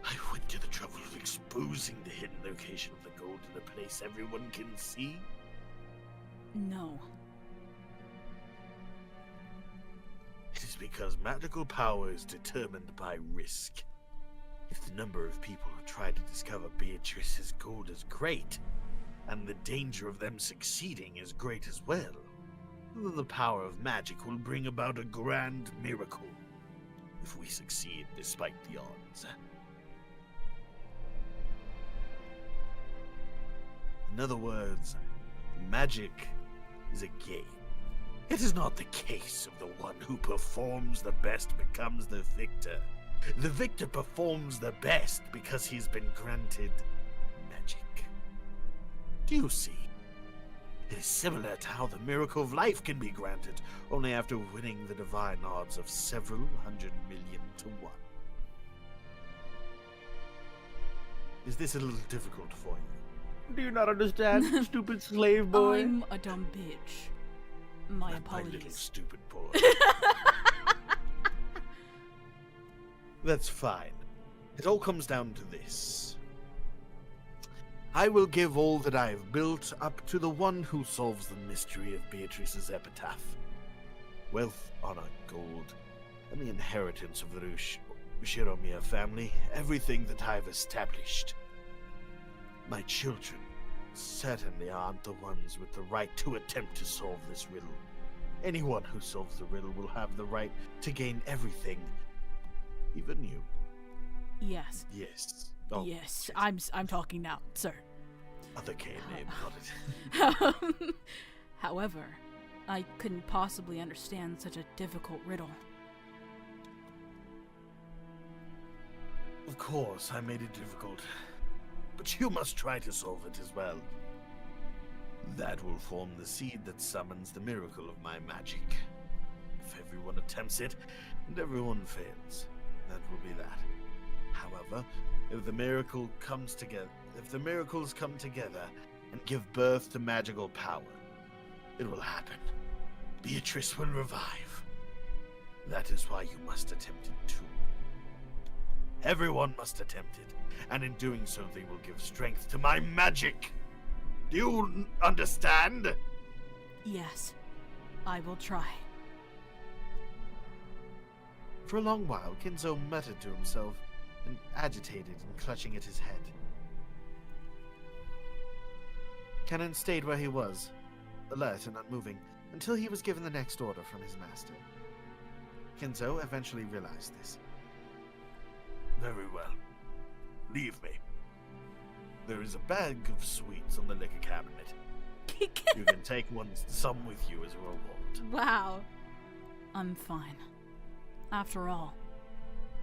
I went to the trouble of exposing the hidden location of the gold in a place everyone can see? No. It is because magical power is determined by risk. If the number of people who try to discover Beatrice's gold is great, and the danger of them succeeding is great as well, the power of magic will bring about a grand miracle if we succeed despite the odds. In other words, magic is a game. It is not the case of the one who performs the best becomes the victor. The victor performs the best because he's been granted magic. Do you see? It is similar to how the miracle of life can be granted, only after winning the divine odds of several 100 million to 1. Is this a little difficult for you? Do you not understand, stupid slave boy? I'm a dumb bitch. My My little apologies. stupid boy. That's fine. It all comes down to this. I will give all that I have built up to the one who solves the mystery of Beatrice's epitaph. Wealth, honor, gold, and the inheritance of the Shiromia family, everything that I've established. My children certainly aren't the ones with the right to attempt to solve this riddle. Anyone who solves the riddle will have the right to gain everything, even you. Yes. Yes. Oh, Yes. shit. I'm talking now, sir. Other K name, got it. However, I couldn't possibly understand such a difficult riddle. Of course, I made it difficult. But you must try to solve it as well. That will form the seed that summons the miracle of my magic. If everyone attempts it, and everyone fails, that will be that. However, if the miracles come together and give birth to magical power, it will happen. Beatrice will revive. That is why you must attempt it too. Everyone must attempt it, and in doing so they will give strength to my magic. Do you understand? Yes. I will try. For a long while, Kinzo muttered to himself and agitated and clutching at his head. Cannon stayed where he was, alert and unmoving, until he was given the next order from his master. Kinzo eventually realized this. Very well. Leave me. There is a bag of sweets on the liquor cabinet. You can take some with you as a reward. Wow. I'm fine. After all,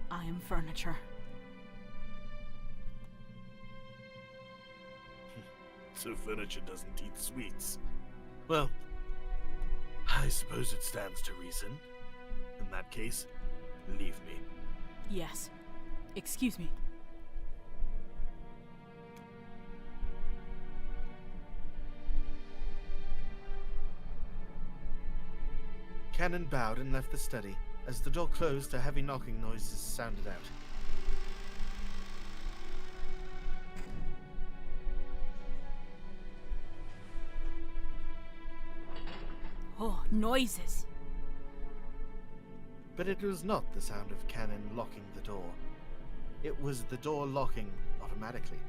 I am furniture. So furniture doesn't eat sweets. Well, I suppose it stands to reason. In that case, leave me. Yes. Excuse me. Cannon bowed and left the study. As the door closed, a heavy knocking noises sounded out. Oh, noises. But it was not the sound of Cannon locking the door. It was the door locking automatically.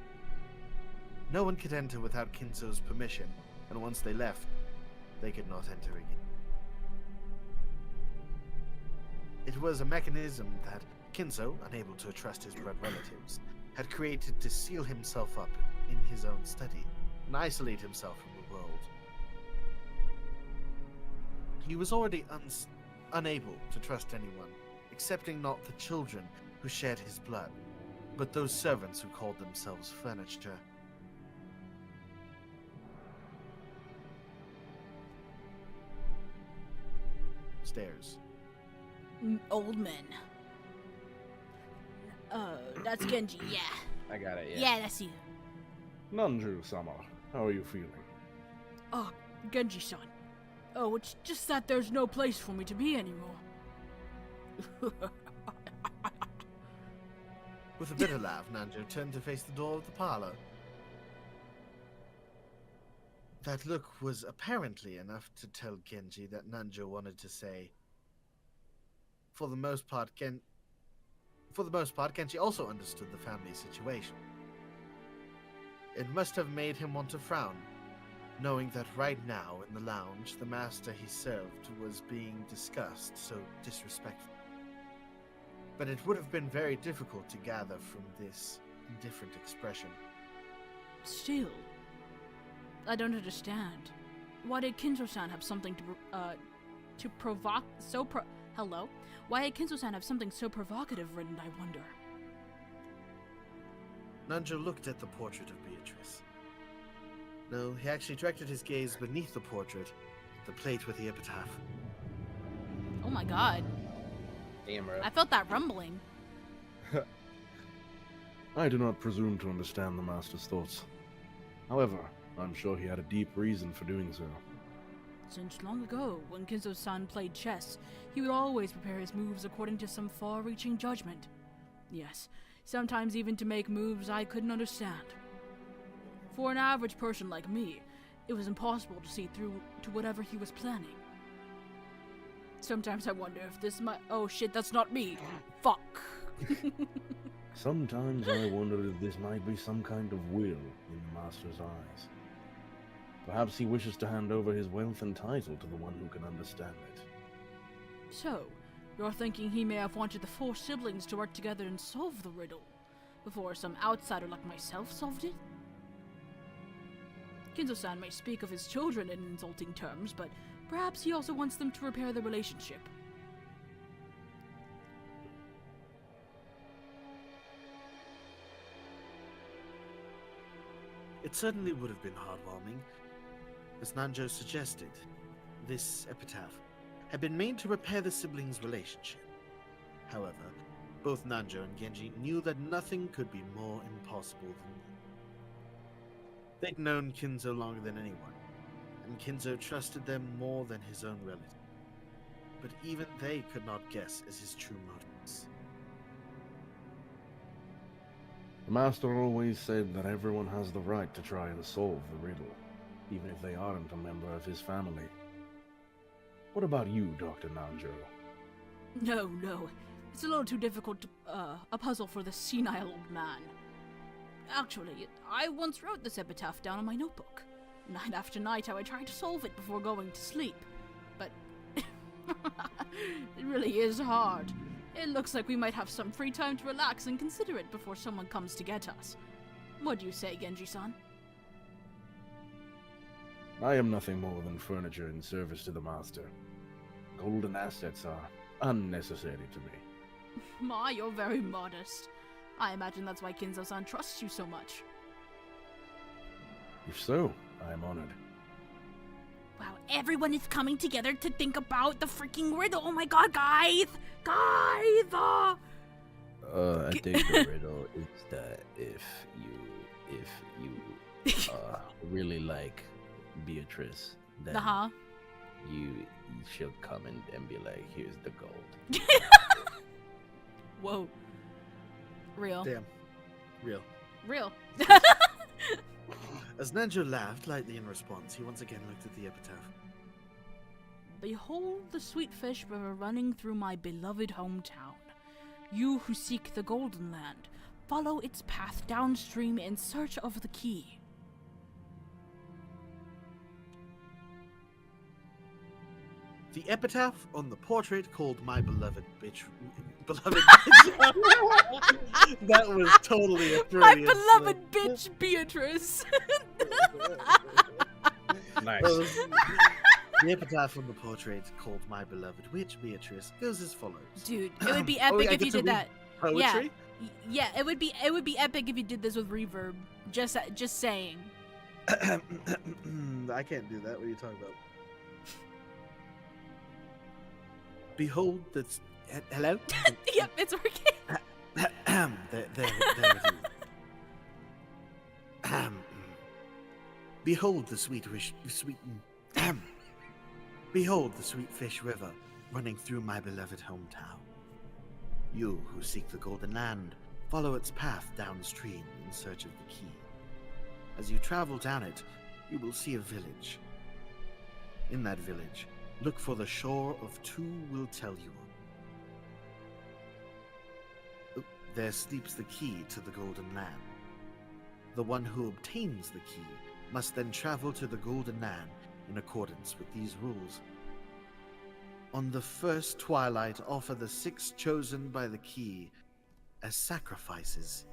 No one could enter without Kinzo's permission, and once they left, they could not enter again. It was a mechanism that Kinzo, unable to trust his blood relatives, had created to seal himself up in his own study and isolate himself from the world. He was already unable to trust anyone, excepting not the children who shared his blood, but those servants who called themselves furniture. Stairs. Old men. That's Genji, yeah. I got it. Yeah, that's you. Nanju-sama, how are you feeling? Oh, Genji-san. Oh, it's just that there's no place for me to be anymore. With a bitter laugh, Nanjo turned to face the door of the parlor. That look was apparently enough to tell Genji that Nanjo wanted to say, For the most part, Genji also understood the family situation. It must have made him want to frown, knowing that right now in the lounge, the master he served was being discussed so disrespectfully. But it would have been very difficult to gather from this indifferent expression. Still, I don't understand. Why did Kinzo-san have something to provoke Hello? Why had Kinzo-san have something so provocative written, I wonder? Nanjo looked at the portrait of Beatrice. No, he actually directed his gaze beneath the portrait, the plate with the epitaph. Oh my god. Damn, bro. I felt that rumbling. I do not presume to understand the master's thoughts. However, I'm sure he had a deep reason for doing so. Since long ago, when Kinzo-san played chess, he would always prepare his moves according to some far-reaching judgment. Yes, sometimes even to make moves I couldn't understand. For an average person like me, it was impossible to see through to whatever he was planning. Sometimes I wonder if this might— oh shit, that's not me! Fuck! Sometimes I wonder if this might be some kind of will in the master's eyes. Perhaps he wishes to hand over his wealth and title to the one who can understand it. So, you're thinking he may have wanted the 4 siblings to work together and solve the riddle, before some outsider like myself solved it? Kinzo-san may speak of his children in insulting terms, but perhaps he also wants them to repair their relationship. It certainly would have been heartwarming. As Nanjo suggested, this epitaph had been made to repair the siblings' relationship. However, both Nanjo and Genji knew that nothing could be more impossible than that. They'd known Kinzo longer than anyone, and Kinzo trusted them more than his own relative. But even they could not guess as his true motives. The master always said that everyone has the right to try and solve the riddle, even if they aren't a member of his family. What about you, Dr. Nanjo? No. It's a little too difficult to, a puzzle for the senile old man. Actually, I once wrote this epitaph down on my notebook. Night after night, I would try to solve it before going to sleep. But it really is hard. It looks like we might have some free time to relax and consider it before someone comes to get us. What do you say, Genji-san? I am nothing more than furniture in service to the master. Golden assets are unnecessary to me. Ma, you're very modest. I imagine that's why Kinzo-san trusts you so much. If so, I am honored. Wow, everyone is coming together to think about the freaking riddle. Oh my god, guys! Guys! I think the riddle is that if you really like Beatrice, then she'll come and be like, here's the gold. Whoa. Real. Damn. Real. As Nanjo laughed lightly in response, he once again looked at the epitaph. Behold the sweet fish river running through my beloved hometown. You who seek the Golden Land, follow its path downstream in search of the key. The epitaph on the portrait called My Beloved Bitch. Beloved Bitch. That was totally a My Freudian beloved slip. bitch Beatrice. Nice. The epitaph on the portrait called My Beloved Witch Beatrice goes as follows. Dude, it would be Oh, epic I if get you to did read that. Poetry? Yeah, it would be epic if you did this with reverb. Just saying. I can't do that. What are you talking about? Behold this. Hello? Yep, it's working. there it is. Behold the behold the sweet fish river running through my beloved hometown. You who seek the golden land, follow its path downstream in search of the key. As you travel down it, you will see a village. In that village, look for the shore of two will tell you of. There sleeps the key to the golden land. The one who obtains the key must then travel to the golden land in accordance with these rules. On the first twilight, offer the 6 chosen by the key as sacrifices.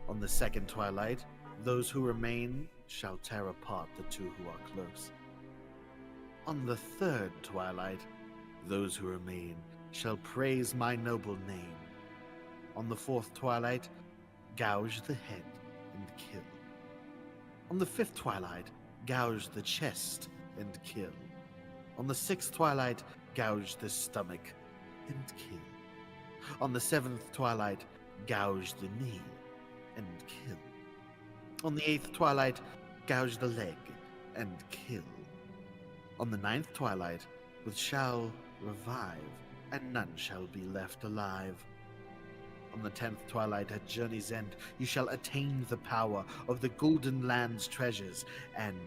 On the second twilight, those who remain shall tear apart the 2 who are close. On the third twilight, those who remain shall praise my noble name. On the fourth twilight, gouge the head and kill. On the fifth twilight, gouge the chest and kill. On the sixth twilight, gouge the stomach and kill. On the seventh twilight, gouge the knee and kill. On the eighth twilight, gouge the leg and kill. On the ninth twilight, with shall revive, and none shall be left alive. On the 10th twilight, at journey's end, you shall attain the power of the Golden Land's treasures, and,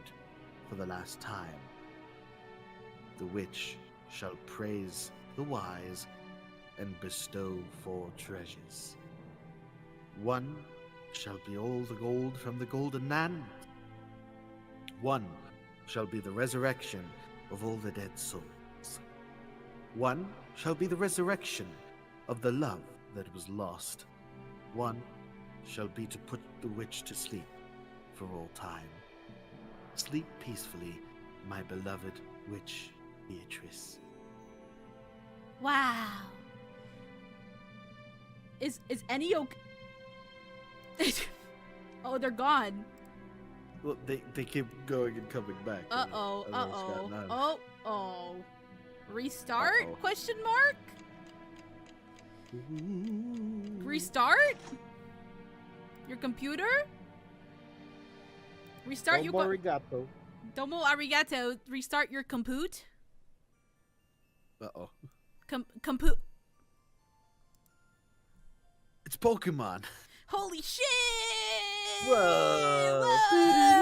for the last time, the witch shall praise the wise and bestow 4 treasures. 1 shall be all the gold from the Golden Land. 1 shall be the resurrection of all the dead souls. 1 shall be the resurrection of the love that was lost. 1 shall be to put the witch to sleep for all time. Sleep peacefully, my beloved witch Beatrice. Wow. Is any okay? Oh, they're gone. Well, they keep going and coming back. Uh-oh. Restart? Uh-oh. Question mark? Restart? Your computer? Restart your arigato. Domo arigato. Restart your compute. Uh-oh. Compute. It's Pokemon. Holy shit! Whoa. Whoa.